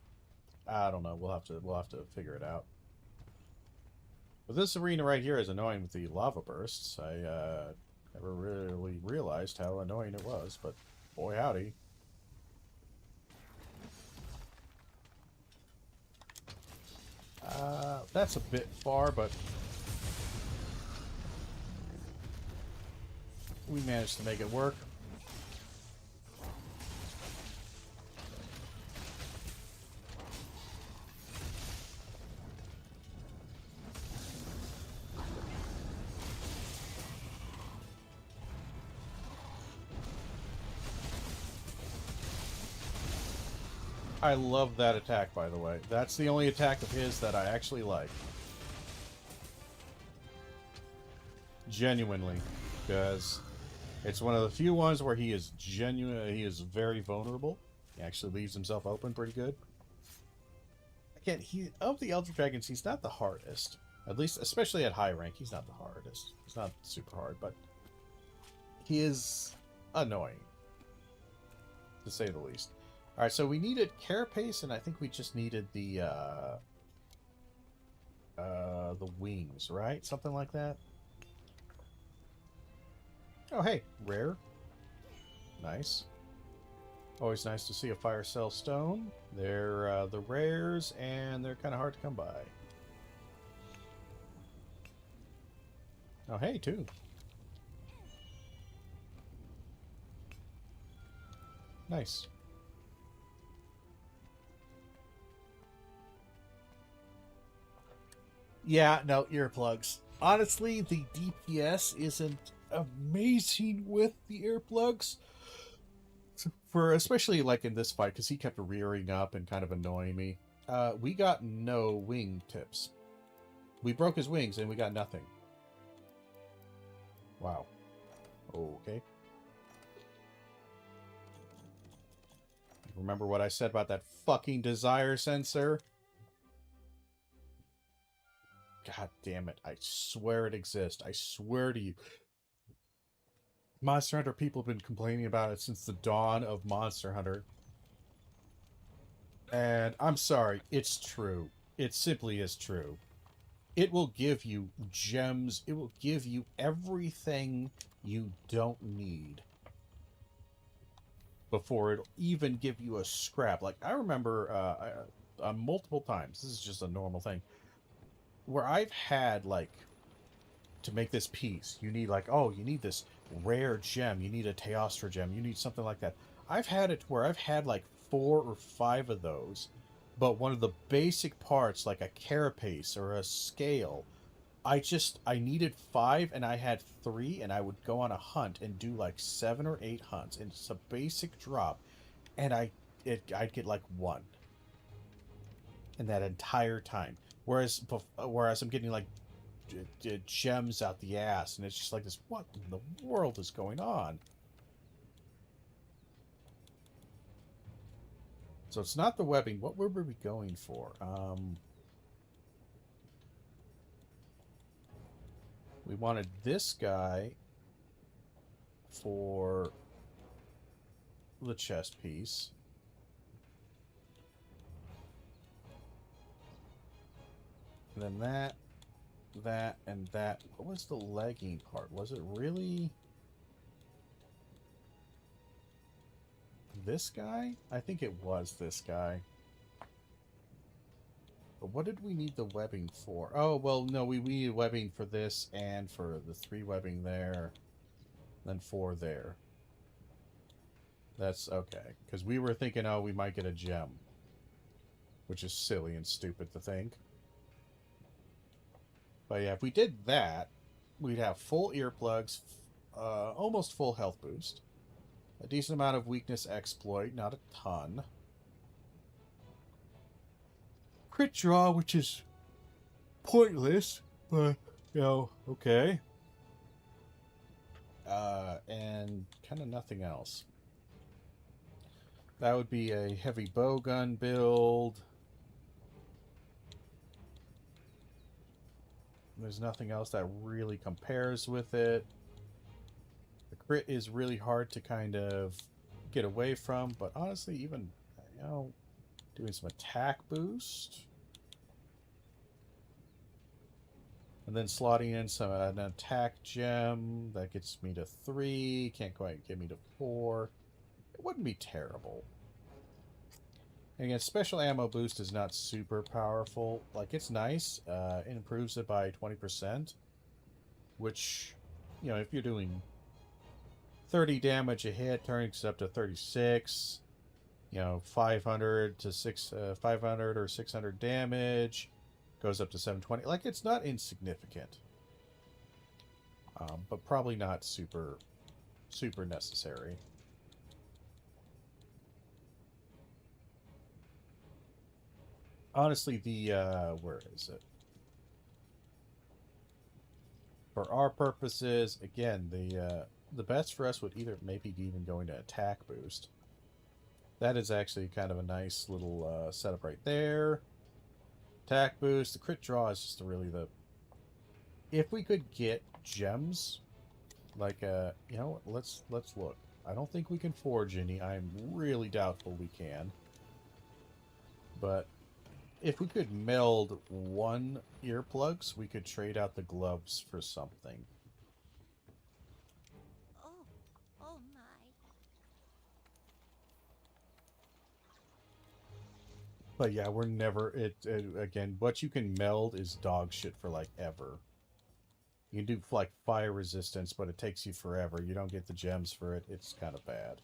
I don't know. We'll have to figure it out. But this arena right here is annoying with the lava bursts. I Never really realized how annoying it was, but boy howdy. That's a bit far, but we managed to make it work. I love that attack, by the way. That's the only attack of his that I actually like. Genuinely. Because it's one of the few ones where he is genuine. He is very vulnerable. He actually leaves himself open pretty good. Again, of the Elder Dragons, he's not the hardest. At least, especially at high rank, he's not the hardest. He's not super hard, but he is annoying, to say the least. Alright, so we needed Carapace, and I think we just needed the wings, right? Something like that. Oh, hey, rare. Nice. Always nice to see a Fire Cell Stone. They're the rares, and they're kind of hard to come by. Oh, hey, two. Nice. Yeah, no, earplugs. Honestly, the DPS isn't amazing with the earplugs. For especially like in this fight, because he kept rearing up and kind of annoying me. We got no wing tips. We broke his wings and we got nothing. Wow. Okay. Remember what I said about that fucking desire sensor? God damn it. I swear it exists. I swear to you. Monster Hunter people have been complaining about it since the dawn of Monster Hunter. And I'm sorry, it's true. It simply is true. It will give you gems. It will give you everything you don't need before it'll even give you a scrap. Like, I remember multiple times, this is just a normal thing, where I've had, like, to make this piece, you need, like, oh, you need this rare gem, you need a Teostra gem, you need something like that. I've had it where I've had, like, 4 or 5 of those, but one of the basic parts, like a carapace or a scale, I needed 5 and I had 3, and I would go on a hunt and do like 7 or 8 hunts, and it's a basic drop, and I'd get like 1 in that entire time. Whereas I'm getting like gems out the ass, and it's just like this, what in the world is going on? So it's not the webbing. What were we going for? We wanted this guy for the chest piece. And then that, and that. What was the legging part? Was it really this guy? I think it was this guy. But what did we need the webbing for? Oh, well, no, we needed webbing for this and for the 3 webbing there. Then 4 there. That's okay. Because we were thinking, oh, we might get a gem. Which is silly and stupid to think. But yeah, if we did that, we'd have full earplugs, almost full health boost, a decent amount of weakness exploit, not a ton. Crit draw, which is pointless, but, you know, okay. And kind of nothing else. That would be a heavy bowgun build. There's nothing else that really compares with it. The crit is really hard to kind of get away from, but honestly, even, you know, doing some attack boost. And then slotting in an attack gem. That gets me to 3. Can't quite get me to 4. It wouldn't be terrible. And again, special ammo boost is not super powerful. Like, it's nice. It improves it by 20%. Which, you know, if you're doing 30 damage a hit, turns up to 36. You know, 500 or 600 damage. Goes up to 720. Like, it's not insignificant. But probably not super necessary. Honestly, the, where is it? For our purposes, again, the best for us would either maybe be even going to attack boost. That is actually kind of a nice little setup right there. Attack boost. The crit draw is just really the... If we could get gems, like, you know, let's look. I don't think we can forge any. I'm really doubtful we can. But if we could meld 1 earplugs, we could trade out the gloves for something. Oh my. But yeah, we're never... Again, what you can meld is dog shit for, like, ever. You can do, like, fire resistance, but it takes you forever. You don't get the gems for it. It's kind of bad.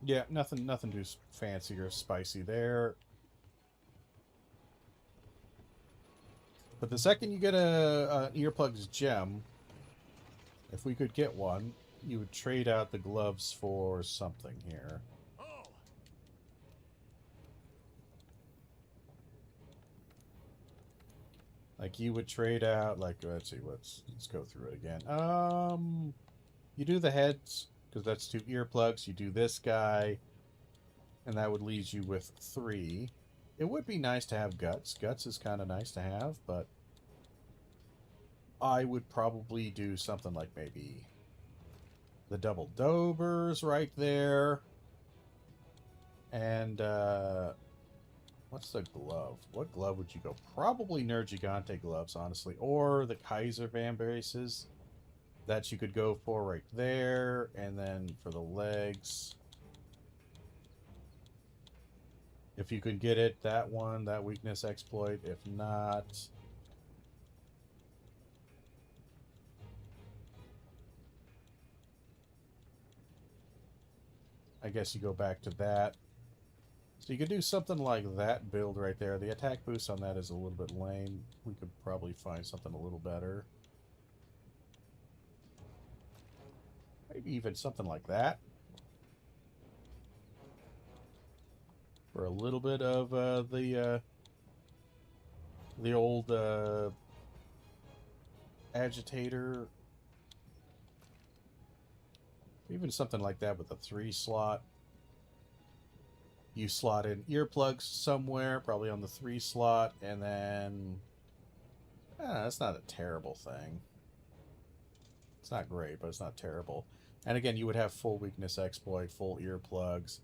Yeah, nothing too fancy or spicy there. But the second you get an earplugs gem, if we could get one, you would trade out the gloves for something here. Like, you would trade out, like, let's see, let's go through it again. You do the heads, because that's 2 earplugs. You do this guy, and that would leave you with 3. It would be nice to have guts. Guts is kind of nice to have, but I would probably do something like maybe the double dobers right there. And, what's the glove? What glove would you go? Probably Nergigante gloves, honestly. Or the Kaiser Van Braces that you could go for right there. And then for the legs, if you could get it, that one, that weakness exploit. If not, I guess you go back to that. So you could do something like that build right there. The attack boost on that is a little bit lame. We could probably find something a little better. Maybe even something like that. For a little bit of the old agitator. Even something like that with a 3 slot. You slot in earplugs somewhere, probably on the 3 slot, and then... that's not a terrible thing. It's not great, but it's not terrible. And again, you would have full weakness exploit, full earplugs,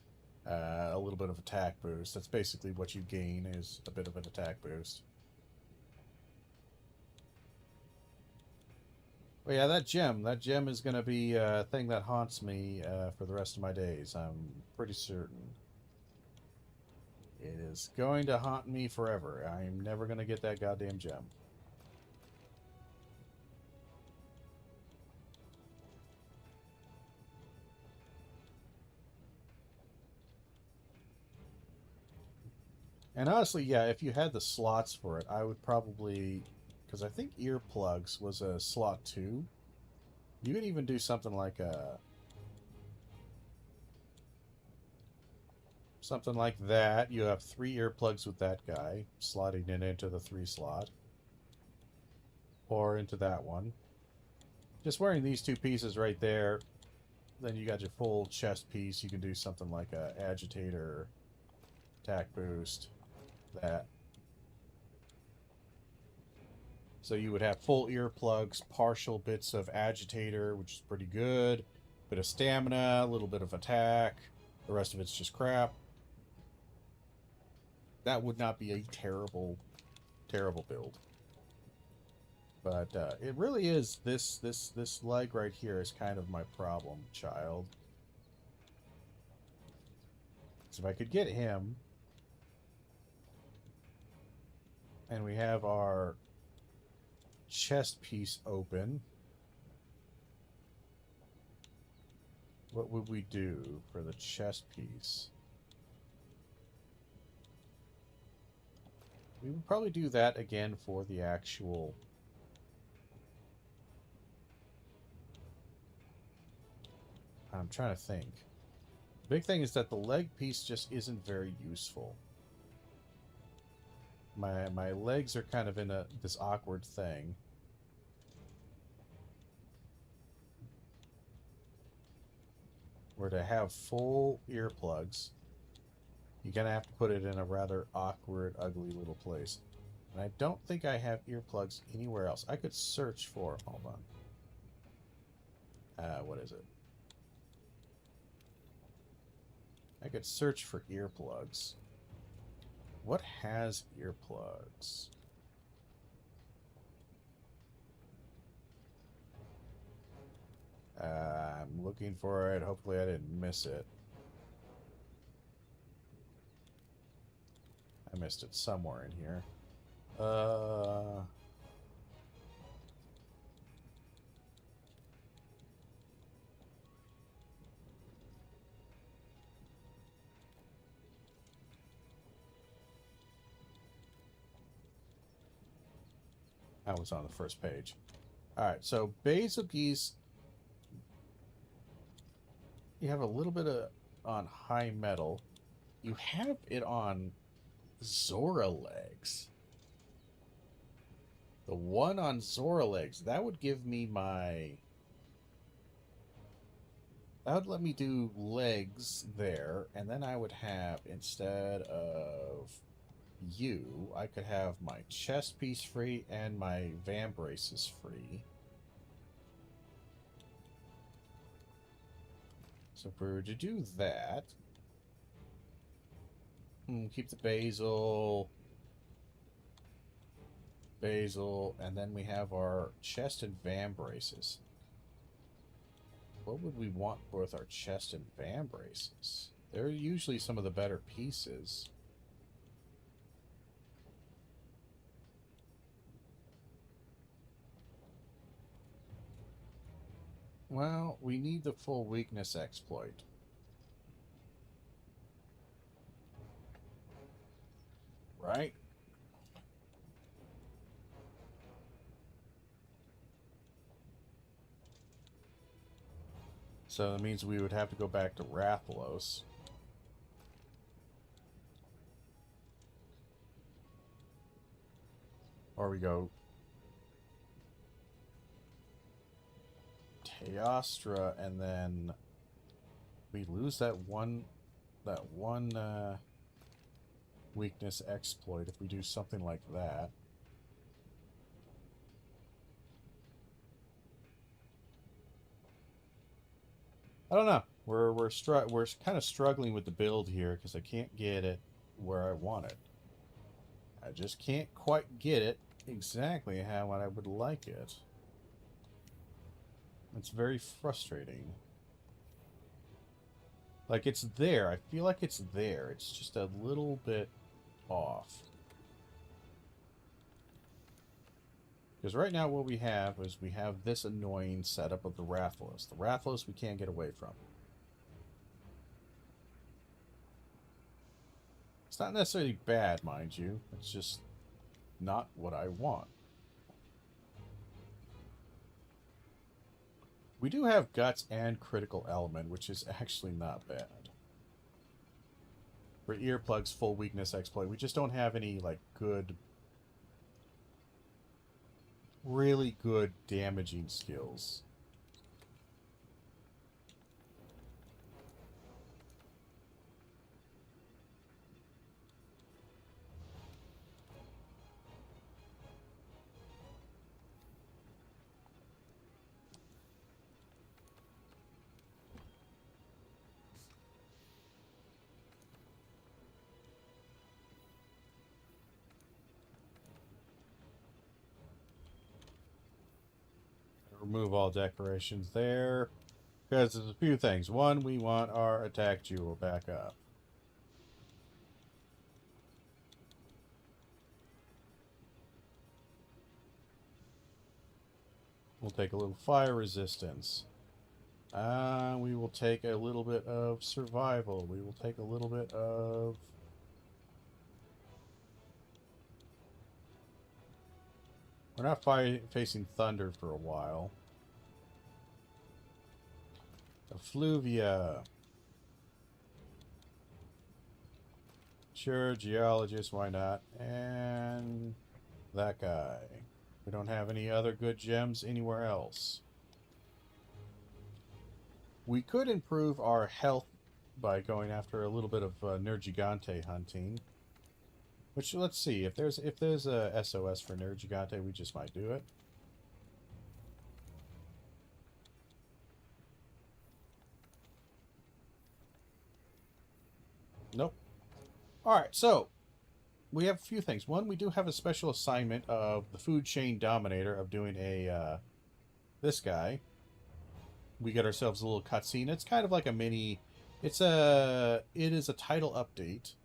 a little bit of attack boost. That's basically what you gain, is a bit of an attack boost. But yeah, that gem is going to be a thing that haunts me for the rest of my days. I'm pretty certain. It is going to haunt me forever. I'm never going to get that goddamn gem. And honestly, yeah, if you had the slots for it, I would probably... Because I think earplugs was a slot 2. You could even do something like a... Something like that. You have 3 earplugs with that guy, slotting it into the 3 slot. Or into that one. Just wearing these 2 pieces right there, then you got your full chest piece. You can do something like a agitator, attack boost. that. So you would have full earplugs, partial bits of agitator, which is pretty good, bit of stamina, a little bit of attack, the rest of it's just crap. That would not be a terrible, terrible build. But it really is, this leg right here is kind of my problem, child. So if I could get him, and we have our chest piece open, what would we do for the chest piece? We would probably do that again for the actual... I'm trying to think. The big thing is that the leg piece just isn't very useful. My legs are kind of in this awkward thing. Where to have full earplugs, you're going to have to put it in a rather awkward, ugly little place. And I don't think I have earplugs anywhere else. I could search for... Hold on. What is it? I could search for earplugs. What has earplugs? I'm looking for it. Hopefully I didn't miss it. I missed it somewhere in here. Oh, I was on the first page. Alright, so Basil Geese, you have a little bit of on high metal. You have it on Zora legs. The one on Zora legs, that would give me my... That would let me do legs there, and then I would have, instead of you, I could have my chest piece free and my vambraces free. So if we were to do that, keep the basil, and then we have our chest and vambraces. What would we want with our chest and vambraces? They're usually some of the better pieces. Well, we need the full weakness exploit. Right? So that means we would have to go back to Rathalos. Or we go Teostra, and then we lose that one weakness exploit if we do something like that. I don't know. We're kind of struggling with the build here because I can't get it where I want it. I just can't quite get it exactly how I would like it. It's very frustrating. Like, it's there. I feel like it's there. It's just a little bit off. Because right now what we have is we have this annoying setup of the Rathalos. The Rathalos we can't get away from. It's not necessarily bad, mind you. It's just not what I want. We do have Guts and Critical Element, which is actually not bad. For Earplugs, full weakness exploit. We just don't have any, like, good... really good damaging skills. remove all decorations there. Because there's a few things. One, we want our attack jewel back up. We'll take a little fire resistance. We will take a little bit of survival. We will take a little bit of... We're not facing thunder for a while. Effluvia. Sure, geologist, why not? And that guy. We don't have any other good gems anywhere else. We could improve our health by going after a little bit of Nergigante hunting. Which, let's see, if there's a SOS for Nergigante, we just might do it. Nope. Alright, so we have a few things. One, we do have a special assignment of the food chain dominator of doing a this guy. We get ourselves a little cutscene. It's kind of like a mini. It is a title update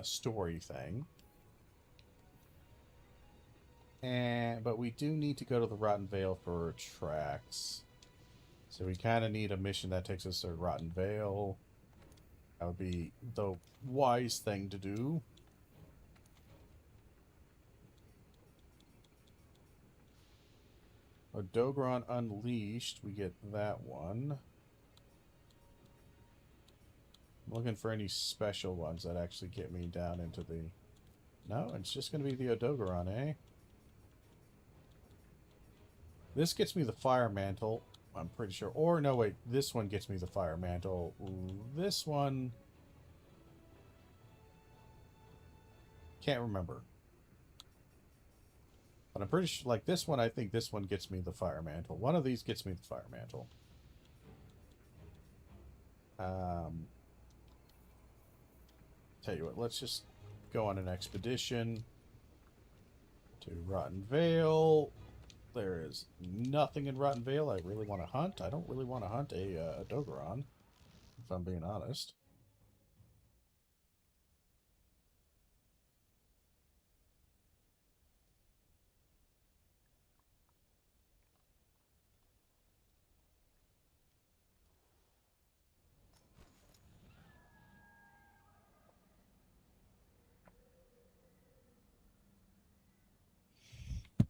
story thing. But we do need to go to the Rotten Vale for tracks. So we kind of need a mission that takes us to Rotten Vale. That would be the wise thing to do. A Dogron Unleashed, we get that one. I'm looking for any special ones that actually get me down into the... No, it's just going to be the Odogaron, eh? This gets me the Fire Mantle, I'm pretty sure. Or, no, wait, this one gets me the Fire Mantle. This one... Can't remember. But I'm pretty sure, like this one, I think this one gets me the Fire Mantle. One of these gets me the Fire Mantle. Tell you what, let's just go on an expedition to Rotten Vale. There is nothing in Rotten Vale I really want to hunt. I don't really want to hunt a Dogoron, if I'm being honest.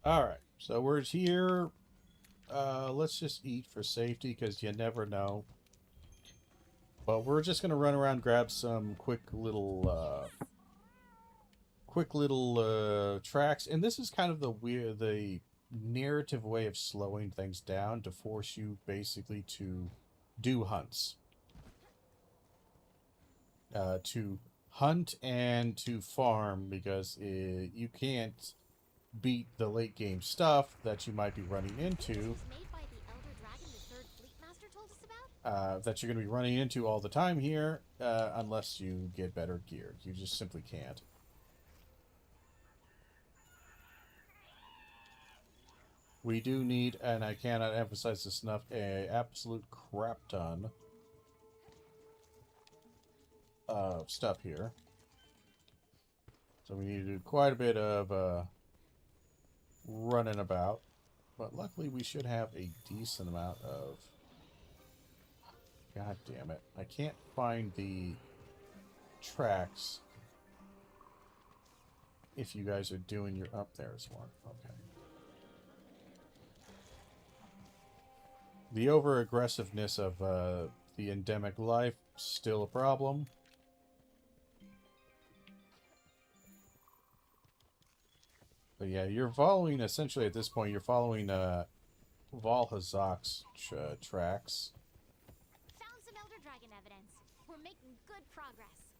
Alright, so we're here. Let's just eat for safety, because you never know. But we're just going to run around, grab some quick little tracks. And this is kind of the narrative way of slowing things down to force you basically to do hunts. To hunt and to farm, because you can't beat the late game stuff that you might be running into, that you're going to be running into all the time here, unless you get better gear. You just simply can't. We do need, and I cannot emphasize this enough, an absolute crap ton of stuff here. So we need to do quite a bit of running about, but luckily we should have a decent amount of... God damn it. I can't find the tracks if you guys are doing your... Up there's one. Okay. The over-aggressiveness of the endemic life, still a problem. But yeah, you're following, essentially at this point, you're following Valhazak's tracks. Found some Elder Dragon evidence. We're making good progress.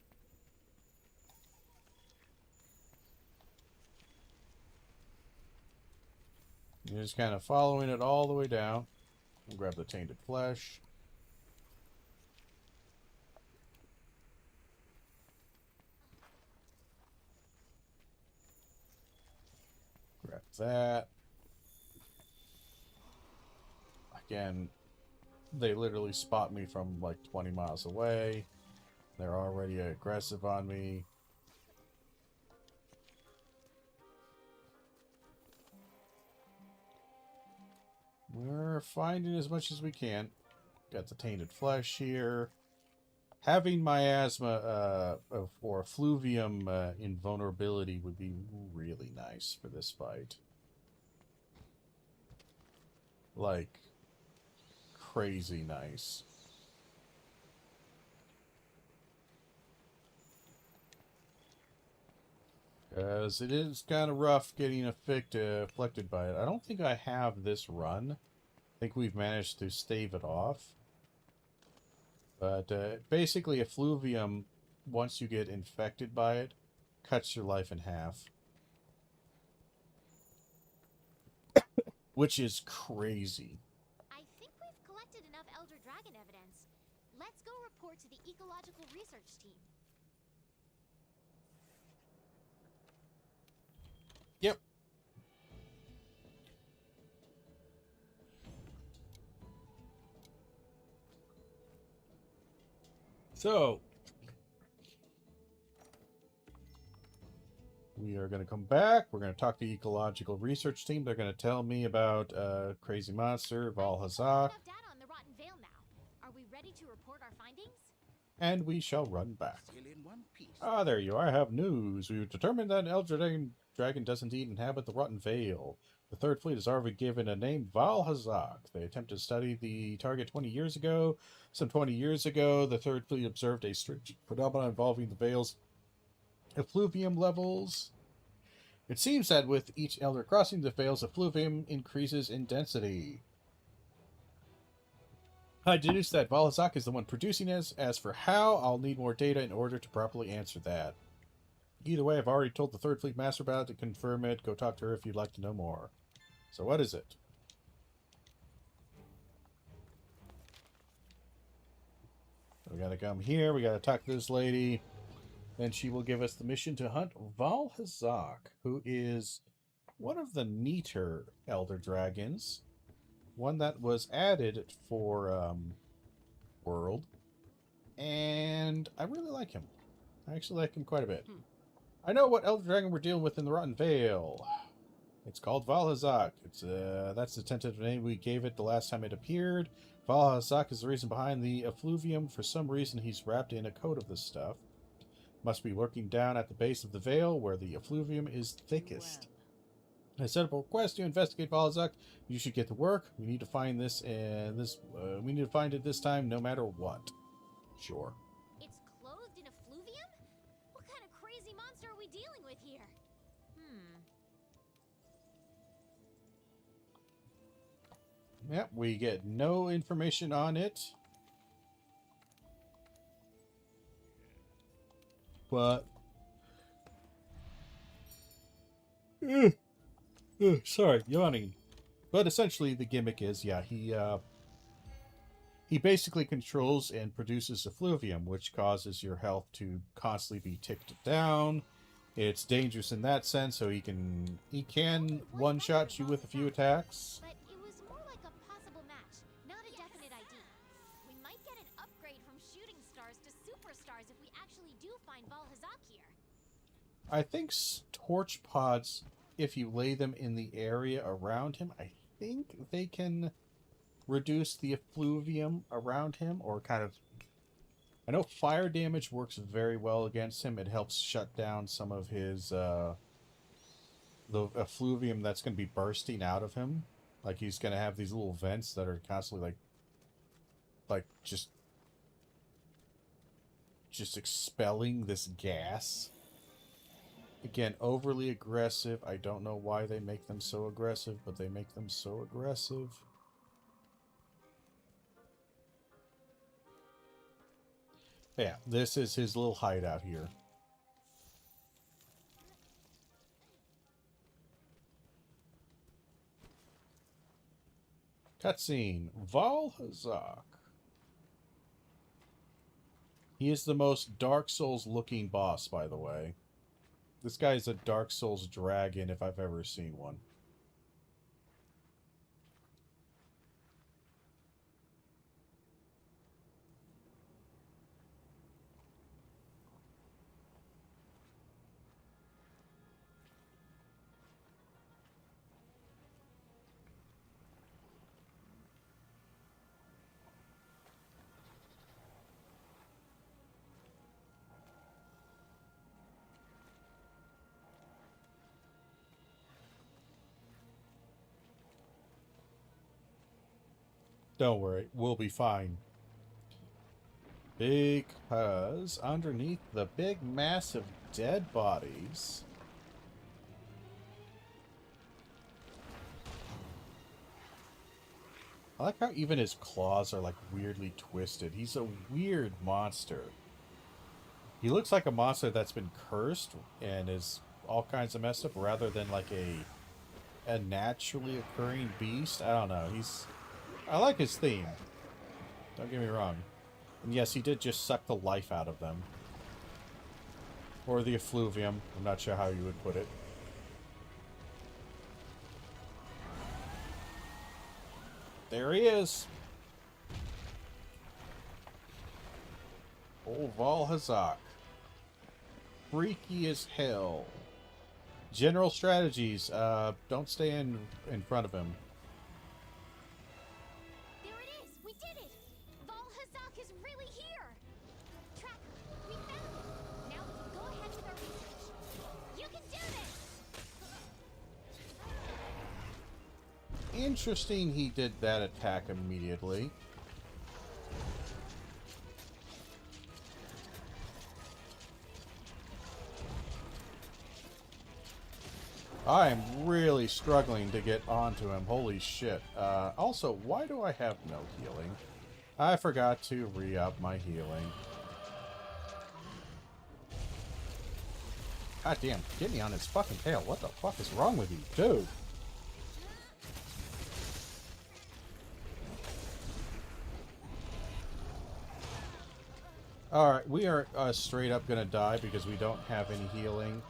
You're just kind of following it all the way down. We'll grab the tainted flesh. Grab that. Again, they literally spot me from like 20 miles away. They're already aggressive on me. We're finding as much as we can. Got the tainted flesh here. Having miasma or effluvium invulnerability would be really nice for this fight. Like, crazy nice. Because it is kind of rough getting afflicted by it. I don't think I have this run. I think we've managed to stave it off. But basically, effluvium, once you get infected by it, cuts your life in half. Which is crazy. I think we've collected enough Elder Dragon evidence. Let's go report to the Ecological Research Team. Yep. So, we are going to come back. We're going to talk to the Ecological Research Team. They're going to tell me about Crazy Monster, Val Hazak. Enough data on the Rotten Vale now. Are we ready to report our findings? And we shall run back. Still in one piece. Ah, there you are. I have news. We've determined that an Elder Dragon does indeed inhabit the Rotten Vale. The Third Fleet has already given a name, Val Hazak. They attempted to study the target 20 years ago. Some 20 years ago, the Third Fleet observed a strange phenomenon involving the Vale's effluvium levels. It seems that with each Elder crossing, the Vale's effluvium increases in density. I deduce that Val Hazak is the one producing this. As for how, I'll need more data in order to properly answer that. Either way, I've already told the Third Fleet Master about it to confirm it. Go talk to her if you'd like to know more. So what is it? We gotta come here. We gotta talk to this lady. Then she will give us the mission to hunt Val Hazak, who is one of the neater Elder Dragons. One that was added for World. And I really like him. I actually like him quite a bit. I know what Elder Dragon we're dealing with in the Rotten Vale. It's called Val Hazak. That's the tentative name we gave it the last time it appeared. Val Hazak is the reason behind the effluvium. For some reason, he's wrapped in a coat of this stuff. Must be lurking down at the base of the Vale, where the effluvium is thickest. I set up a request to investigate Val Hazak. You should get to work. We need to find this, and we need to find it this time, no matter what. Sure. It's clothed in effluvium? What kind of crazy monster are we dealing with here? Yep, we get no information on it. But... sorry, yawning. But essentially the gimmick is, yeah, he basically controls and produces effluvium, which causes your health to constantly be ticked down. It's dangerous in that sense, so he can one-shot you with a few attacks. But it was more like a possible match, not a definite ID. We might get an upgrade from shooting stars to superstars if we actually do find Val Hazak here. I think torch pods, if you lay them in the area around him, I think they can reduce the effluvium around him, or kind of... I know fire damage works very well against him. It helps shut down some of his, the effluvium that's going to be bursting out of him. Like, he's going to have these little vents that are constantly, just expelling this gas. Again, overly aggressive. I don't know why they make them so aggressive, but they make them so aggressive. Yeah, this is his little hideout here. Cutscene. Val Hazak. He is the most Dark Souls looking boss, by the way. This guy is a Dark Souls dragon if I've ever seen one. Don't worry, we'll be fine. Because underneath the big mass of dead bodies... I like how even his claws are like weirdly twisted. He's a weird monster. He looks like a monster that's been cursed and is all kinds of messed up rather than like a naturally occurring beast. I don't know. I like his theme. Don't get me wrong. And yes, he did just suck the life out of them. Or the effluvium. I'm not sure how you would put it. There he is. Old Valhazak. Freaky as hell. General strategies. Don't stay in front of him. There it is! We did it! Valhazak is really here! Tracker, we found it! Now we can go ahead with our research. You can do this! Interesting he did that attack immediately. I'm really struggling to get onto him. Holy shit. Also, why do I have no healing? I forgot to re-up my healing. God damn, get me on his fucking tail. What the fuck is wrong with you, dude? Alright, we are straight up gonna die because we don't have any healing.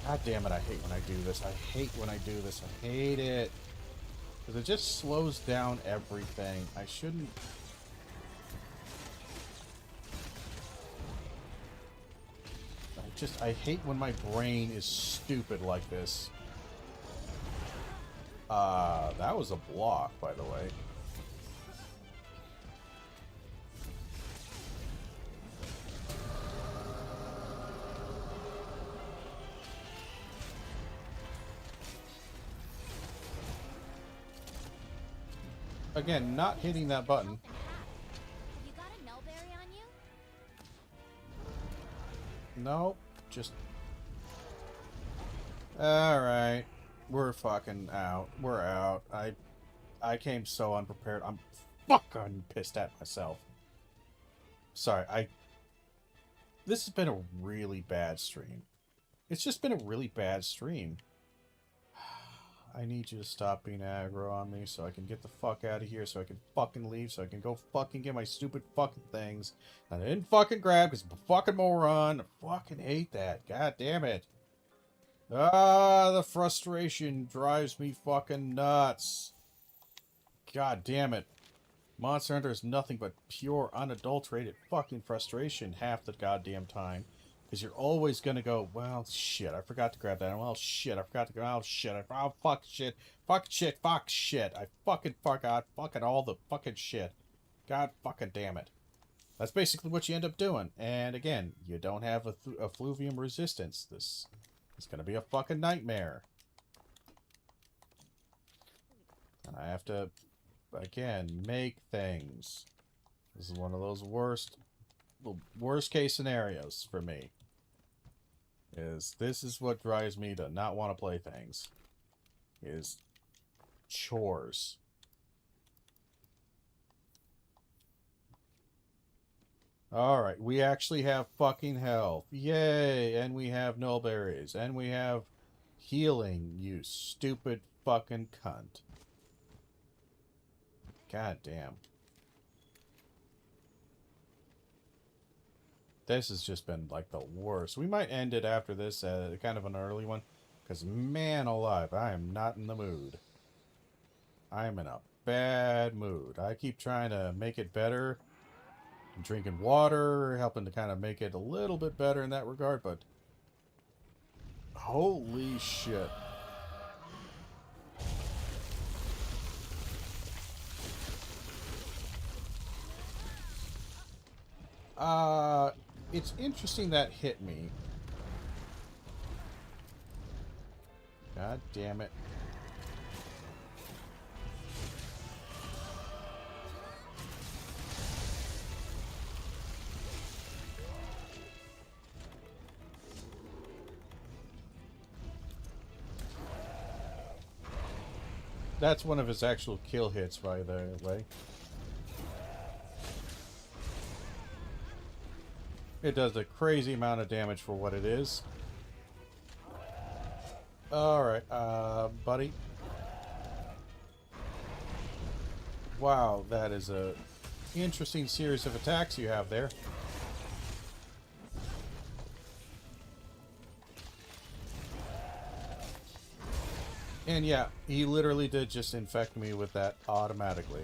God damn it, I hate when I do this. I hate when I do this. I hate it. Because it just slows down everything. I shouldn't... I hate when my brain is stupid like this. That was a block, by the way. Again, not hitting that button. Have you got a Nullberry on you? Nope. Just... Alright. We're fucking out. We're out. I came so unprepared. I'm fucking pissed at myself. Sorry, This has been a really bad stream. It's just been a really bad stream. I need you to stop being aggro on me so I can get the fuck out of here, so I can fucking leave, so I can go fucking get my stupid fucking things. And I didn't fucking grab because I'm a fucking moron. I fucking hate that. God damn it. Ah, the frustration drives me fucking nuts. God damn it. Monster Hunter is nothing but pure, unadulterated fucking frustration half the goddamn time. Because you're always going to go, well, shit, I forgot to grab that. Well, shit, I forgot to go. Oh, shit. Oh, fuck shit. Fuck shit. Fuck shit. I fucking forgot fucking all the fucking shit. God fucking damn it. That's basically what you end up doing. And again, you don't have a effluvium resistance. This is going to be a fucking nightmare. And I have to, again, make things. This is one of those worst case scenarios for me. This is what drives me to not want to play things. Is chores. Alright, we actually have fucking health. Yay! And we have nullberries. And we have healing, you stupid fucking cunt. God damn. This has just been, like, the worst. We might end it after this, kind of an early one. Because, man alive, I am not in the mood. I am in a bad mood. I keep trying to make it better. I'm drinking water, helping to kind of make it a little bit better in that regard, but... holy shit. It's interesting that hit me. God damn it. That's one of his actual kill hits, by the way. It does a crazy amount of damage for what it is. Alright, buddy. Wow, that is a interesting series of attacks you have there. And yeah, he literally did just infect me with that automatically.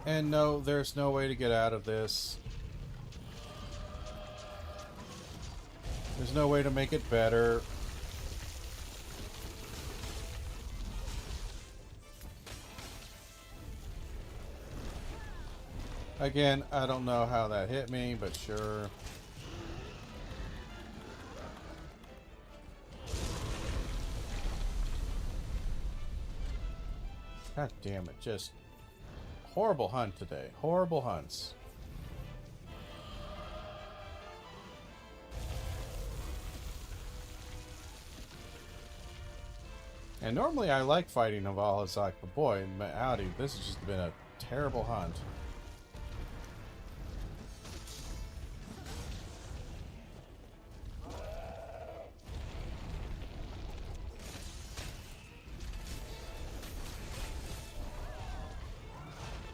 And no, there's no way to get out of this. There's no way to make it better. Again, I don't know how that hit me, but sure. God damn it, just horrible hunt today. Horrible hunts. And normally I like fighting Naval Hazak, but boy, howdy, this has just been a terrible hunt.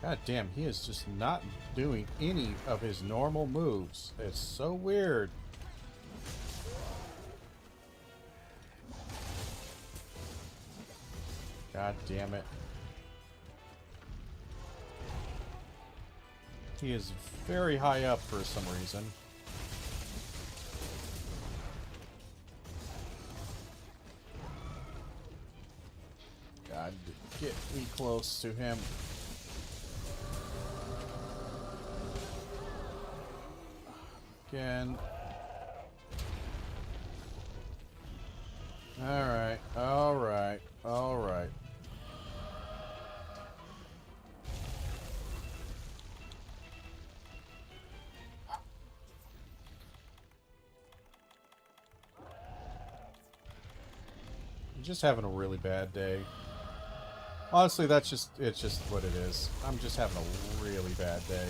God damn, he is just not doing any of his normal moves. It's so weird. God damn it. He is very high up for some reason. God, get me close to him. Again. Alright, alright, alright. I'm just having a really bad day. Honestly, it's just what it is. I'm just having a really bad day.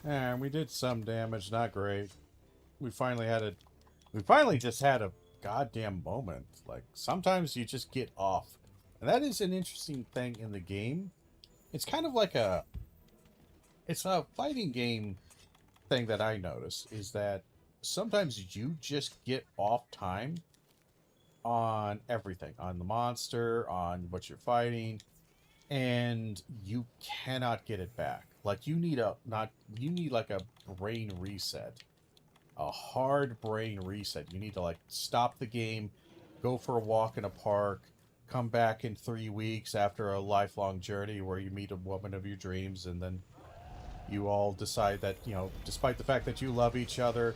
And we did some damage, not great. We finally just had a goddamn moment. Like, sometimes you just get off. And that is an interesting thing in the game. It's kind of like it's a fighting game thing that I noticed, is that sometimes you just get off time on everything. On the monster, on what you're fighting, and you cannot get it back. Like, you need like a brain reset. A hard brain reset. You need to, like, stop the game, go for a walk in a park, come back in 3 weeks after a lifelong journey where you meet a woman of your dreams, and then you all decide that, you know, despite the fact that you love each other,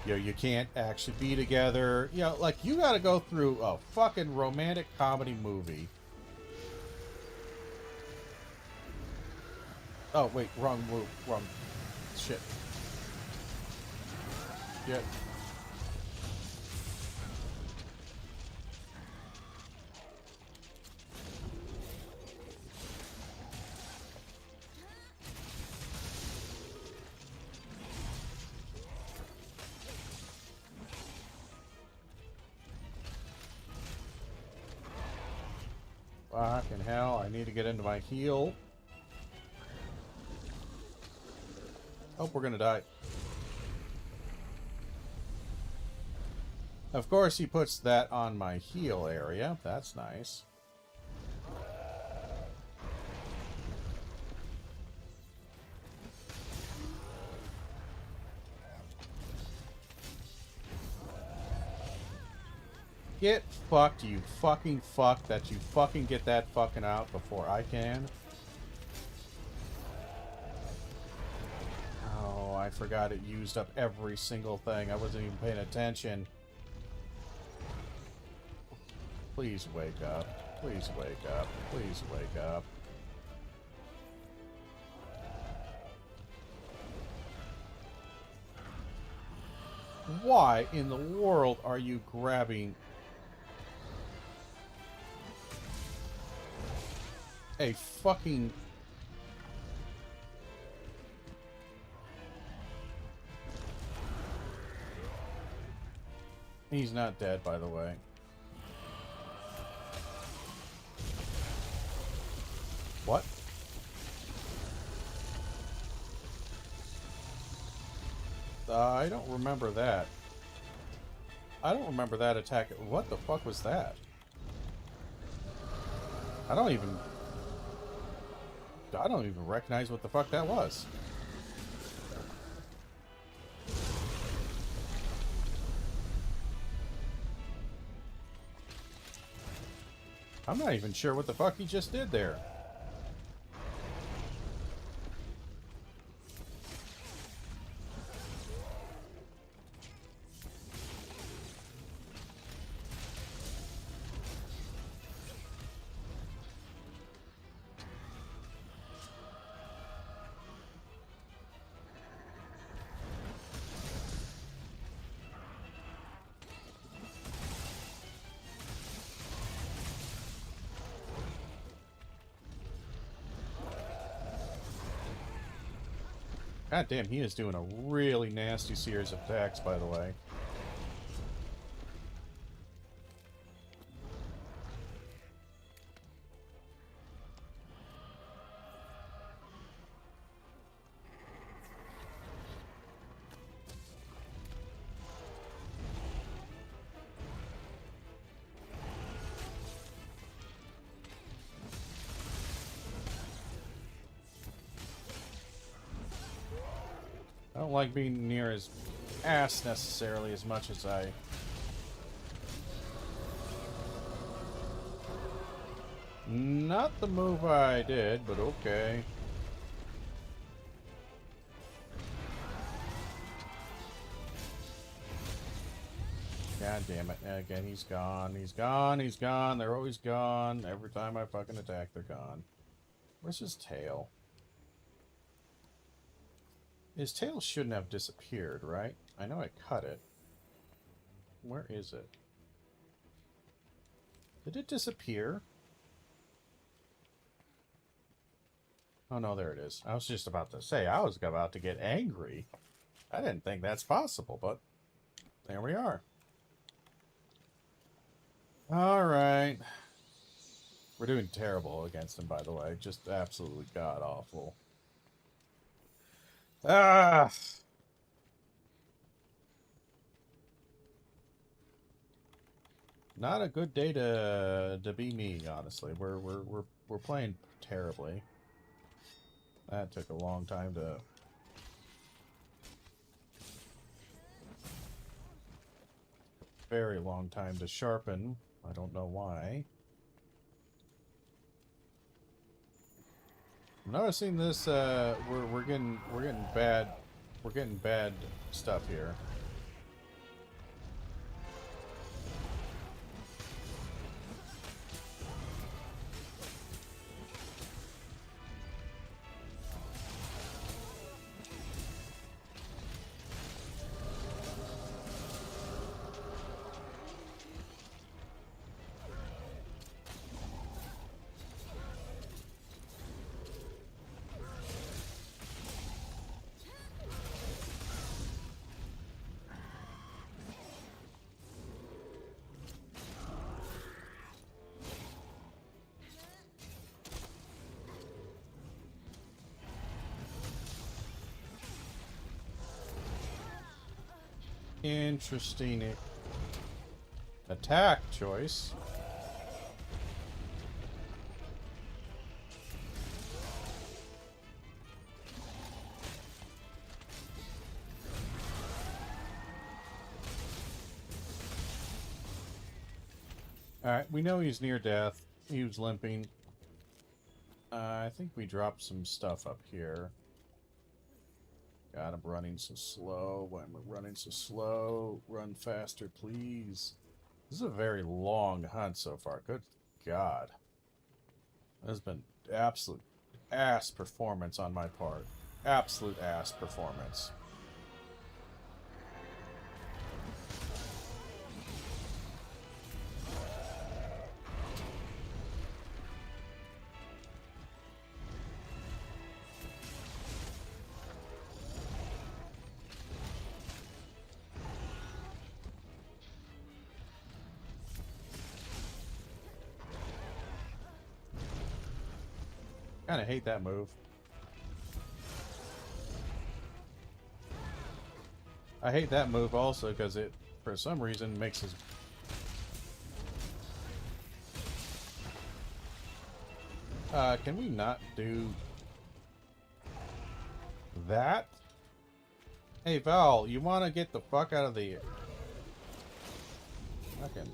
you know, you can't actually be together. You know, like, you gotta go through a fucking romantic comedy movie. Oh, wait, wrong move, wrong shit. Yep. Fucking hell, I need to get into my heal. Oh, we're gonna die. Of course, he puts that on my heal area. That's nice. Get fucked, you fucking fuck, that you fucking get that fucking out before I can. Oh, I forgot it used up every single thing. I wasn't even paying attention. Please wake up. Please wake up. Please wake up. Why in the world are you grabbing a fucking... He's not dead, by the way. What? I don't remember that. I don't remember that attack. What the fuck was that? I don't even recognize what the fuck that was. I'm not even sure what the fuck he just did there. God damn, he is doing a really nasty series of attacks, by the way. I don't like being near his ass necessarily as much as I... Not the move I did, but okay. God damn it. Again, he's gone. He's gone. He's gone. They're always gone. Every time I fucking attack, they're gone. Where's his tail? His tail shouldn't have disappeared, right? I know I cut it. Where is it? Did it disappear? Oh no, there it is. I was just about to say, I was about to get angry. I didn't think that's possible, but there we are. Alright. We're doing terrible against him, by the way. Just absolutely god-awful. Ah! Not a good day to be me, honestly. We're playing terribly. That took a long time to... Very long time to sharpen. I don't know why. I'm noticing this. We're getting bad stuff here. Interesting. attack choice. Alright, we know he's near death. He was limping. I think we dropped some stuff up here. God, I'm running so slow. Why am I running so slow? Run faster, please. This is a very long hunt so far. Good God. There's been absolute ass performance on my part. Absolute ass performance. Kind of hate that move. I hate that move also because it, for some reason, makes his... can we not do that? Hey, Val, you want to get the fuck out of the... Fucking...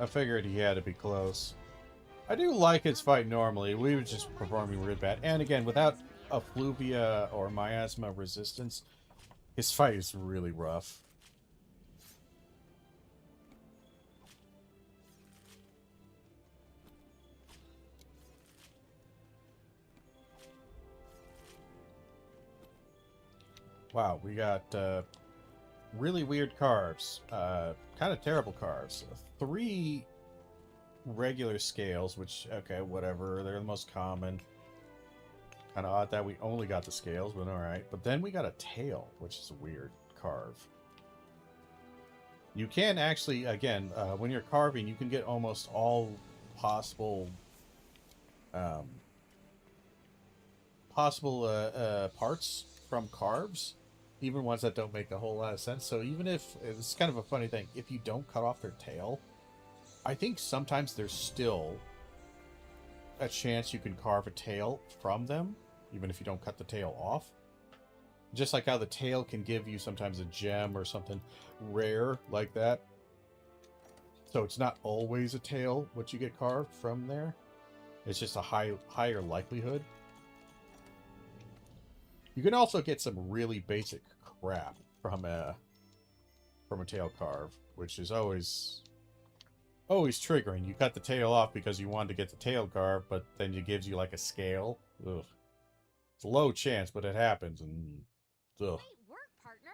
I figured he had to be close. I do like his fight normally. We were just performing really bad. And again, without effluvia or miasma resistance, his fight is really rough. Wow, we got really weird carves. Kind of terrible carves. 3 regular scales, which, okay, whatever. They're the most common. Kind of odd that we only got the scales, but alright. But then we got a tail, which is a weird carve. You can actually, again, when you're carving, you can get almost all possible parts from carves. Even ones that don't make a whole lot of sense. So even if, it's kind of a funny thing, if you don't cut off their tail, I think sometimes there's still a chance you can carve a tail from them, even if you don't cut the tail off. Just like how the tail can give you sometimes a gem or something rare like that. So it's not always a tail what you get carved from there. It's just a higher likelihood. You can also get some really basic crap from a tail carve, which is always triggering. You cut the tail off because you wanted to get the tail carve, but then it gives you like a scale. Ugh. It's a low chance, but it happens, and ugh. Great work, partner.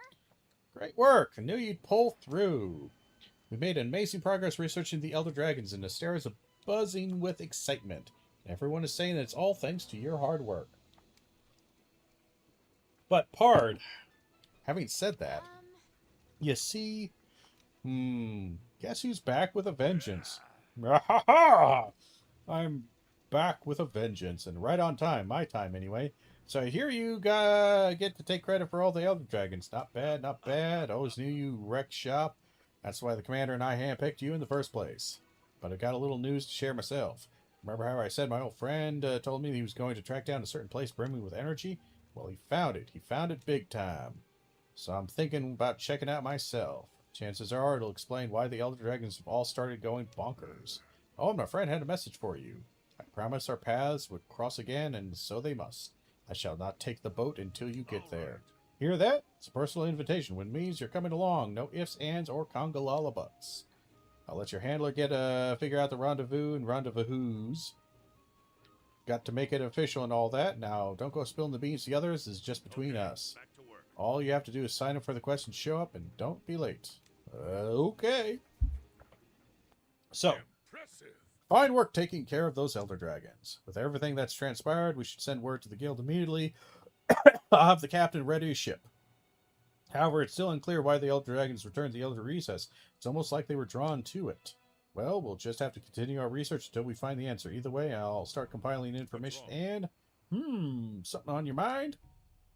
Great work! I knew you'd pull through. We made amazing progress researching the Elder Dragons, and Astera is buzzing with excitement. Everyone is saying that it's all thanks to your hard work. But, Pard, having said that, you see, guess who's back with a vengeance? I'm back with a vengeance, and right on time, my time anyway. So I hear you get to take credit for all the Elder Dragons. Not bad, not bad. Always knew you wrecked shop. That's why the commander and I handpicked you in the first place. But I got a little news to share myself. Remember how I said my old friend told me he was going to track down a certain place brimming with energy? Well, he found it. He found it big time. So I'm thinking about checking out myself. Chances are it'll explain why the Elder Dragons have all started going bonkers. Oh, and my friend had a message for you. I promised our paths would cross again, and so they must. I shall not take the boat until you get there. Hear that? It's a personal invitation, which means you're coming along. No ifs, ands, or congalala buts. I'll let your handler figure out the rendezvous and rendezvous. Got to make it official and all that. Now, don't go spilling the beans to the others. This is just between us. All you have to do is sign up for the quest and show up, and don't be late. Okay. So, fine work taking care of those Elder Dragons. With everything that's transpired, we should send word to the guild immediately. I'll have the captain ready to ship. However, it's still unclear why the Elder Dragons returned to the Elder Recess. It's almost like they were drawn to it. Well, we'll just have to continue our research until we find the answer. Either way, I'll start compiling information and... something on your mind?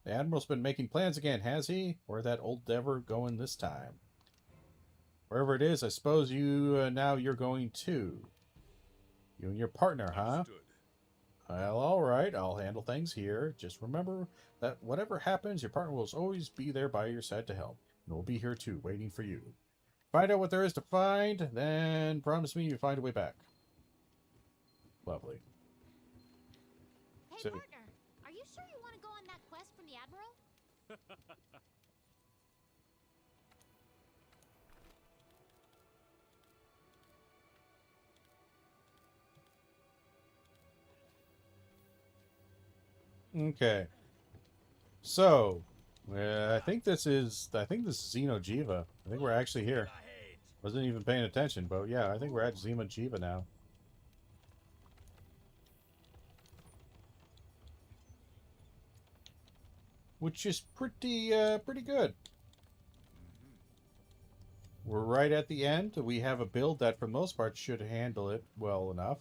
The Admiral's been making plans again, has he? Where that old Dever going this time? Wherever it is, I suppose now you're going too. You and your partner, huh? Understood. Well, all right. I'll handle things here. Just remember that whatever happens, your partner will always be there by your side to help. And we'll be here too, waiting for you. Find out what there is to find, then promise me you find a way back. Lovely. Hey, So- partner, are you sure you want to go on that quest from the Admiral? Okay. So, I think this is Xenojiva. I think we're actually here. Wasn't even paying attention, but yeah, I think we're at Xenojiva now. Which is pretty good. We're right at the end. We have a build that, for the most part, should handle it well enough.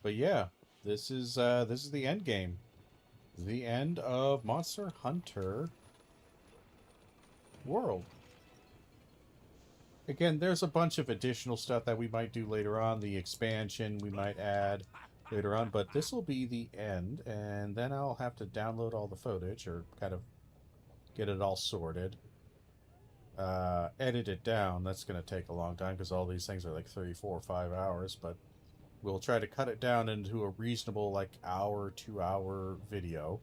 But yeah, this is the end game. The end of Monster Hunter World. Again, there's a bunch of additional stuff that we might do later on. The expansion we might add later on, but this will be the end, and then I'll have to download all the footage, or kind of get it all sorted. Edit it down. That's going to take a long time, because all these things are like 3, 4, 5 hours, but we'll try to cut it down into a reasonable, like, hour, 2-hour video.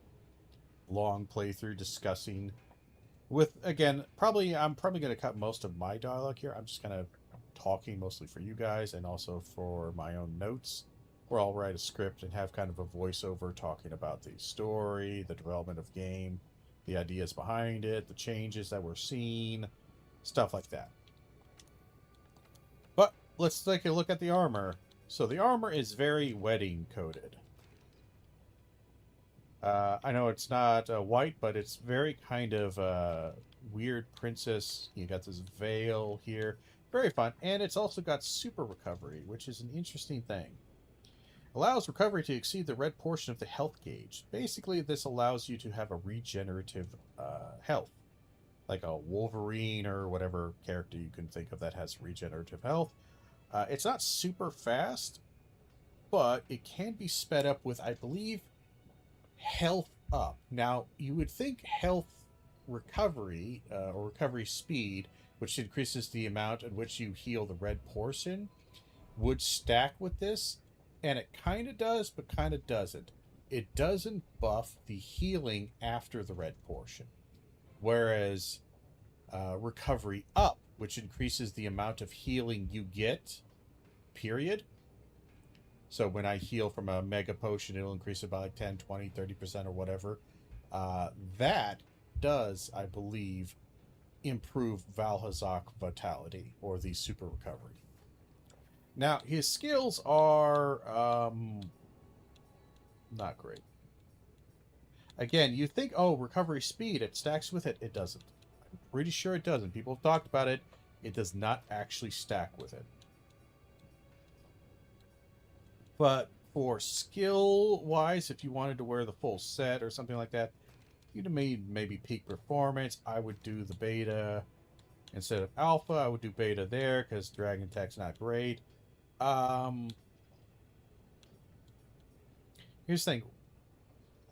Long playthrough discussing with, again, I'm probably going to cut most of my dialogue here. I'm just kind of talking mostly for you guys and also for my own notes, where I'll write a script and have kind of a voiceover talking about the story, the development of game, the ideas behind it, the changes that we're seeing, stuff like that. But let's take a look at the armor. So the armor is very wedding coded. I know it's not white, but it's very kind of weird princess. You got this veil here. Very fun. And it's also got super recovery, which is an interesting thing. Allows recovery to exceed the red portion of the health gauge. Basically, this allows you to have a regenerative health. Like a Wolverine or whatever character you can think of that has regenerative health. It's not super fast, but it can be sped up with, I believe, health up. Now, you would think health recovery, or recovery speed, which increases the amount at which you heal the red portion, would stack with this, and it kind of does, but kind of doesn't. It doesn't buff the healing after the red portion, whereas recovery up, which increases the amount of healing you get, period. So when I heal from a mega potion, it'll increase it by like 10, 20, 30% or whatever. That does, I believe, improve Valhazak Vitality, or the super recovery. Now, his skills are not great. Again, you think, oh, recovery speed, it stacks with it. It doesn't. I'm pretty sure it doesn't. People have talked about it. It does not actually stack with it. But for skill-wise, if you wanted to wear the full set or something like that, you'd have made maybe peak performance. I would do the beta instead of alpha. I would do beta there because Dragon Tech's not great. Here's the thing.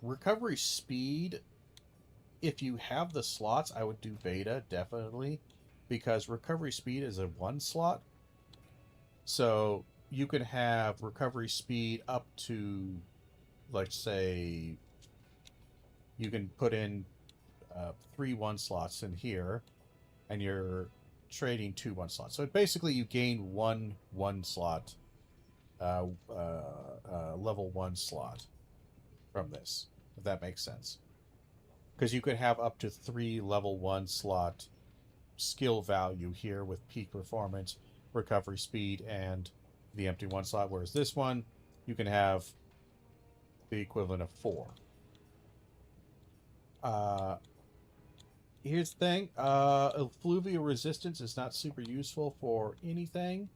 Recovery speed, if you have the slots, I would do beta, definitely. Because recovery speed is a 1 slot. So you can have recovery speed up to, let's say, you can put in 3 1 slots in here, and you're trading 2 1 slots. So basically you gain 1 1 slot, level 1 slot from this, if that makes sense. Because you could have up to 3 level 1 slot skill value here with peak performance, recovery speed, and the empty 1 slot, whereas this one, you can have the equivalent of 4. Uh, Here's the thing. Effluvia resistance is not super useful for anything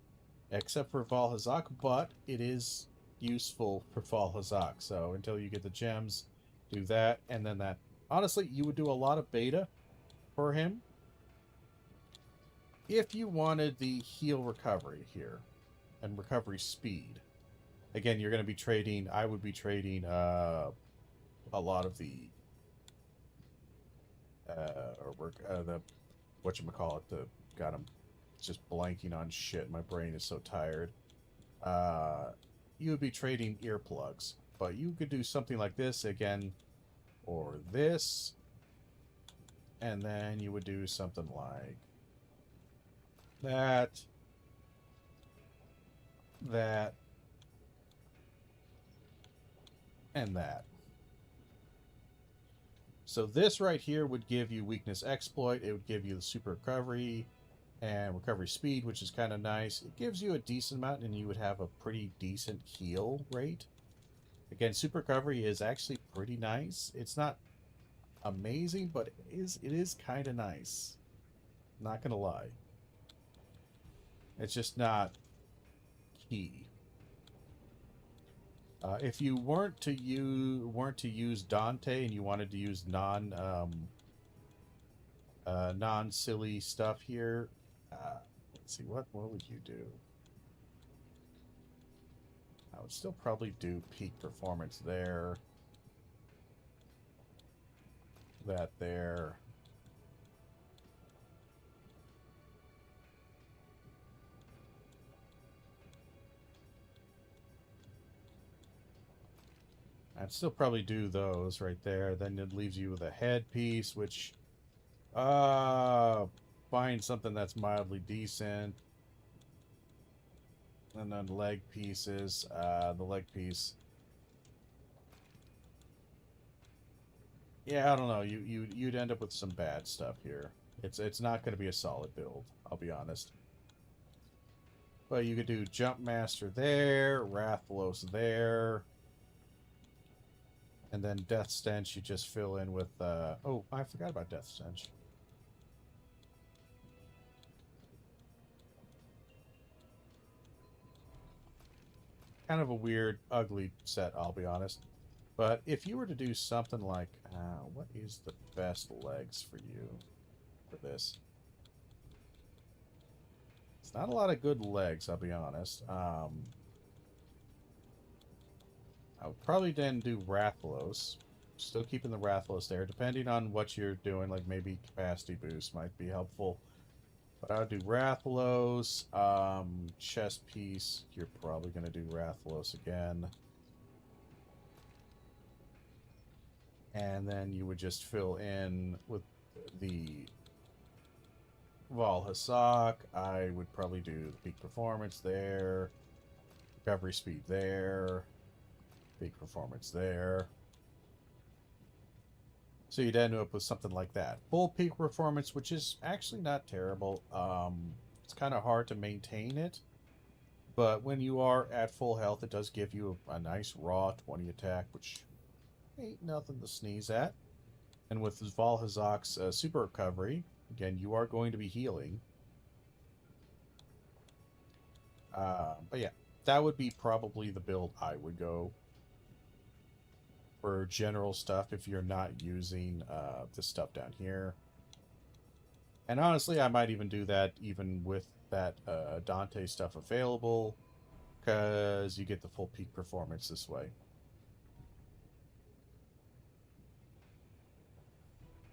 except for Valhazak, but it is useful for Valhazak. So until you get the gems, do that, and then that. Honestly, you would do a lot of beta for him if you wanted the heal recovery here and recovery speed. Again, you're going to be trading. I would be trading a lot of the the whatchamacallit, the God, I'm just blanking on shit. My brain is so tired. You would be trading earplugs, but you could do something like this again, or this, and then you would do something like that, that, and that. So this right here would give you weakness exploit. It would give you the super recovery and recovery speed, which is kind of nice. It gives you a decent amount, and you would have a pretty decent heal rate. Again, super recovery is actually pretty nice. It's not amazing, but it is kind of nice. Not gonna lie. It's just not key. If you weren't to use Dante and you wanted to use non silly stuff here, let's see, what would you do? I would still probably do peak performance there. That there. I'd still probably do those right there. Then it leaves you with a headpiece, which find something that's mildly decent. And then leg pieces. The leg piece. Yeah, I don't know. You'd end up with some bad stuff here. It's not going to be a solid build, I'll be honest. But you could do Jump Master there, Rathalos there. And then Death Stench, you just fill in with, oh, I forgot about Death Stench. Kind of a weird, ugly set, I'll be honest. But if you were to do something like, what is the best legs for you for this? It's not a lot of good legs, I'll be honest. I would probably then do Rathalos. Still keeping the Rathalos there, depending on what you're doing. Like maybe capacity boost might be helpful. But I would do Rathalos. Chest piece, you're probably going to do Rathalos again. And then you would just fill in with the Valhazak. I would probably do the peak performance there. Recovery speed there. Peak performance there. So you'd end up with something like that. Full peak performance, which is actually not terrible. It's kind of hard to maintain it. But when you are at full health, it does give you a nice raw 20 attack, which ain't nothing to sneeze at. And with Valhazak's super recovery, again, you are going to be healing. But yeah, that would be probably the build I would go for general stuff if you're not using this stuff down here. And honestly, I might even do that even with that Dante stuff available, because you get the full peak performance this way.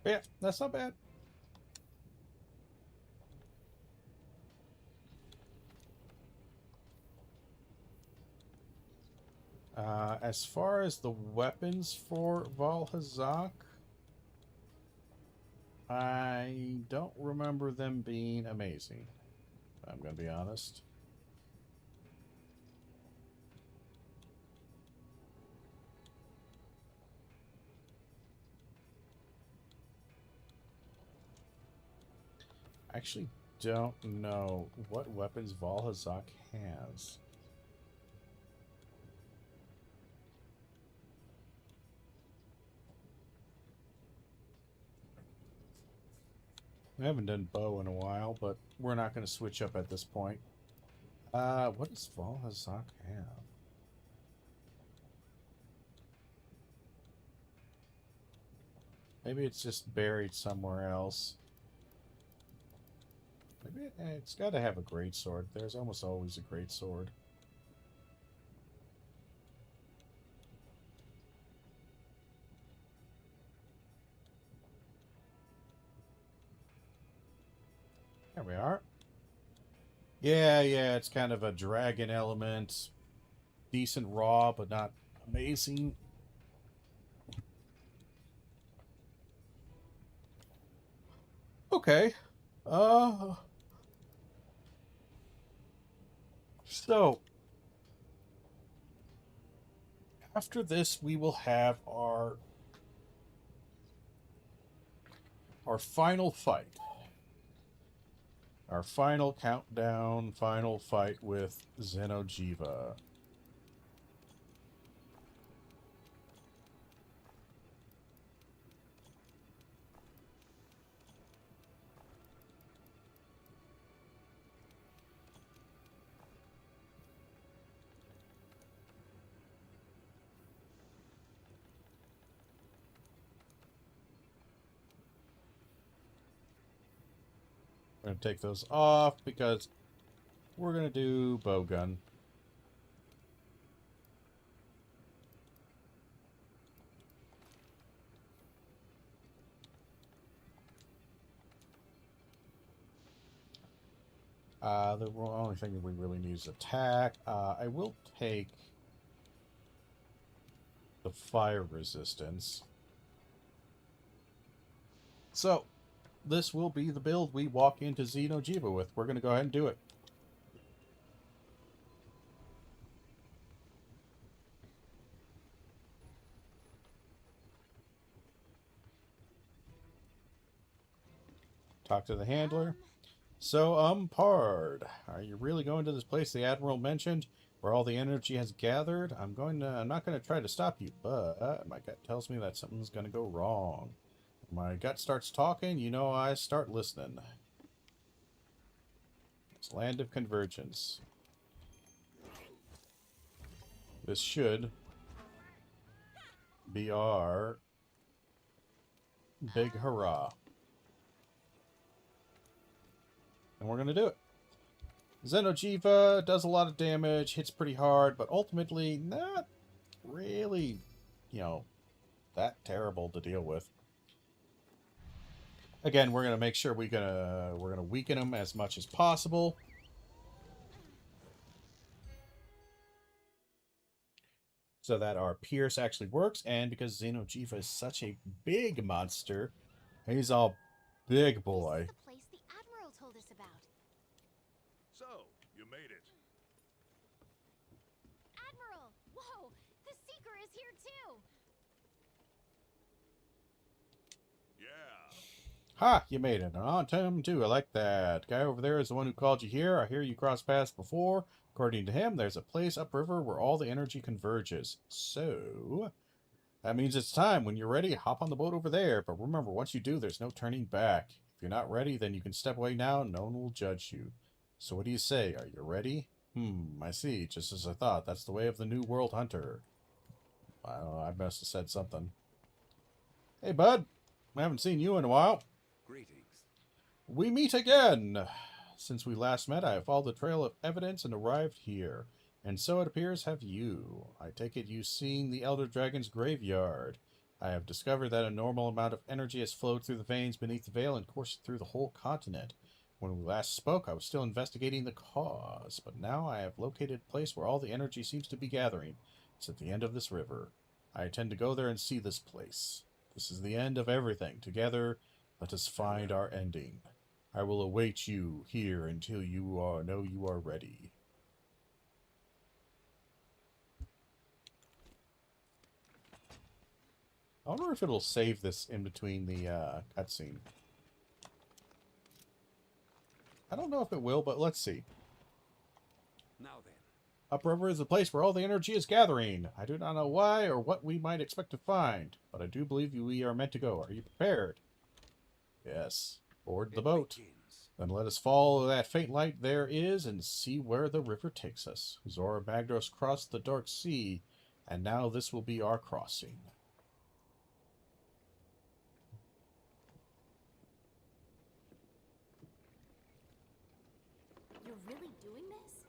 But yeah, that's not bad. As far as the weapons for Valhazak, I don't remember them being amazing. I'm going to be honest. I actually don't know what weapons Valhazak has. I haven't done bow in a while, but we're not going to switch up at this point. What does Val Hazak have? Maybe it's just buried somewhere else. Maybe it's got to have a greatsword. There's almost always a greatsword. There we are. Yeah, it's kind of a dragon element. Decent raw, but not amazing. Okay. So after this we will have our final fight. Our final countdown, final fight with Xeno'jiiva. We're going to take those off because we're going to do bowgun. The only thing that we really need is attack. I will take the fire resistance. So, this will be the build we walk into Xeno'jiiva with. We're going to go ahead and do it. Talk to the handler. So, Pard, are you really going to this place the Admiral mentioned, where all the energy has gathered? I'm not going to try to stop you, but my gut tells me that something's going to go wrong. When my gut starts talking, you know I start listening. It's Land of Convergence. This should be our big hurrah. And we're going to do it. Xeno'jiiva does a lot of damage, hits pretty hard, but ultimately not really, that terrible to deal with. Again, we're going to make sure we're going to weaken them as much as possible. So that our Pierce actually works, and because Xeno'jiiva is such a big monster, he's a big boy. This is the place the Admiral told us about. So, you made it. Admiral! Whoa! The Seeker is here too! Yeah. Ha! You made it. And on time, too. I like that. Guy over there is the one who called you here. I hear you crossed paths before. According to him, there's a place upriver where all the energy converges. So, that means it's time. When you're ready, hop on the boat over there. But remember, once you do, there's no turning back. If you're not ready, then you can step away now and no one will judge you. So what do you say? Are you ready? I see. Just as I thought. That's the way of the New World Hunter. I don't know. I must have said something. Hey, bud. I haven't seen you in a while. Greetings. We meet again! Since we last met, I have followed the trail of evidence and arrived here. And so it appears have you. I take it you've seen the Elder Dragon's graveyard. I have discovered that a normal amount of energy has flowed through the veins beneath the veil and coursed through the whole continent. When we last spoke, I was still investigating the cause, but now I have located a place where all the energy seems to be gathering. It's at the end of this river. I intend to go there and see this place. This is the end of everything. Together, let us find our ending. I will await you here until you know you are ready. I wonder if it'll save this in between the cutscene. I don't know if it will, but let's see. Now then. Upriver is the place where all the energy is gathering. I do not know why or what we might expect to find, but I do believe we are meant to go. Are you prepared? Yes. Board the boat. Then let us follow that faint light there is and see where the river takes us. Zora Magdaros crossed the dark sea, and now this will be our crossing. You're really doing this?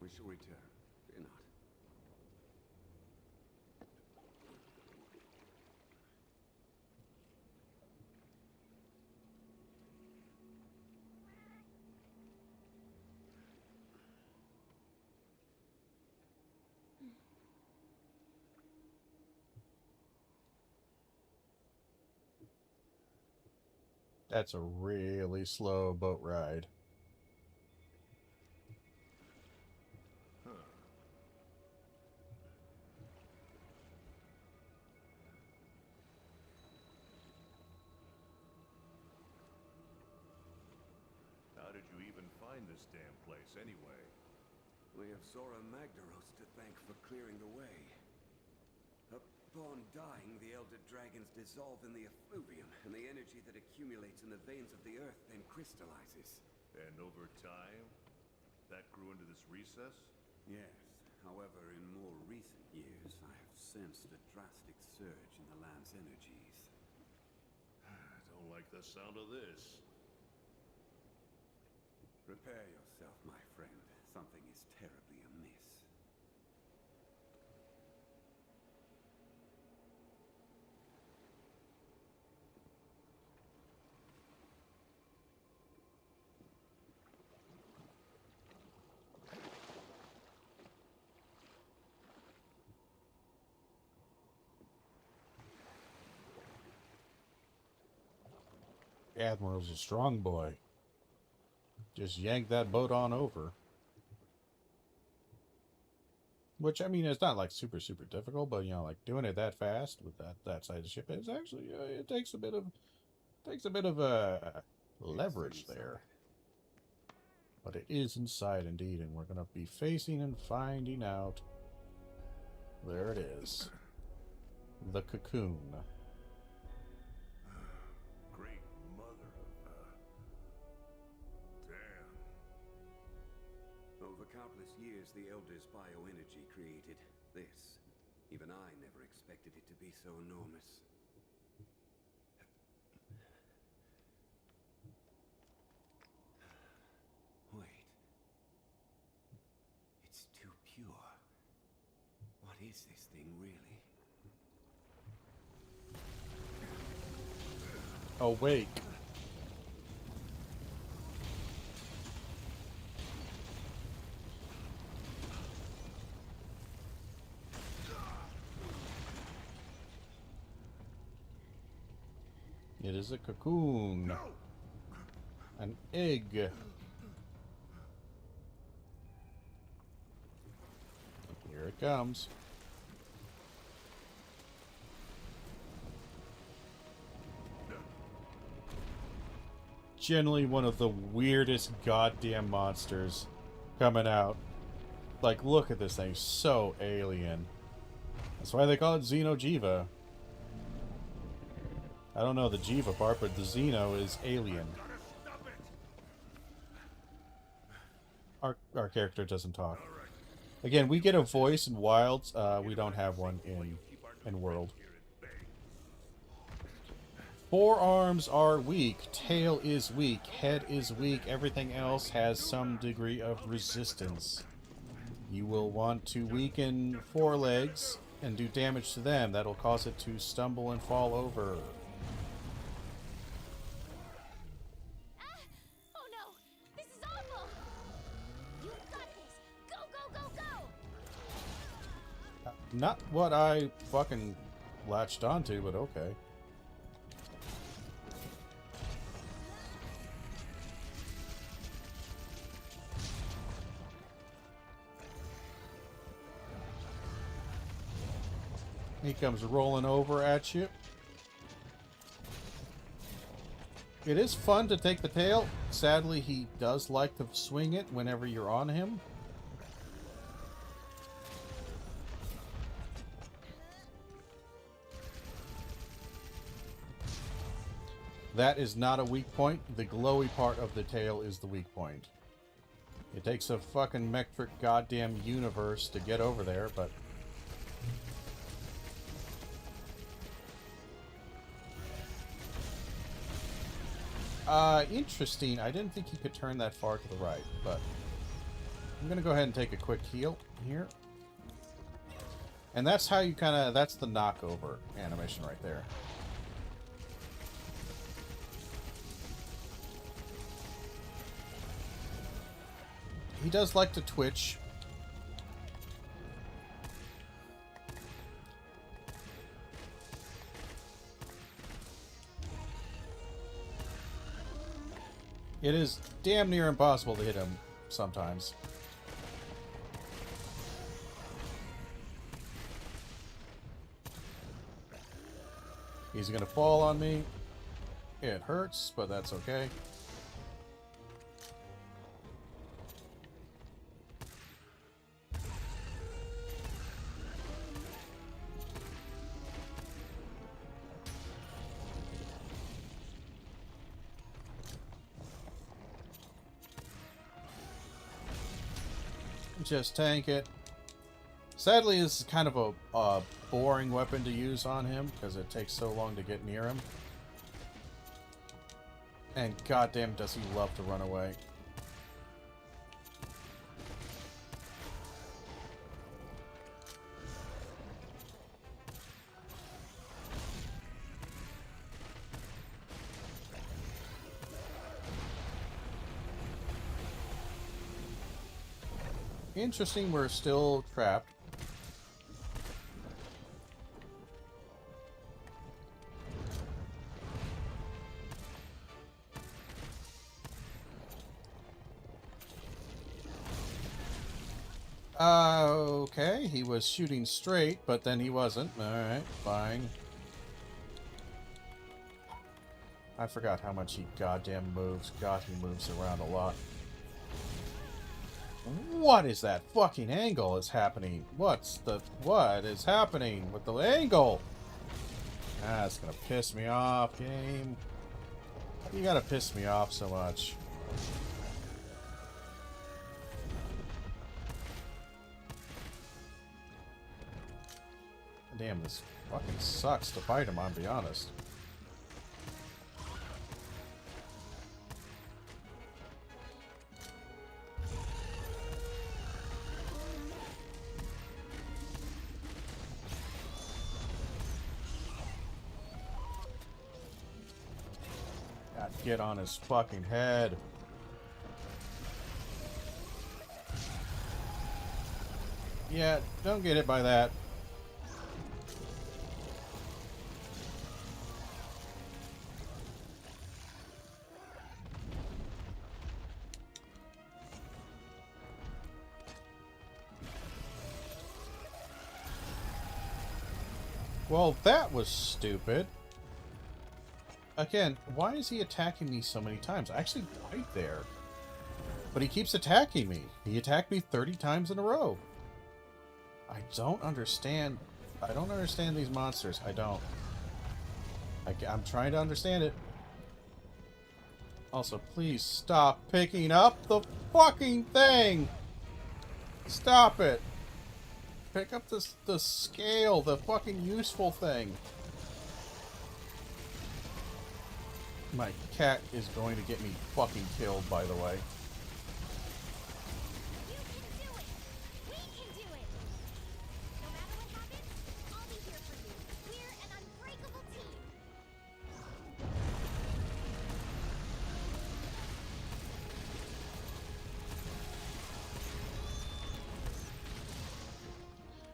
We shall return. Fear not. That's a really slow boat ride. How did you even find this damn place, anyway? We have Zora Magdaros to thank for clearing the way. Upon dying, the Elder Dragons dissolve in the effluvium, and the energy that accumulates in the veins of the earth then crystallizes. And over time, that grew into this recess? Yes. However, in more recent years, I have sensed a drastic surge in the land's energies. I don't like the sound of this. Prepare yourself, my friend. Something is terribly amiss. Admiral's a strong boy. Just yank that boat on over. Which, I mean, it's not like super difficult, but you know, like doing it that fast with that size of ship is actually it takes a bit of leverage there. But it is inside indeed, and we're gonna be facing and finding out. There it is, the cocoon. Great mother of... damn. Over countless years, the Elders' bioenergy created this. Even I never expected it to be so enormous. Wait. It's too pure. What is this thing, really? Awake. It is a cocoon. An egg. Here it comes. Generally one of the weirdest goddamn monsters coming out. Like, look at this thing. So alien. That's why they call it Xenojiva. I don't know the Jiva part, but the Xeno is alien. Our character doesn't talk. Again, we get a voice in Wilds. We don't have one in World. Forearms are weak. Tail is weak. Head is weak. Everything else has some degree of resistance. You will want to weaken forelegs and do damage to them. That'll cause it to stumble and fall over. Oh no! This is awful! You got this! Go, go, go, go! Not what I fucking latched onto, but okay. He comes rolling over at you. It is fun to take the tail. Sadly, he does like to swing it whenever you're on him. That is not a weak point. The glowy part of the tail is the weak point. It takes a fucking metric goddamn universe to get over there, but... interesting. I didn't think he could turn that far to the right, but... I'm gonna go ahead and take a quick heal here. And that's how you kind of... That's the knockover animation right there. He does like to twitch. It is damn near impossible to hit him sometimes. He's gonna fall on me. It hurts, but that's okay. Just tank it. Sadly, this is kind of a boring weapon to use on him because it takes so long to get near him. And goddamn does he love to run away. Interesting, we're still trapped. Okay, he was shooting straight, but then he wasn't. Alright, fine. I forgot how much he goddamn moves. God, he moves around a lot. What is that fucking angle is happening? What is happening with the angle? Ah, it's gonna piss me off, game. You gotta piss me off so much. Damn, this fucking sucks to fight him, I'll be honest. God, get on his fucking head. Yeah, don't get hit by that. Well, that was stupid. Again, why is he attacking me so many times? I actually died there. But he keeps attacking me. He attacked me 30 times in a row. I don't understand. I don't understand these monsters. I don't. I'm trying to understand it. Also, please stop picking up the fucking thing! Stop it! Pick up the scale, the fucking useful thing. My cat is going to get me fucking killed, by the way. You can do it! We can do it! No matter what happens, I'll be here for you. We're an unbreakable team.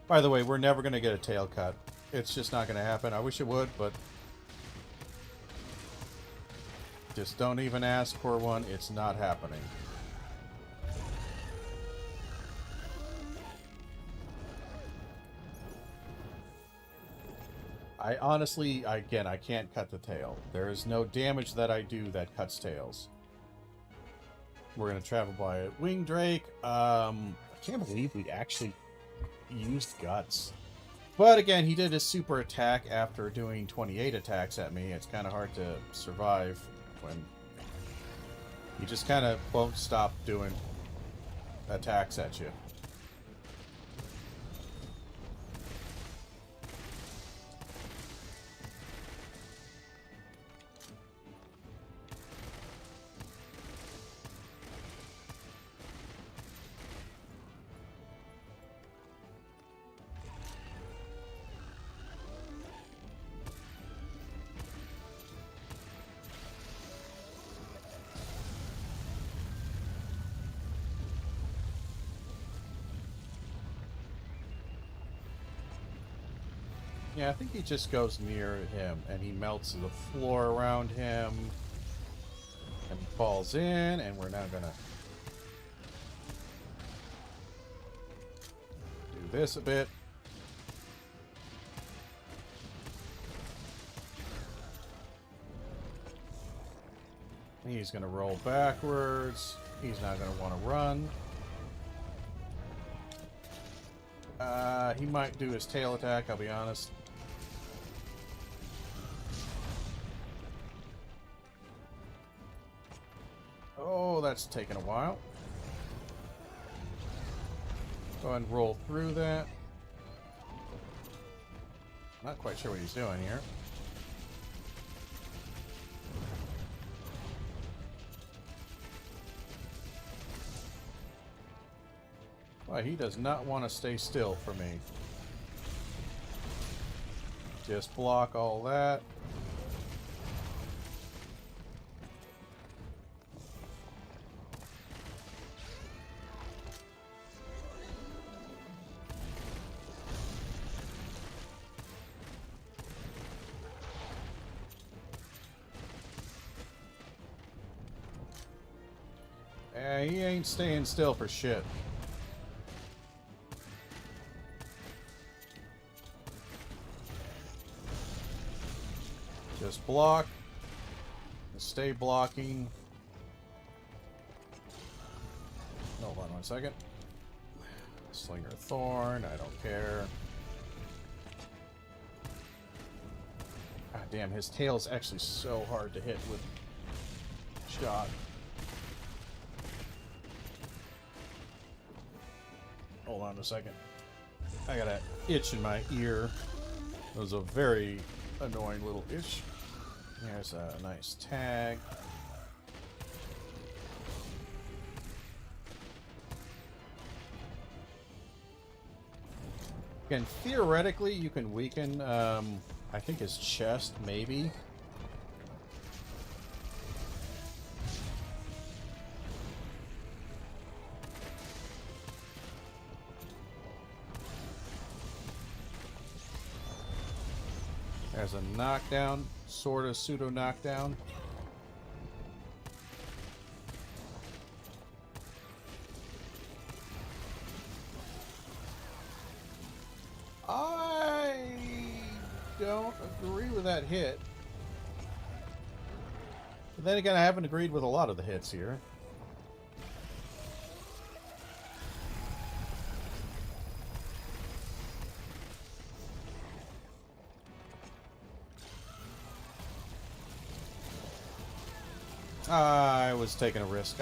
By the way, we're never going to get a tail cut. It's just not going to happen. I wish it would, but... just don't even ask for one. It's not happening. I honestly, again, I can't cut the tail. There is no damage that I do that cuts tails. We're going to travel by a wing drake. I can't believe we actually used guts. But again, he did his super attack after doing 28 attacks at me. It's kind of hard to survive when he just kind of won't stop doing attacks at you. Yeah, I think he just goes near him and he melts the floor around him and falls in, and we're now gonna do this a bit. He's gonna roll backwards. He's not gonna want to run. He might do his tail attack, I'll be honest. Oh, that's taken a while. Go ahead and roll through that. Not quite sure what he's doing here. Well, he does not want to stay still for me. Just block all that. He ain't staying still for shit. Just block. Stay blocking. Hold on 1 second. Slinger Thorn, I don't care. God damn, his tail's actually so hard to hit with shot. Hold on a second. I got an itch in my ear. It was a very annoying little itch. Here's a nice tag. Again, theoretically, you can weaken, I think his chest, maybe. There's a knockdown, sort of pseudo knockdown. I don't agree with that hit. But then again, I haven't agreed with a lot of the hits here. I was taking a risk.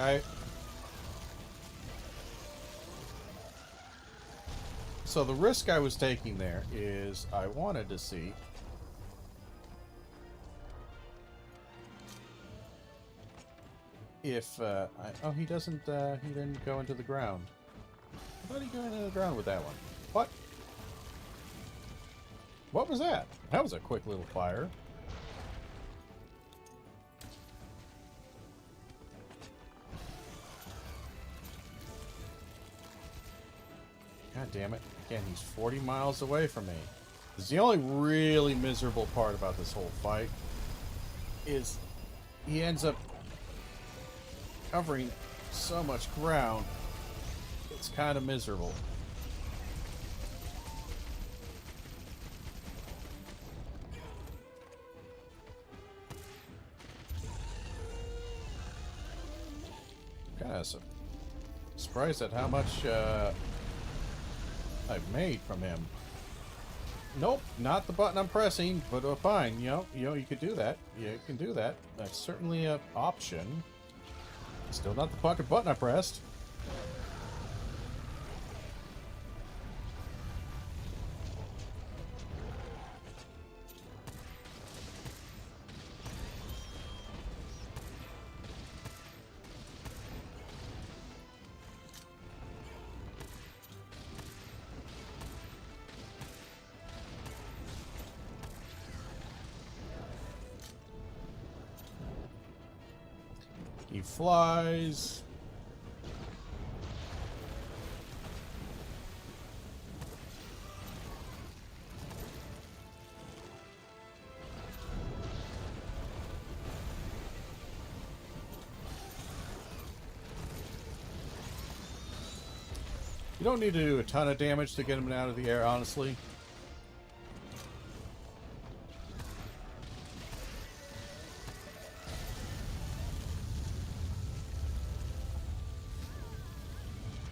So the risk I was taking there is I wanted to see if oh, he didn't go into the ground. I thought he got into the ground with that one. What was that? That was a quick little fire. God damn it. Again, he's 40 miles away from me. This is the only really miserable part about this whole fight. Is he ends up covering so much ground. It's kind of miserable. Kind of surprised at how much I've made from him. Nope, not the button I'm pressing, but fine. You could do that. Yeah, you can do that. That's certainly an option. Still not the fucking button I pressed. He flies. You don't need to do a ton of damage to get him out of the air, honestly.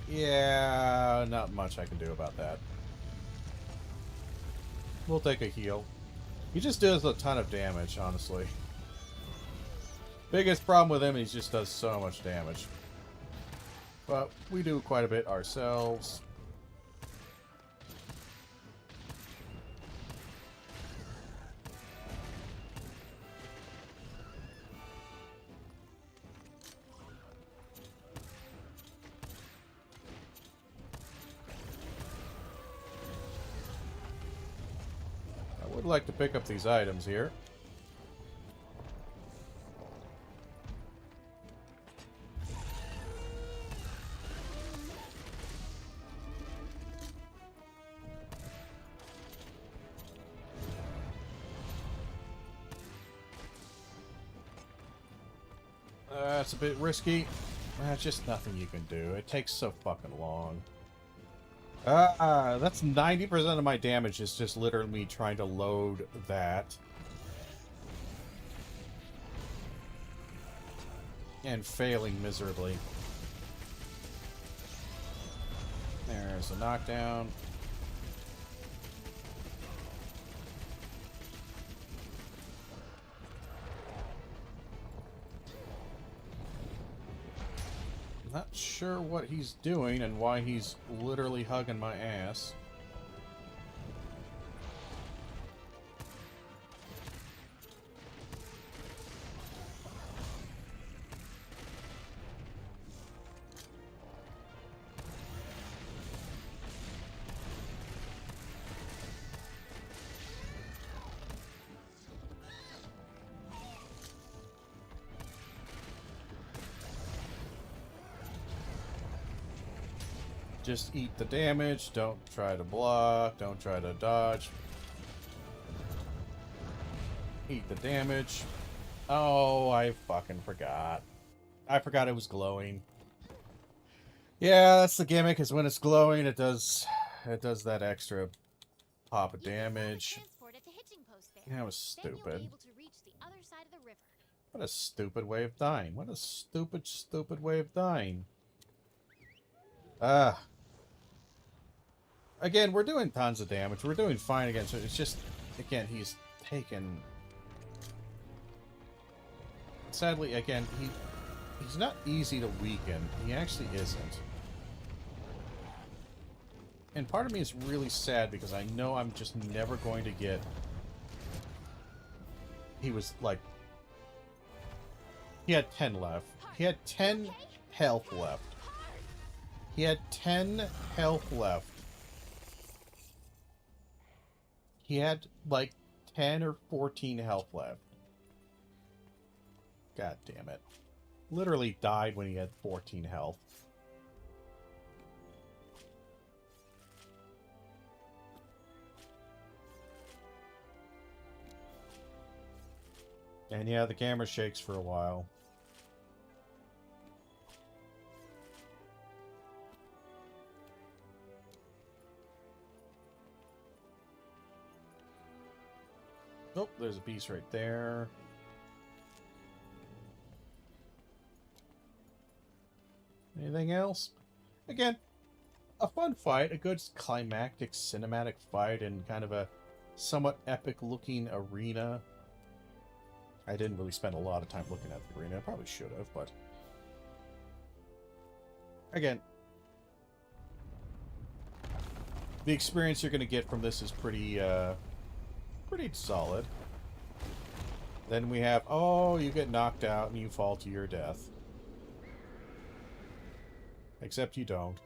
Yeah, not much I can do about that. We'll take a heal. He just does a ton of damage, honestly. Biggest problem with him, he just does so much damage. But we do quite a bit ourselves. I would like to pick up these items here. That's a bit risky. That's just nothing you can do. It takes so fucking long. That's 90% of my damage is just literally me trying to load that. And failing miserably. There's a knockdown. Not sure what he's doing and why he's literally hugging my ass. Just eat the damage, don't try to block, don't try to dodge. Eat the damage. Oh, I fucking forgot. I forgot it was glowing. Yeah, that's the gimmick, is when it's glowing, it does that extra pop of damage. That was stupid. What a stupid way of dying. What a stupid, stupid way of dying. Again, we're doing tons of damage. We're doing fine against it. It's just, again, he's taken... Sadly, again, he's not easy to weaken. He actually isn't. And part of me is really sad because I know I'm just never going to get... He was, like... He had 10 left. He had 10 health left. He had 10 health left. He had, like, 10 or 14 health left. God damn it. Literally died when he had 14 health. And yeah, the camera shakes for a while. Oh, there's a beast right there. Anything else? Again, a fun fight, a good climactic cinematic fight in kind of a somewhat epic-looking arena. I didn't really spend a lot of time looking at the arena. I probably should have, but... Again, the experience you're going to get from this is pretty solid. Then we have, oh, you get knocked out and you fall to your death. Except you don't.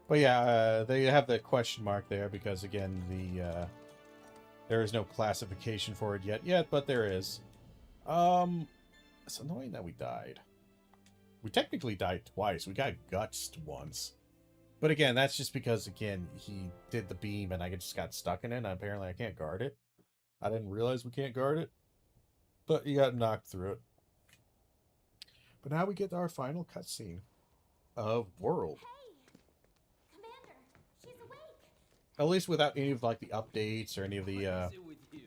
But yeah, they have the question mark there because, again, there is no classification for it yet, but there is. It's annoying that we died. We technically died twice. We got gutsed once. But again, that's just because, again, he did the beam and I just got stuck in it, and apparently I can't guard it. I didn't realize we can't guard it. But you got knocked through it. But now we get our final cutscene of World. Hey! Commander, she's awake! At least without any of, like, the updates or any of the, What is it with you?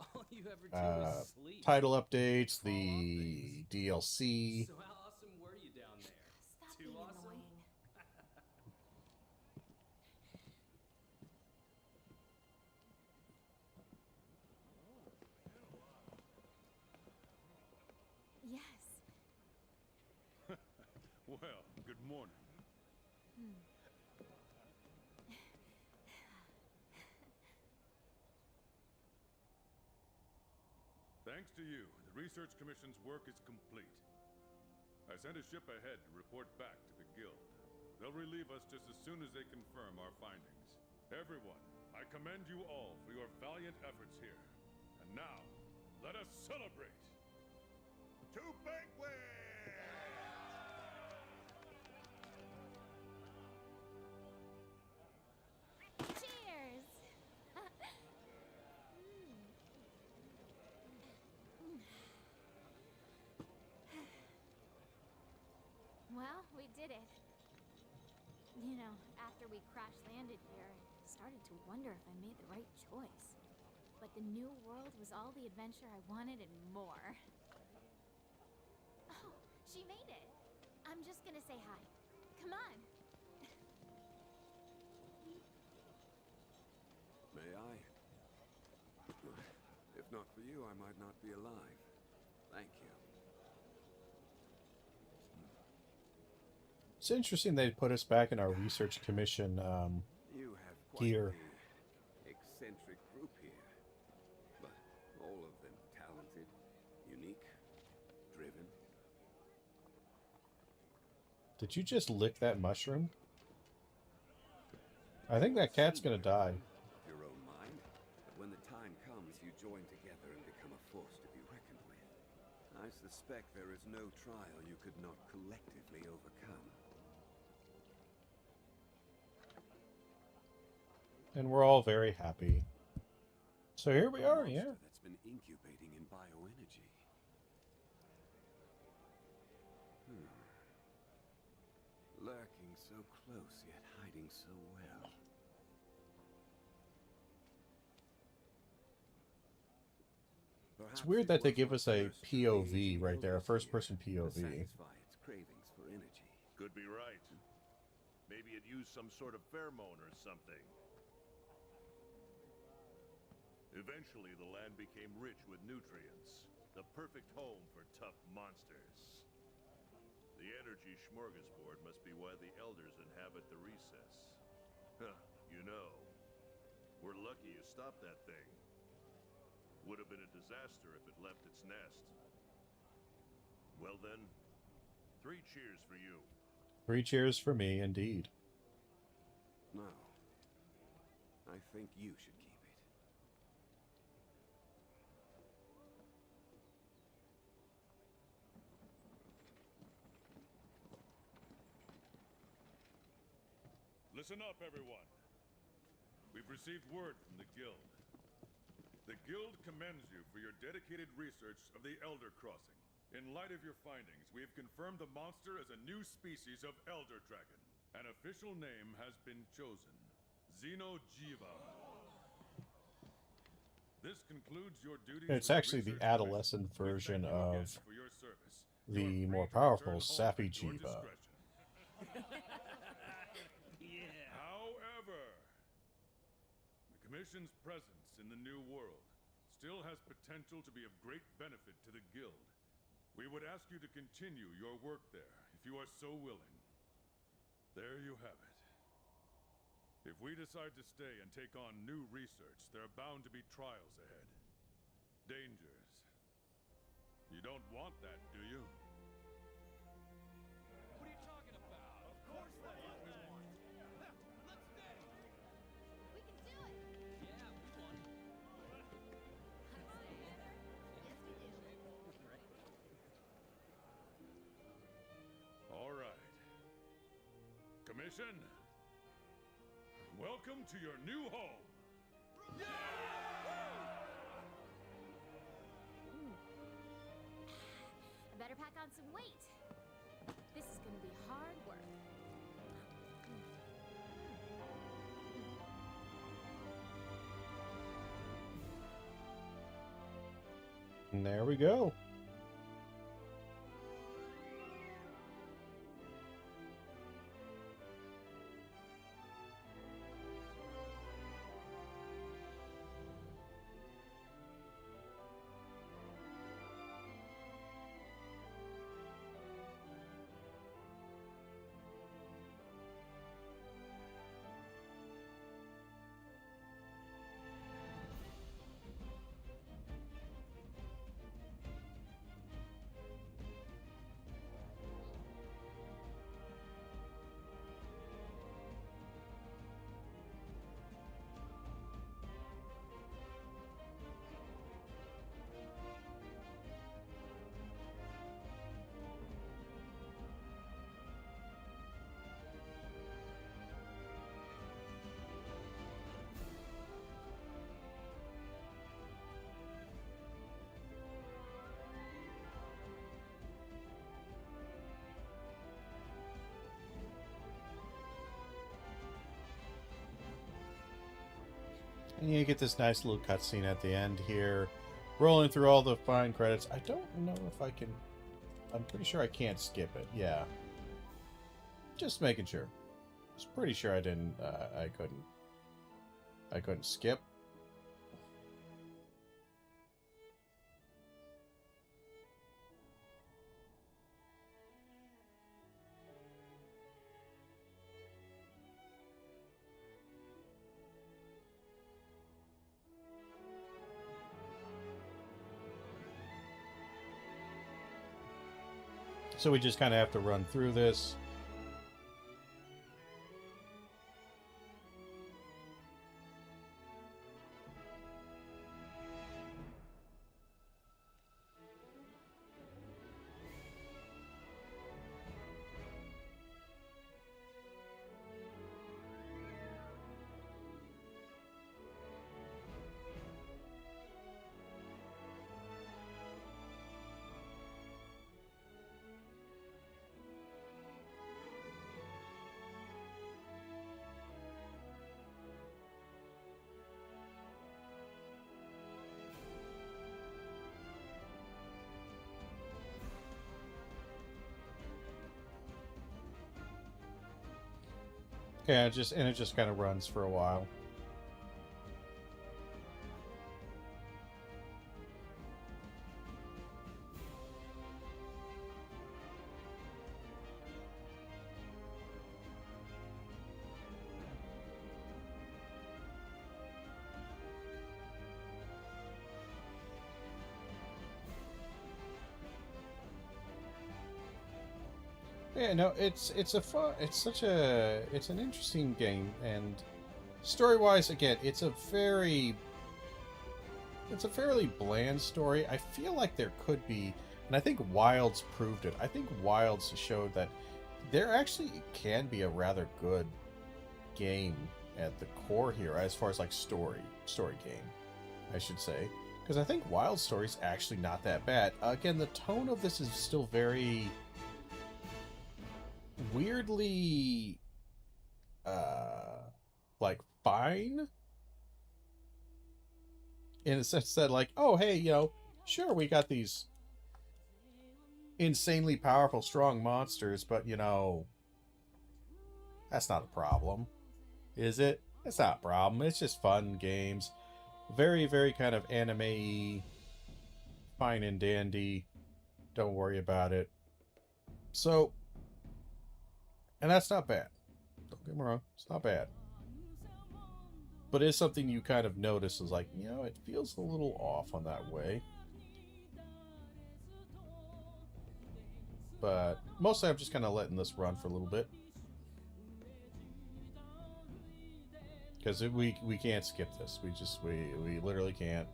All you ever do is sleep. title updates, the DLC. So how awesome were you down there? Stop Too being awesome? annoying. Yes. Well, good morning. Thanks to you, the Research Commission's work is complete. I sent a ship ahead to report back to the Guild. They'll relieve us just as soon as they confirm our findings. Everyone, I commend you all for your valiant efforts here. And now, let us celebrate! To banquet! Cheers! Well, we did it. You know, after we crash landed here, I started to wonder if I made the right choice. But the new world was all the adventure I wanted and more. Oh, she made it. I'm just gonna say hi. Come on. May I? If not for you, I might not be alive. Thank you. It's interesting they put us back in our Research Commission You have quite gear. the eccentric group here. But all of them talented, unique, driven. Did you just lick that mushroom? I think that cat's gonna die. Of your own mind. But when the time comes, you join together and become a force to be reckoned with. I suspect there is no trial you could not collectively overcome. And we're all very happy. So here we are, yeah. Monster that's been incubating in bioenergy. Lurking so close, yet hiding so well. It's weird that they give us a POV right there, a first-person POV. Satisfy its cravings for energy. Could be right. Maybe it used some sort of pheromone or something. Eventually, the land became rich with nutrients. The perfect home for tough monsters. The energy smorgasbord must be why the elders inhabit the recess. Huh, you know, we're lucky you stopped that thing. Would have been a disaster if it left its nest. Well then, 3 cheers for you. 3 cheers for me, indeed. No. I think you should keep it. Listen up, everyone. We've received word from the Guild. The Guild commends you for your dedicated research of the Elder Crossing. In light of your findings, we have confirmed the monster as a new species of Elder Dragon. An official name has been chosen. Xenojiva. This concludes your duties. It's with actually the Research adolescent Commission. We version thank you again of for your service. the You are more free to powerful return home Sappy at your Jiva. discretion. Yeah. Commission's presence in the New World still has potential to be of great benefit to the Guild. We would ask you to continue your work there, if you are so willing. There you have it. If we decide to stay and take on new research, there are bound to be trials ahead. Dangers. You don't want that, do you? What are you talking about? Of course that's what we want. Let's stay. We can do it! Yeah, we won. I say, yes we do. All right. Commission, welcome to your new home. I better pack on some weight. This is gonna be hard work. And there we go. And you get this nice little cutscene at the end here, rolling through all the fine credits. I don't know if I can. I'm pretty sure I can't skip it. Yeah. Just making sure. I was pretty sure I didn't. I couldn't. I couldn't skip. So we just kind of have to run through this. Yeah, it just kind of runs for a while. Yeah, no, it's a fun. It's an interesting game, and story-wise, again, it's a fairly bland story. I feel like there could be, and I think Wilds proved it. I think Wilds showed that there actually can be a rather good game at the core here, as far as like story game, I should say, because I think Wilds story is actually not that bad. Again, the tone of this is still very weirdly like fine, in a sense that, like, oh hey, sure, we got these insanely powerful strong monsters, but that's not a problem, is it? It's not a problem. It's just fun games. Very, very kind of anime-y, fine and dandy. Don't worry about it. So, and that's not bad. Don't get me wrong. It's not bad. But it's something you kind of notice is like, you know, it feels a little off on that way. But mostly I'm just kind of letting this run for a little bit. Because we can't skip this. We literally can't.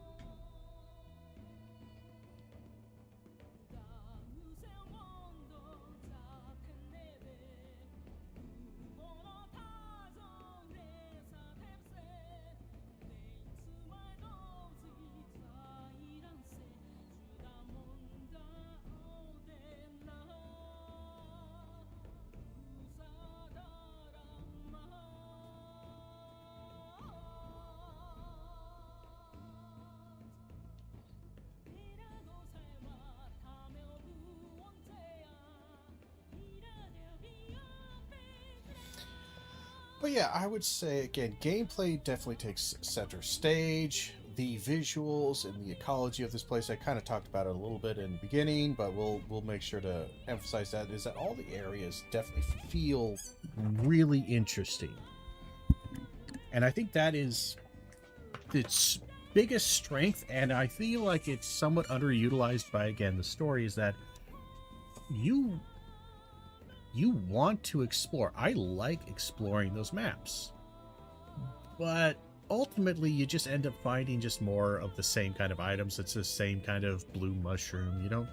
But yeah, I would say, again, gameplay definitely takes center stage. The visuals and the ecology of this place, I kind of talked about it a little bit in the beginning, but we'll make sure to emphasize that, is that all the areas definitely feel really interesting. And I think that is its biggest strength, and I feel like it's somewhat underutilized by, again, the story, is that you want to explore. I like exploring those maps. But ultimately, you just end up finding just more of the same kind of items. It's the same kind of blue mushroom, you know?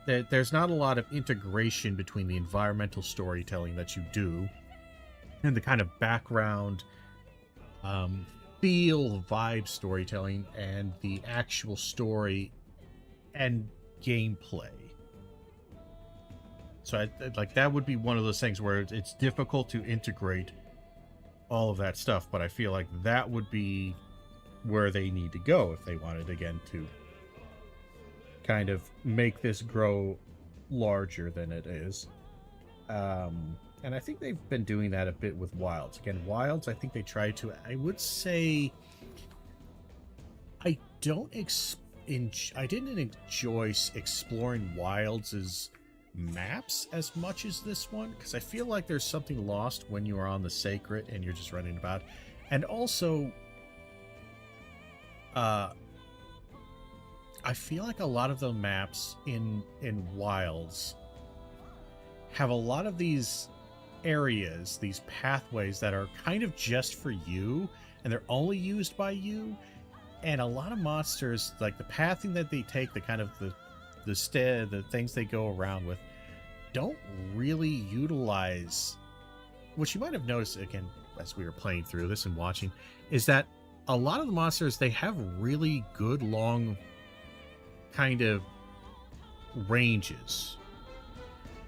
There's not a lot of integration between the environmental storytelling that you do and the kind of background, feel, vibe storytelling and the actual story and gameplay. So like that would be one of those things where it's difficult to integrate all of that stuff, but I feel like that would be where they need to go if they wanted, again, to kind of make this grow larger than it is. And I think they've been doing that a bit with Wilds. Again, Wilds, I think they tried to, I would say, I didn't enjoy exploring Wilds' maps as much as this one, because I feel like there's something lost when you are on the Sacred and you're just running about. And also, I feel like a lot of the maps in Wilds have a lot of these areas, these pathways that are kind of just for you, and they're only used by you. And a lot of monsters, like the pathing that they take, the kind of the things they go around with, don't really utilize, which you might have noticed, again, as we were playing through this and watching, is that a lot of the monsters, they have really good long kind of ranges.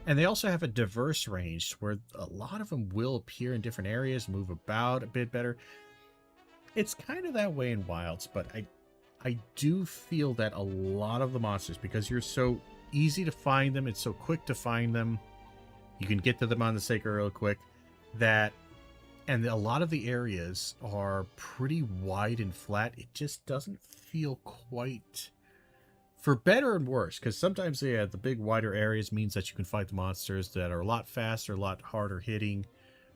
And they also have a diverse range where a lot of them will appear in different areas, move about a bit better. It's kind of that way in Wilds, but I do feel that a lot of the monsters, because you're so easy to find them, it's so quick to find them, you can get to them on the Sacred real quick, and a lot of the areas are pretty wide and flat. It just doesn't feel quite, for better and worse, because sometimes the big wider areas means that you can fight the monsters that are a lot faster, a lot harder hitting,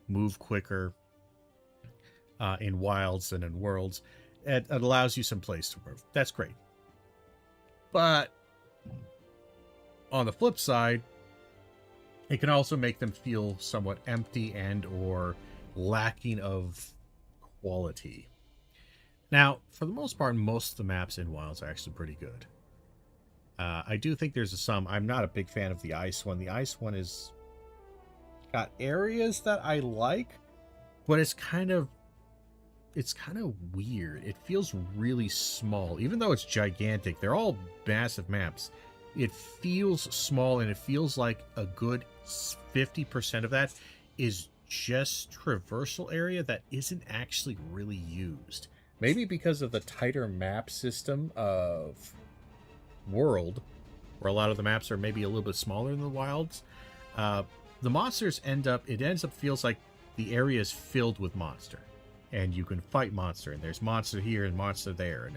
move quicker in Wilds than in Worlds. It allows you some place to move. That's great. But on the flip side, it can also make them feel somewhat empty and or lacking of quality. Now, for the most part, most of the maps in Wilds are actually pretty good. I do think there's some. I'm not a big fan of the ice one. The ice one is got areas that I like, but it's kind of weird. It feels really small, even though it's gigantic. They're all massive maps. It feels small, and it feels like a good 50% of that is just traversal area that isn't actually really used. Maybe because of the tighter map system of World, where a lot of the maps are maybe a little bit smaller than the Wilds. The monsters ends up feels like the area is filled with monster, and you can fight monster, and there's monster here and monster there, and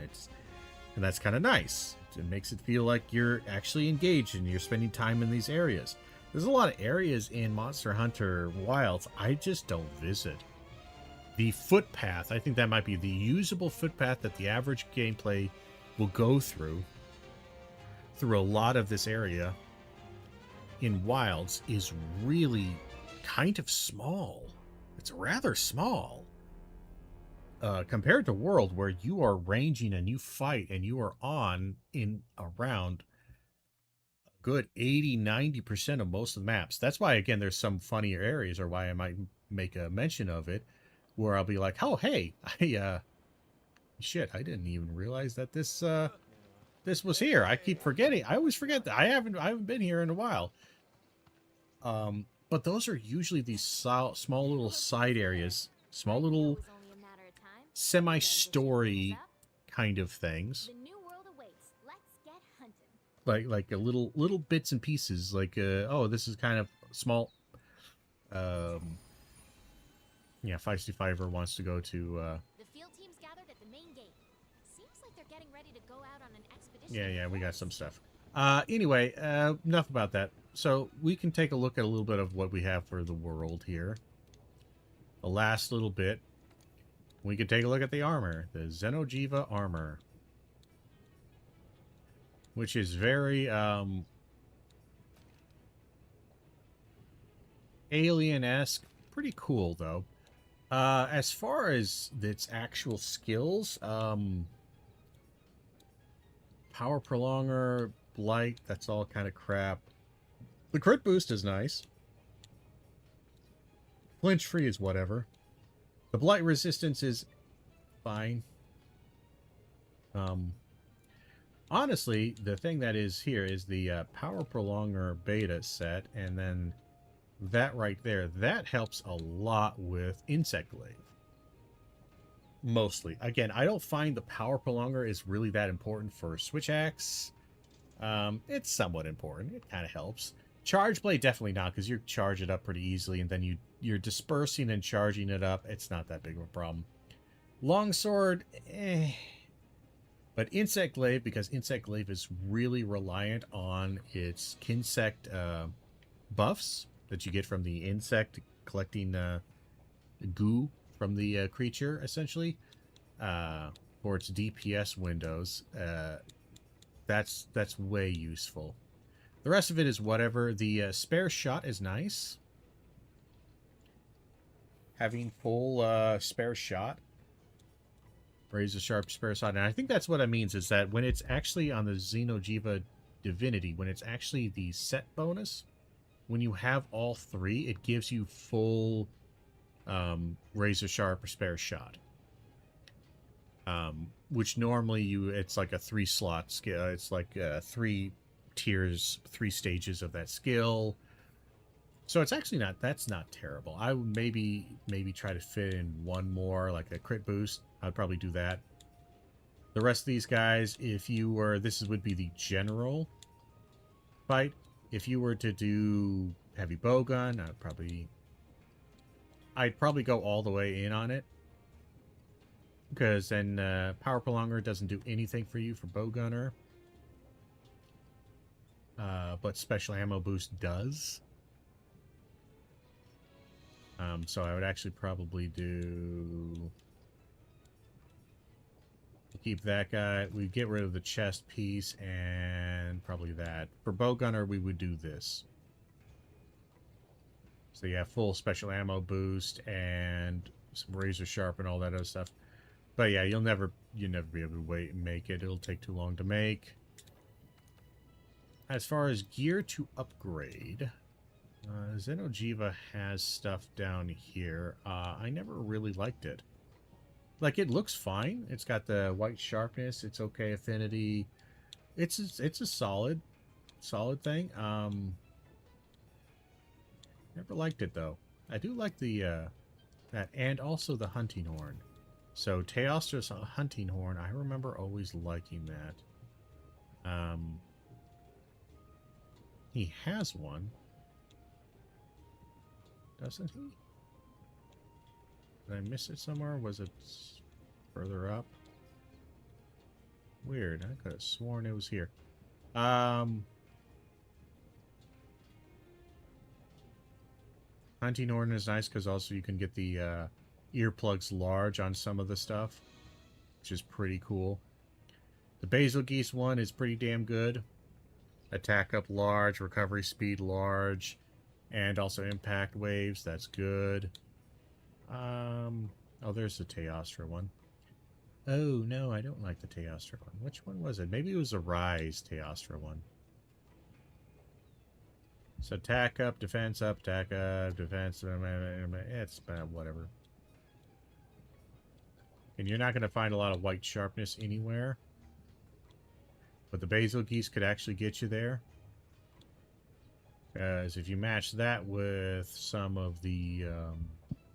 that's kind of nice. It makes it feel like you're actually engaged and you're spending time in these areas. There's a lot of areas in Monster Hunter Wilds I just don't visit. The footpath, I think that might be the usable footpath that the average gameplay will go through a lot of this area in Wilds, is really kind of small. It's rather small. Compared to World, where you are ranging and you fight and you are on in around a good 80-90% of most of the maps. That's why, again, there's some funnier areas, or why I might make a mention of it, where I'll be like, oh, hey, shit, I didn't even realize that this was here. I keep forgetting. I always forget that. I haven't been here in a while. But those are usually these small little side areas, small little semi-story kind of things. The new world awaits. Let's get hunting. Like a little bits and pieces. Like, oh, this is kind of small. Yeah, Feisty Fiver wants to go to. The field team's gathered at the main gate. Seems like they're getting ready to go out on an expedition. Yeah, we got some stuff. Anyway, enough about that. So we can take a look at a little bit of what we have for the world here. The last little bit. We can take a look at the armor. The Xenojiva armor. Which is very, alien-esque. Pretty cool, though. As far as its actual skills, power prolonger, blight, that's all kind of crap. The crit boost is nice. Flinch free is whatever. The blight resistance is fine. Honestly, the thing that is here is the power prolonger beta set, and then that right there, that helps a lot with insect glaive. Mostly. Again, I don't find the power prolonger is really that important for switch axe. It's somewhat important. It kind of helps. Charge blade, definitely not, because you charge it up pretty easily, and then you're dispersing and charging it up. It's not that big of a problem. Longsword, eh. But insect glaive, because insect glaive is really reliant on its kinsect buffs that you get from the insect collecting goo from the creature, essentially, for its DPS windows. That's way useful. The rest of it is whatever. The spare shot is nice. Having full spare shot. Razor sharp spare shot. And I think that's what it means, is that when it's actually on the Xenojiva Divinity, when it's actually the set bonus, when you have all three, it gives you full razor sharp or spare shot. Which normally it's like a 3-slot skill. It's like 3 tiers, 3 stages of that skill. So it's actually that's not terrible. I would maybe try to fit in one more, like a crit boost. I'd probably do that. The rest of these guys, if you were, would be the general fight. If you were to do heavy bowgun, I'd probably go all the way in on it. Because then power prolonger doesn't do anything for you for bowgunner. But special ammo boost does. So I would actually probably keep that guy. We'd get rid of the chest piece and probably that. For bowgunner, we would do this. So you have full special ammo boost and some razor sharp and all that other stuff. But yeah, you'll never be able to wait and make it. It'll take too long to make. As far as gear to upgrade, Xenojiva has stuff down here. I never really liked it. Like, it looks fine. It's got the white sharpness. It's okay affinity. It's a solid thing. Never liked it though. I do like the that, and also the hunting horn. So Teostra's hunting horn, I remember always liking that. He has one, doesn't he? Did I miss it somewhere? Was it further up? Weird. I could have sworn it was here. Hunting Horn is nice because also you can get the earplugs large on some of the stuff, which is pretty cool. The Basil Geese one is pretty damn good. Attack up large, recovery speed large, and also impact waves. That's good. Oh, there's the Teostra one. Oh, no, I don't like the Teostra one. Which one was it? Maybe it was the Rise Teostra one. So attack up, defense, it's whatever. And you're not going to find a lot of white sharpness anywhere. But the Basil Geese could actually get you there. Because if you match that with some of the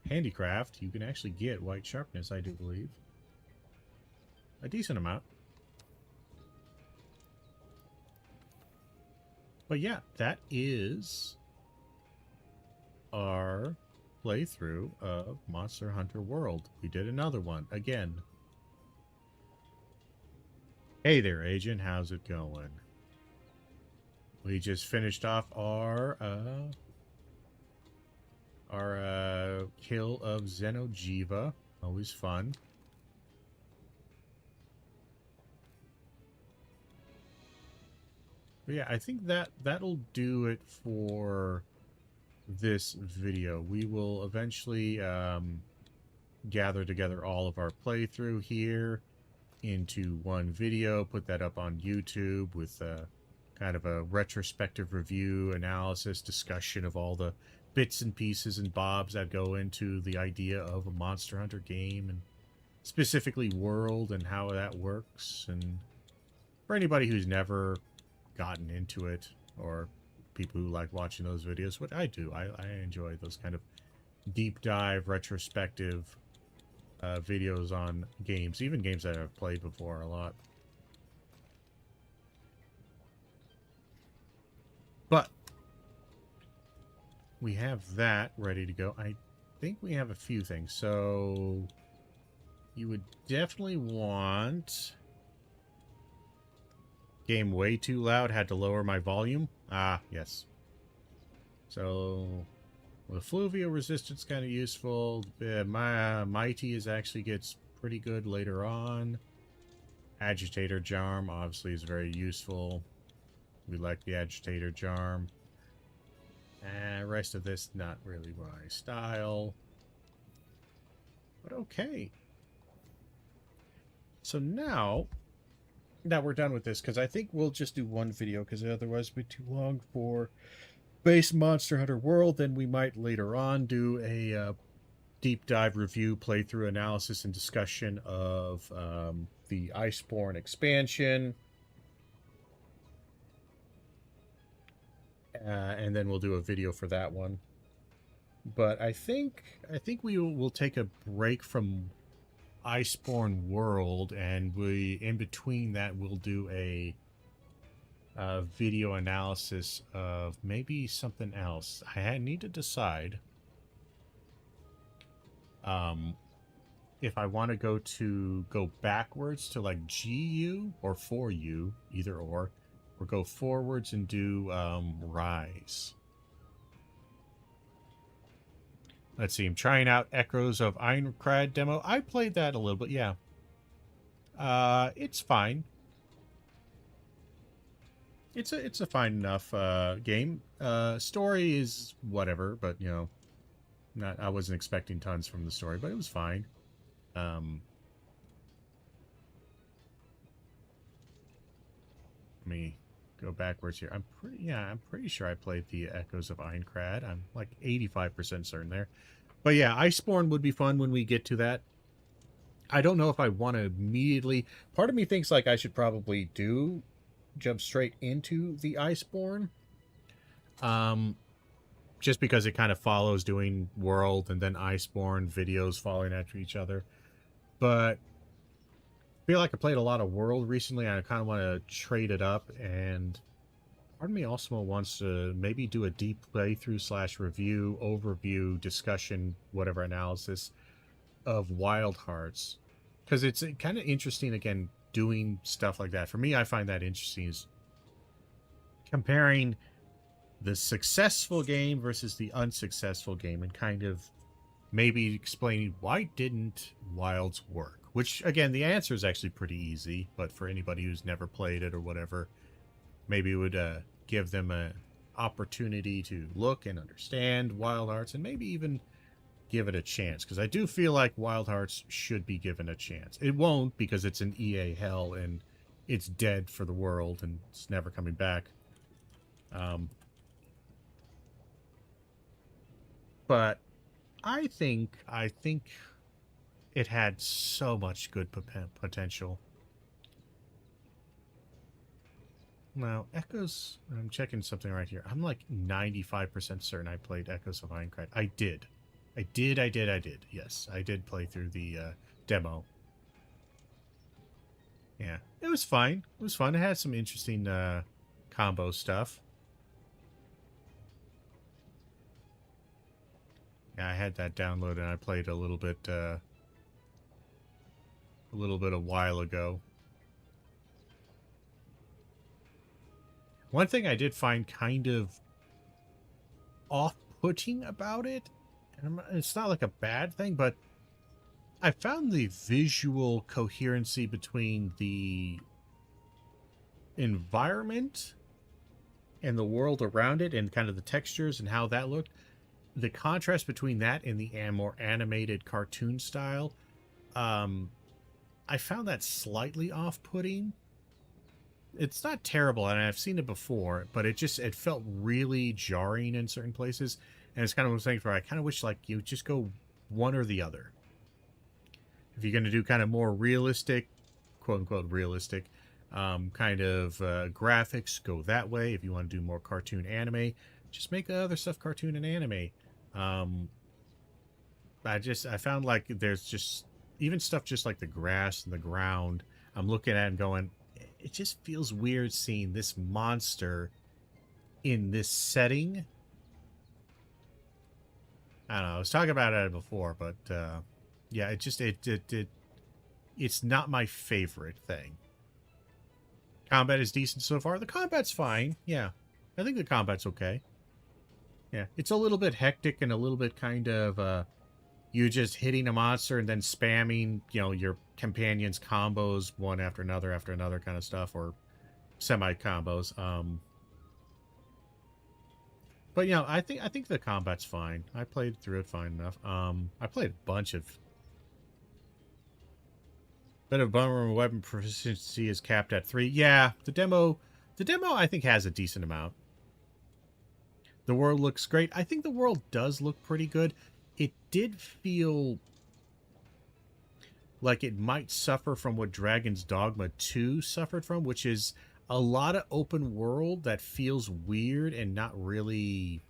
handicraft, you can actually get white sharpness, I do believe. A decent amount. But yeah, that is our playthrough of Monster Hunter World. We did another one again. Hey there, Agent. How's it going? We just finished off our kill of Xenojiva. Always fun. But yeah, I think that'll do it for this video. We will eventually gather together all of our playthrough here into one video, put that up on YouTube with kind of a retrospective review, analysis, discussion of all the bits and pieces and bobs that go into the idea of a Monster Hunter game, and specifically World and how that works. And for anybody who's never gotten into it, or people who like watching those videos, what I do, I enjoy those kind of deep dive retrospective videos on games, even games that I've played before a lot. But we have that ready to go. I think we have a few things. So you would definitely want... Game way too loud, had to lower my volume. Ah, yes. So the Fluvio resistance kind of useful. My Mighty is actually gets pretty good later on. Agitator Charm obviously is very useful. We like the Agitator Charm. And rest of this, not really my style. But okay. So now that we're done with this, because I think we'll just do one video, because otherwise it'd be too long for base Monster Hunter World. Then we might later on do a deep dive review, playthrough analysis, and discussion of the Iceborne expansion. And then we'll do a video for that one. But I think we will take a break from Iceborne World, and in between that we'll do a video analysis of maybe something else. I need to decide if I want to go backwards to like GU or 4U, either or go forwards and do Rise. Let's see, I'm trying out Echoes of Ironcrad demo. I played that a little bit, yeah. It's fine. It's a fine enough game. Story is whatever, but you know, I wasn't expecting tons from the story, but it was fine. Let me go backwards here. I'm pretty sure I played the Echoes of Ironcrad. I'm like 85% certain there. But yeah, Iceborne would be fun when we get to that. I don't know if I want to immediately... Part of me thinks like I should probably jump straight into the Iceborne. Just because it kind of follows doing World and then Iceborne videos following after each other. But I feel like I played a lot of World recently, and I kind of want to trade it up, and part of me also wants to maybe do a deep playthrough / review, overview, discussion, whatever analysis of Wild Hearts, because it's kind of interesting, again, doing stuff like that. For me, I find that interesting, is comparing the successful game versus the unsuccessful game, and kind of maybe explaining why didn't Wilds work. Which, again, the answer is actually pretty easy, but for anybody who's never played it or whatever, maybe it would give them a opportunity to look and understand Wild Hearts, and maybe even give it a chance, because I do feel like Wild Hearts should be given a chance. It won't, because it's an EA hell and it's dead for the world and it's never coming back. But I think it had so much good potential. Now, Echoes... I'm checking something right here. I'm like 95% certain I played Echoes of Minecraft. I did. I did. Yes, I did play through the demo. Yeah, it was fine. It was fun. It had some interesting combo stuff. Yeah, I had that downloaded and I played a little bit a while ago. One thing I did find kind of off-putting about it, and it's not like a bad thing, but I found the visual coherency between the environment and the world around it and kind of the textures and how that looked. The contrast between that and the more animated cartoon style, I found that slightly off-putting. It's not terrible, and I've seen it before, but it felt really jarring in certain places. And it's kind of what I'm saying, for I kind of wish like you just go one or the other. If you're going to do kind of more realistic, quote unquote realistic, kind of graphics, go that way. If you want to do more cartoon anime, just make the other stuff cartoon and anime. I found like there's just even stuff just like the grass and the ground. I'm looking at and going, it just feels weird seeing this monster in this setting. I don't know. I was talking about it before, but yeah, it's not my favorite thing. Combat is decent so far. The combat's fine. Yeah, I think the combat's okay. Yeah, it's a little bit hectic and a little bit kind of you just hitting a monster and then spamming, your companion's combos one after another kind of stuff, or semi combos. But I think the combat's fine. I played through it fine enough. I played a bunch of. Bit of bummer when weapon proficiency is capped at 3. Yeah, the demo I think has a decent amount. The world looks great. I think the world does look pretty good. It did feel like it might suffer from what Dragon's Dogma 2 suffered from, which is a lot of open world that feels weird and not really...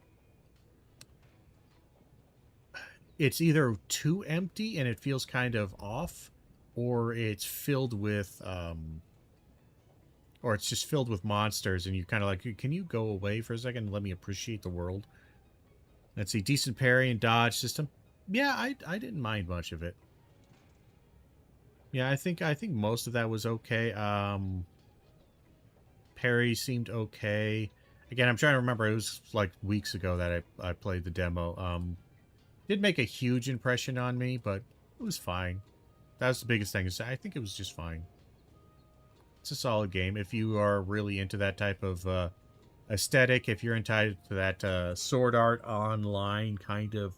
It's either too empty and it feels kind of off, or it's filled with... or it's just filled with monsters and you kind of like, can you go away for a second and let me appreciate the world? Let's see, decent parry and dodge system. Yeah, I didn't mind much of it. Yeah, I think most of that was okay. Parry seemed okay. Again, I'm trying to remember. It was like weeks ago that I played the demo. Didn't make a huge impression on me, but it was fine. That was the biggest thing. Is I think it was just fine. It's a solid game if you are really into that type of aesthetic. If you're into that sword art online kind of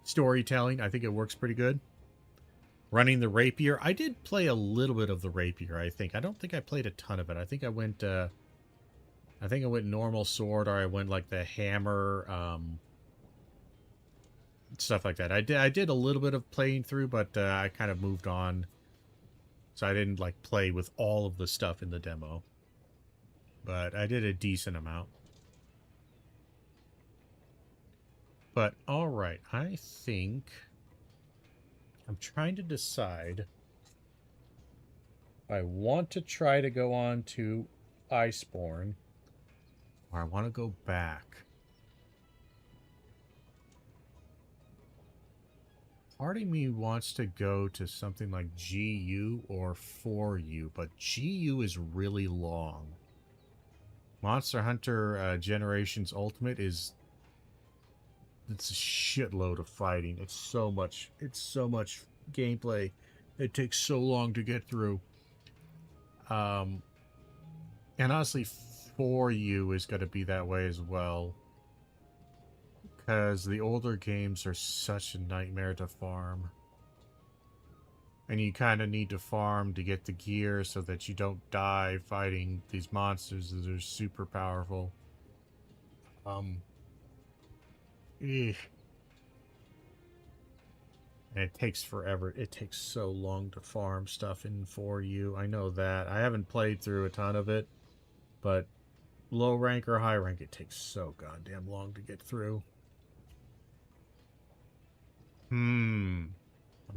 storytelling, I think it works pretty good. Running the rapier, I did play a little bit of the rapier. I don't think I played a ton of it. I think I went normal sword, or I went like the hammer, stuff like that. I did a little bit of playing through, but I kind of moved on. So I didn't like play with all of the stuff in the demo. But I did a decent amount. But alright, I think I'm trying to decide if I want to try to go on to Iceborne or I want to go back. Part of me wants to go to something like GU or 4U, but GU is really long. Monster Hunter Generations Ultimate is... It's a shitload of fighting. It's so much gameplay. It takes so long to get through. And honestly, 4U is going to be that way as well. Because the older games are such a nightmare to farm. And you kind of need to farm to get the gear so that you don't die fighting these monsters that are super powerful. And it takes forever. It takes so long to farm stuff in 4U. I know that. I haven't played through a ton of it, but low rank or high rank, it takes so goddamn long to get through. I'm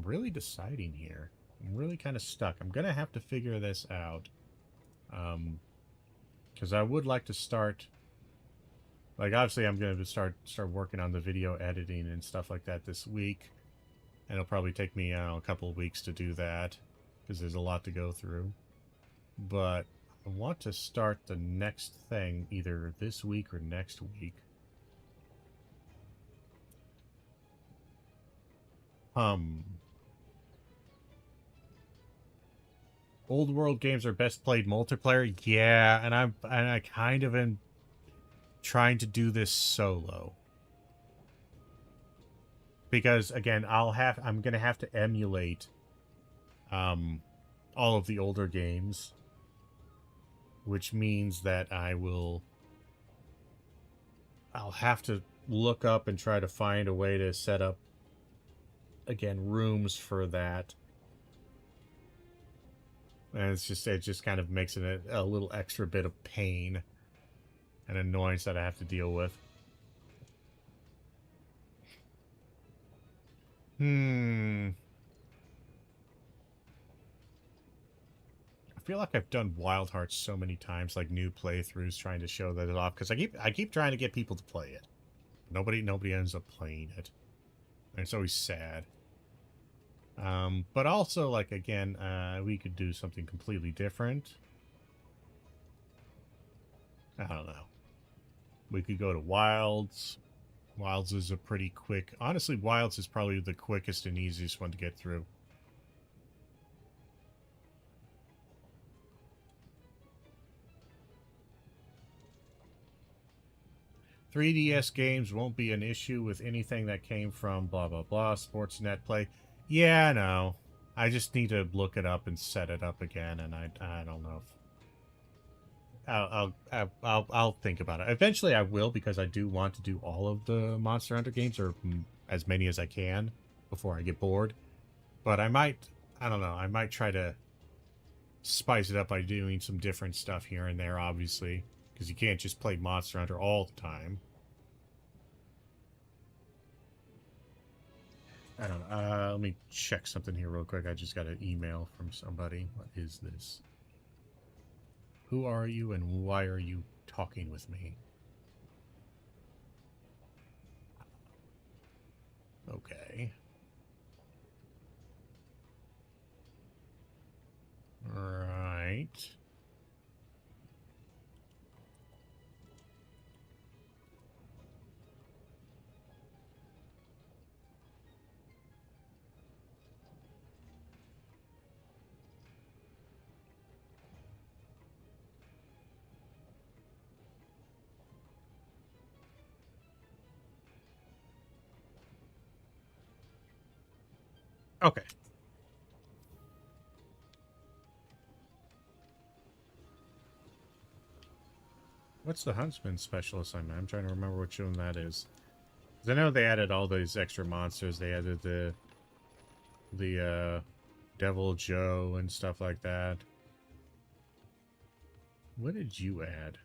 really deciding here. I'm really kind of stuck. I'm gonna have to figure this out. Because I would like to start... Like, obviously, I'm going to start working on the video editing and stuff like that this week. And it'll probably take me, a couple of weeks to do that. Because there's a lot to go through. But I want to start the next thing either this week or next week. Old world games are best played multiplayer? Yeah, and I kind of am trying to do this solo. Because again, I'm gonna have to emulate all of the older games. Which means that I'll have to look up and try to find a way to set up, again, rooms for that. And it just kind of makes it a little extra bit of pain and annoyance that I have to deal with. I feel like I've done Wild Hearts so many times, like new playthroughs, trying to show that it off, because I keep trying to get people to play it. Nobody ends up playing it. And it's always sad. But also, like, again, we could do something completely different. I don't know. We could go to Wilds. Wilds is a pretty quick... Honestly, Wilds is probably the quickest and easiest one to get through. "3DS games won't be an issue with anything that came from blah blah blah Sportsnet Play." Yeah, no. I just need to look it up and set it up again, and I don't know if I'll think about it. Eventually I will, because I do want to do all of the Monster Hunter games, or as many as I can before I get bored. But I don't know, I might try to spice it up by doing some different stuff here and there, obviously. Because you can't just play Monster Hunter all the time. I don't know. Let me check something here real quick. I just got an email from somebody. What is this? Who are you and why are you talking with me? Okay. Right. Okay. What's the Huntsman Specialist assignment? I'm trying to remember which one that is. 'Cause I know they added all these extra monsters. They added the Devil Joe and stuff like that. What did you add?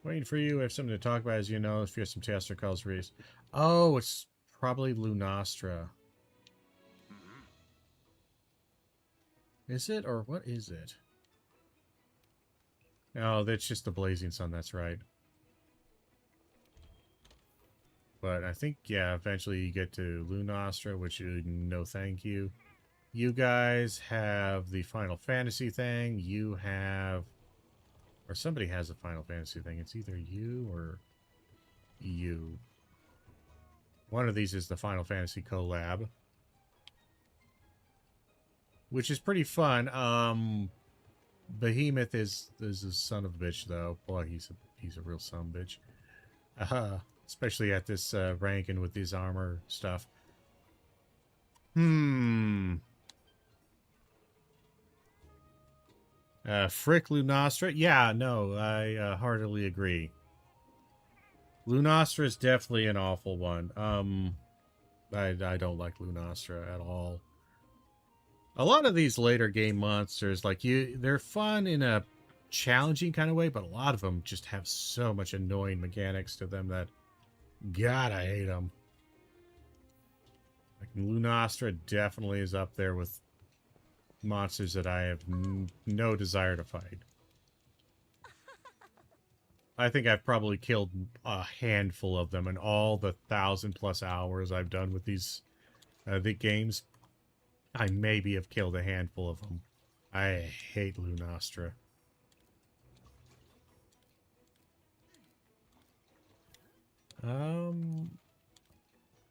Waiting for you. I have something to talk about, as you know. If you have some Taster calls, Reese. Oh, it's probably Lunastra. Is it, or what is it? Oh, that's just the Blazing Sun, that's right. But I think, yeah, eventually you get to Lunastra, which no thank you. You guys have the Final Fantasy thing. You have... Or somebody has a Final Fantasy thing. It's either you or you. One of these is the Final Fantasy collab, which is pretty fun. Behemoth is a son of a bitch, though. Boy, he's a real son of a bitch. Especially at this rank and with his armor stuff. Frick Lunastra? Yeah, no, I heartily agree. Lunastra is definitely an awful one. I don't like Lunastra at all. A lot of these later game monsters, like they're fun in a challenging kind of way, but a lot of them just have so much annoying mechanics to them that, God, I hate them. Like Lunastra definitely is up there with monsters that I have no desire to fight. I think I've probably killed a handful of them in all the 1,000+ hours I've done with these the games. I maybe have killed a handful of them. I hate Lunastra.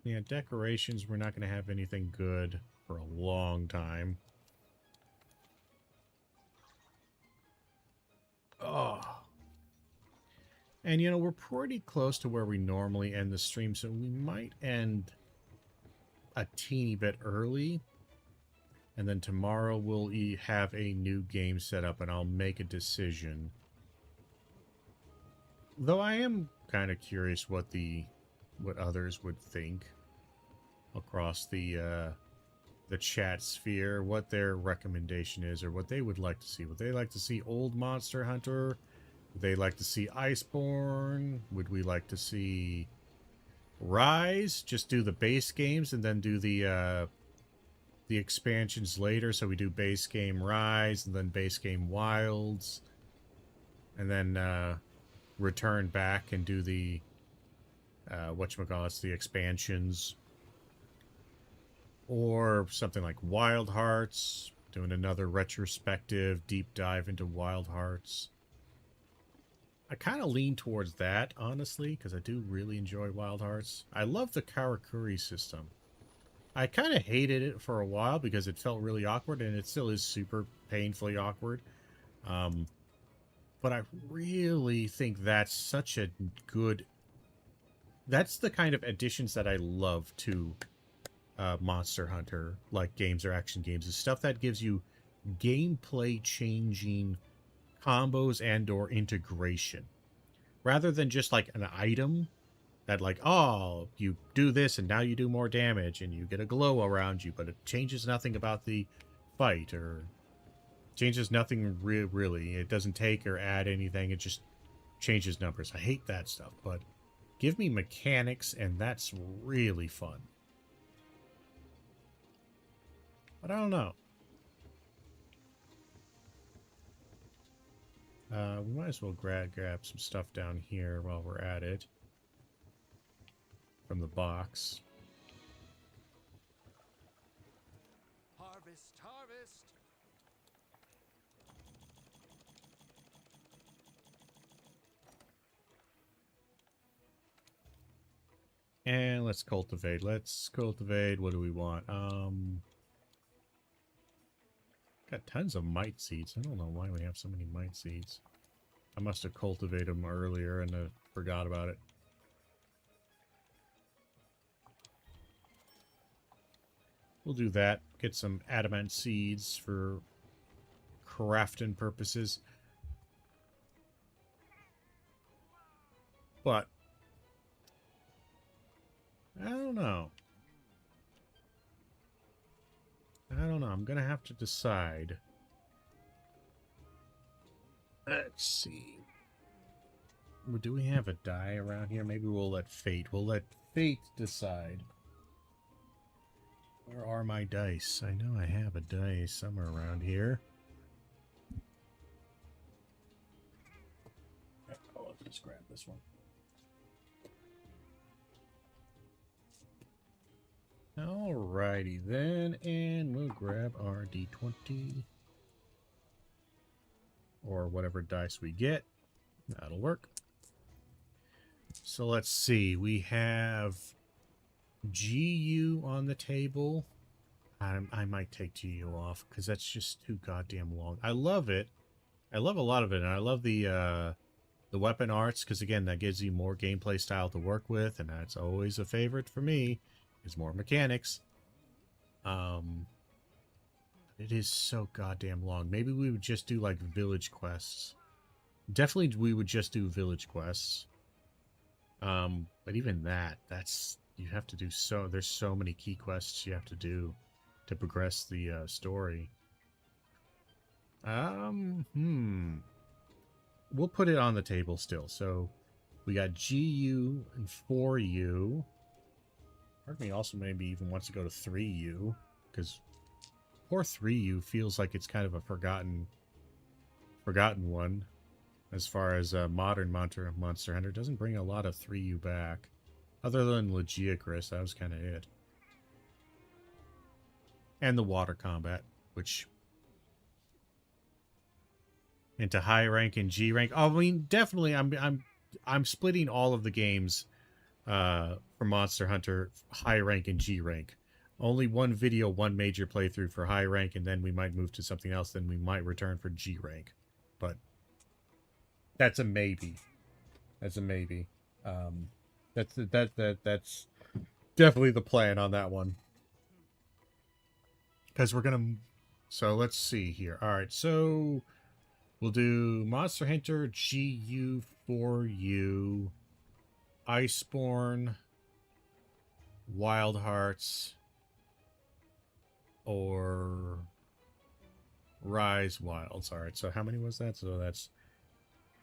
Yeah, decorations, we're not going to have anything good for a long time. Oh. And, you know, we're pretty close to where we normally end the stream, so we might end a teeny bit early. And then tomorrow we'll have a new game set up, and I'll make a decision. Though I am kind of curious what others would think across the chat sphere, what their recommendation is, or what they would like to see. Would they like to see old Monster Hunter? Would they like to see Iceborne? Would we like to see Rise? Just do the base games and then do the expansions later. So we do base game Rise and then base game Wilds, and then return back and do the whatchamacallits, the expansions. Or something like Wild Hearts, doing another retrospective deep dive into Wild Hearts. I kind of lean towards that, honestly, because I do really enjoy Wild Hearts. I love the Karakuri system. I kind of hated it for a while because it felt really awkward, and it still is super painfully awkward. But I really think that's such a good... That's the kind of additions that I love to Monster Hunter, like games or action games, is stuff that gives you gameplay-changing combos and or integration. Rather than just like an item that like, oh, you do this and now you do more damage and you get a glow around you, but it changes nothing about the fight or changes nothing really. It doesn't take or add anything. It just changes numbers. I hate that stuff, but give me mechanics and that's really fun. But I don't know. We might as well grab some stuff down here while we're at it. From the box. Harvest, harvest. And let's cultivate. Let's cultivate. What do we want? Got tons of mite seeds. I don't know why we have so many mite seeds. I must have cultivated them earlier and forgot about it. We'll do that. Get some adamant seeds for crafting purposes. But I don't know. I'm going to have to decide. Let's see. Do we have a die around here? Maybe we'll let fate. We'll let fate decide. Where are my dice? I know I have a dice somewhere around here. Oh, let's just grab this one. Alrighty then, and we'll grab our D20. Or whatever dice we get. That'll work. So let's see. We have GU on the table. I might take GU off because that's just too goddamn long. I love it. I love a lot of it, and I love the weapon arts because again, that gives you more gameplay style to work with, and that's always a favorite for me. Is more mechanics. It is so goddamn long. Maybe we would just do like village quests. Definitely, we would just do village quests. But even that's you have to do so. There's so many key quests you have to do to progress the story. We'll put it on the table still. So we got GU and 4U. Part of me also maybe even wants to go to 3U because poor 3U feels like it's kind of a forgotten one as far as modern Monster Hunter. Doesn't bring a lot of 3U back. Other than Legiacris, that was kind of it. And the water combat, which into high rank and G rank. Oh, I mean, definitely, I'm splitting all of the games for Monster Hunter high rank and G rank. Only one video, one major playthrough for high rank, and then we might move to something else. Then we might return for G rank, but that's a maybe. That's a maybe. That's definitely the plan on that one. Because we're gonna. So let's see here. All right, so we'll do Monster Hunter GU 4U, Iceborne, Wild Hearts, or Rise Wilds. All right, so how many was that? So that's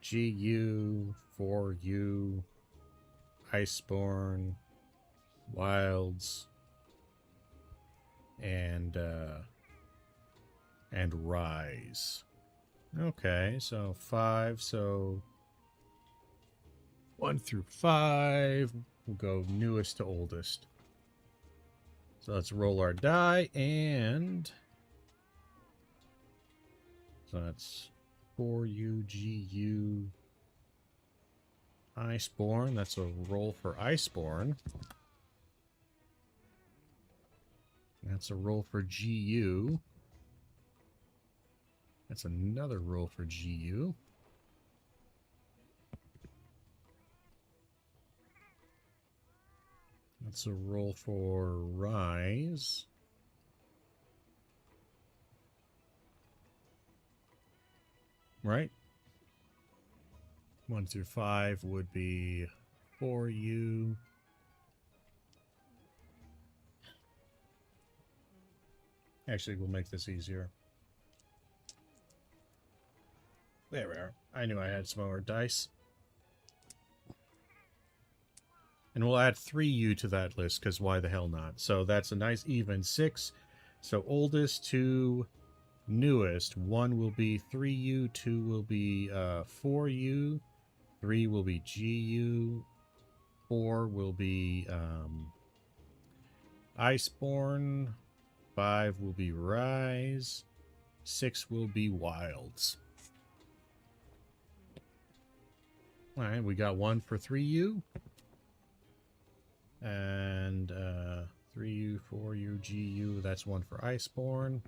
GU 4U, Iceborne, Wilds, and Rise. Okay, so 5. So 1 through 5. We'll go newest to oldest. So let's roll our die, and so that's 4UGU Iceborne. That's a roll for Iceborne. That's a roll for GU. That's another roll for GU. That's a roll for Rise. Right? 1 through 5 would be 4U. Actually, we'll make this easier. There we are. I knew I had some more dice. And we'll add 3U to that list, because why the hell not? So that's a nice even 6. So oldest to newest. 1 will be 3U, 2 will be 4U, 3 will be GU, 4 will be Iceborne, 5 will be Rise, 6 will be Wilds. Alright, we got 1 for 3U. And 3U, 4U, GU, that's 1 for Iceborne.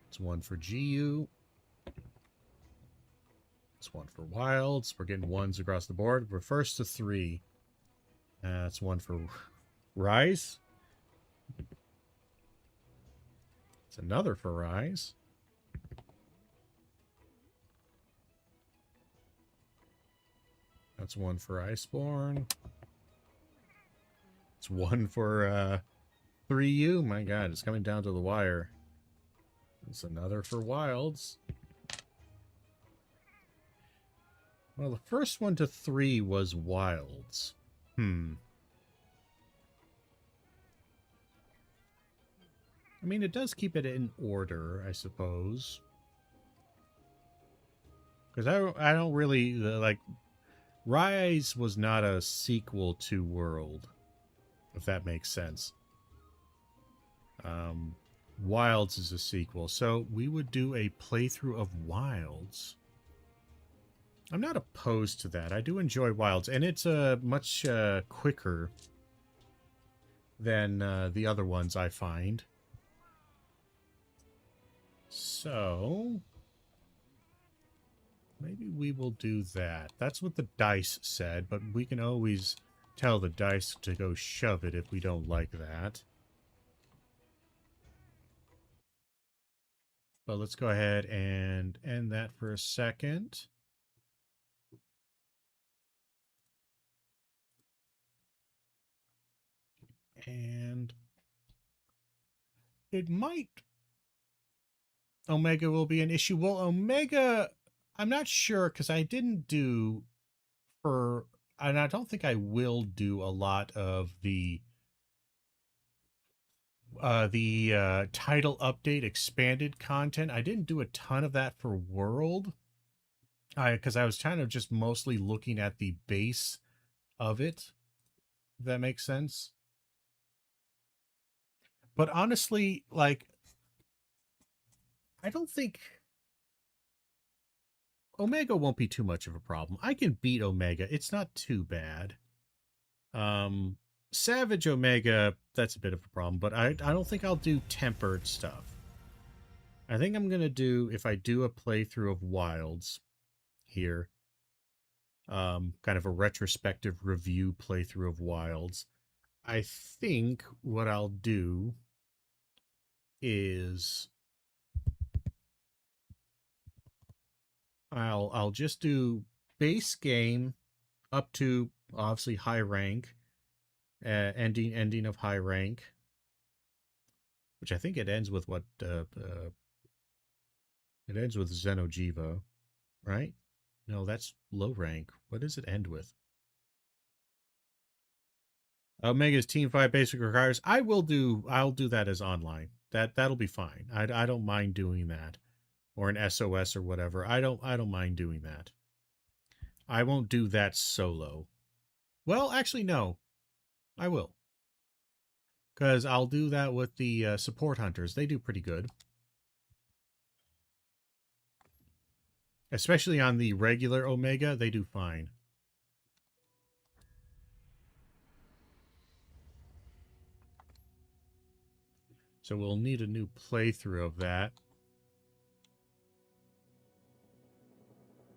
It's 1 for GU. It's 1 for Wilds. We're getting 1s across the board. We're first to 3. That's 1 for Rise. It's another for Rise. That's 1 for Iceborne. It's 1 for 3U. My god, it's coming down to the wire. It's another for Wilds. Well, the first one to 3 was Wilds. I mean, it does keep it in order, I suppose. Because I don't really, like, Rise was not a sequel to World. if that makes sense. Wilds is a sequel, so we would do a playthrough of Wilds. I'm not opposed to that. I do enjoy Wilds, and it's much quicker than the other ones I find. So maybe we will do that. That's what the dice said, but we can always tell the dice to go shove it if we don't like that. But let's go ahead and end that for a second. And it might... Omega will be an issue. Well, Omega, I'm not sure because I didn't do for... And I don't think I will do a lot of the title update expanded content. I didn't do a ton of that for World. Because I was kind of just mostly looking at the base of it. If that makes sense. But honestly, like, I don't think Omega won't be too much of a problem. I can beat Omega. It's not too bad. Savage Omega, that's a bit of a problem, but I don't think I'll do tempered stuff. I think I'm going to do, if I do a playthrough of Wilds here, kind of a retrospective review playthrough of Wilds, I think what I'll do is I'll just do base game up to obviously high rank, ending of high rank, which I think it ends with what it ends with Xenojiva, right? No, that's low rank. What does it end with? Omega's Team 5 basic requires. I'll do that as online. That'll be fine. I don't mind doing that. Or an SOS or whatever. I don't mind doing that. I won't do that solo. Well, actually no. I will. Because I'll do that with the support hunters. They do pretty good. Especially on the regular Omega, they do fine. So we'll need a new playthrough of that.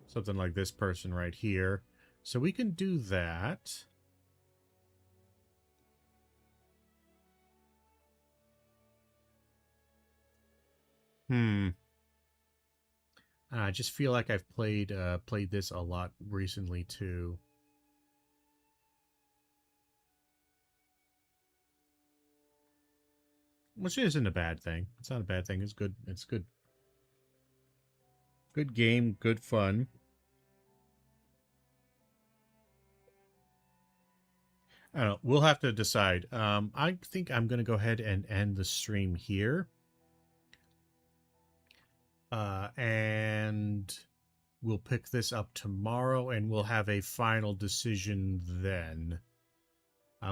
Something like this person right here. So we can do that. I just feel like I've played this a lot recently too. Which isn't a bad thing. It's not a bad thing. It's good. It's good. Good game. Good fun. I don't know. We'll have to decide. I think I'm going to go ahead and end the stream here. And we'll pick this up tomorrow, and we'll have a final decision then.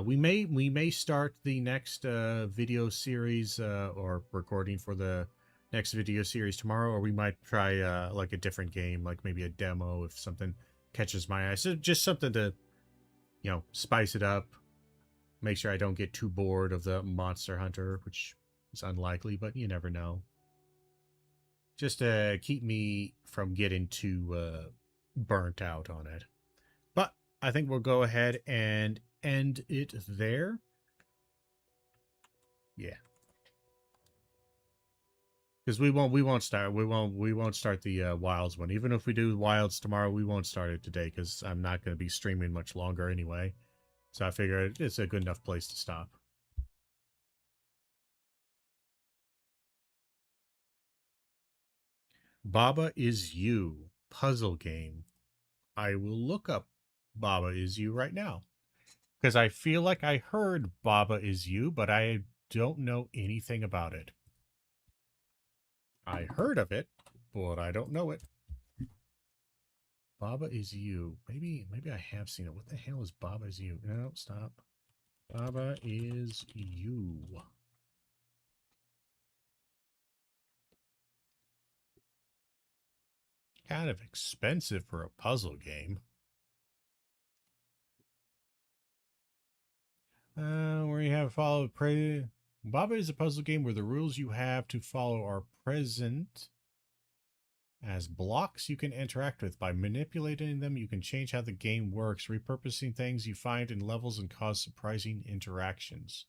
We may start the next video series or recording for the next video series tomorrow, or we might try like a different game, like maybe a demo if something catches my eye. So just something to, you know, spice it up. Make sure I don't get too bored of the Monster Hunter, which is unlikely, but you never know. Just to keep me from getting too burnt out on it. But I think we'll go ahead and end it there. Yeah. Because we won't start the Wilds one. Even if we do Wilds tomorrow, we won't start it today because I'm not going to be streaming much longer anyway. So I figure it's a good enough place to stop. Baba Is You puzzle game. I will look up Baba Is You right now. Because I feel like I heard Baba Is You, but I don't know anything about it. I heard of it, but I don't know it. Baba Is You. Maybe I have seen it. What the hell is Baba Is You? No, stop. Baba is you. Kind of expensive for a puzzle game. Where you have follow pre. Baba is a puzzle game where the rules you have to follow are present as blocks you can interact with. By manipulating them, you can change how the game works, repurposing things you find in levels and cause surprising interactions.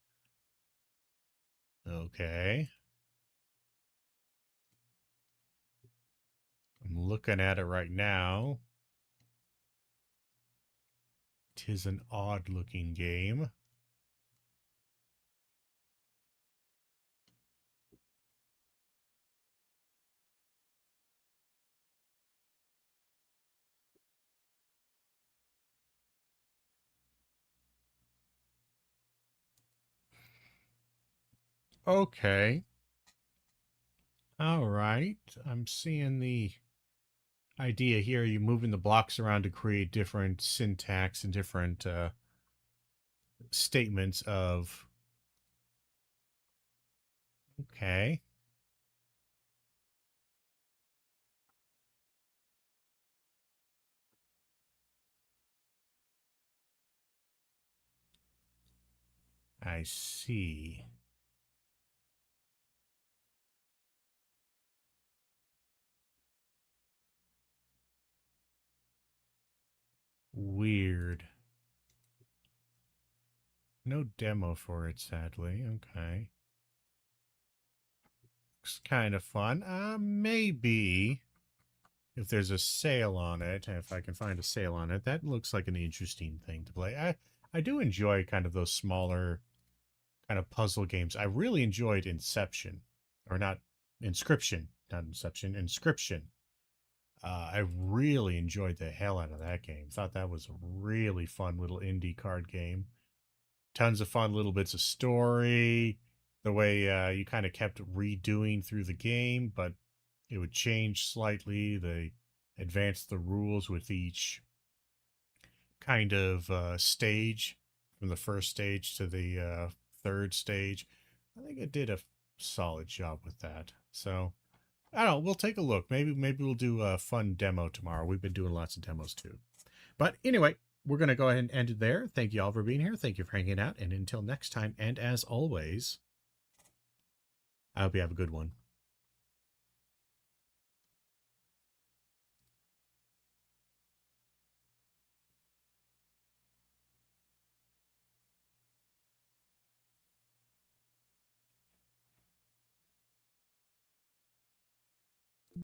Okay. I'm looking at it right now. Tis an odd-looking game. Okay. All right. I'm seeing the idea here. You're moving the blocks around to create different syntax and different statements of. Okay. I see. Weird. No demo for it, sadly. Okay. Looks kind of fun. Maybe if there's a sale on it, if I can find a sale on it, that looks like an interesting thing to play. I do enjoy kind of those smaller kind of puzzle games. I really enjoyed Inception, or not Inscription, not Inception, Inscription. I really enjoyed the hell out of that game. Thought that was a really fun little indie card game. Tons of fun little bits of story. The way you kind of kept redoing through the game, but it would change slightly. They advanced the rules with each kind of stage, from the first stage to the third stage. I think it did a solid job with that. So I don't know. We'll take a look. Maybe we'll do a fun demo tomorrow. We've been doing lots of demos too. But anyway, we're going to go ahead and end it there. Thank you all for being here. Thank you for hanging out. And until next time, and as always, I hope you have a good one.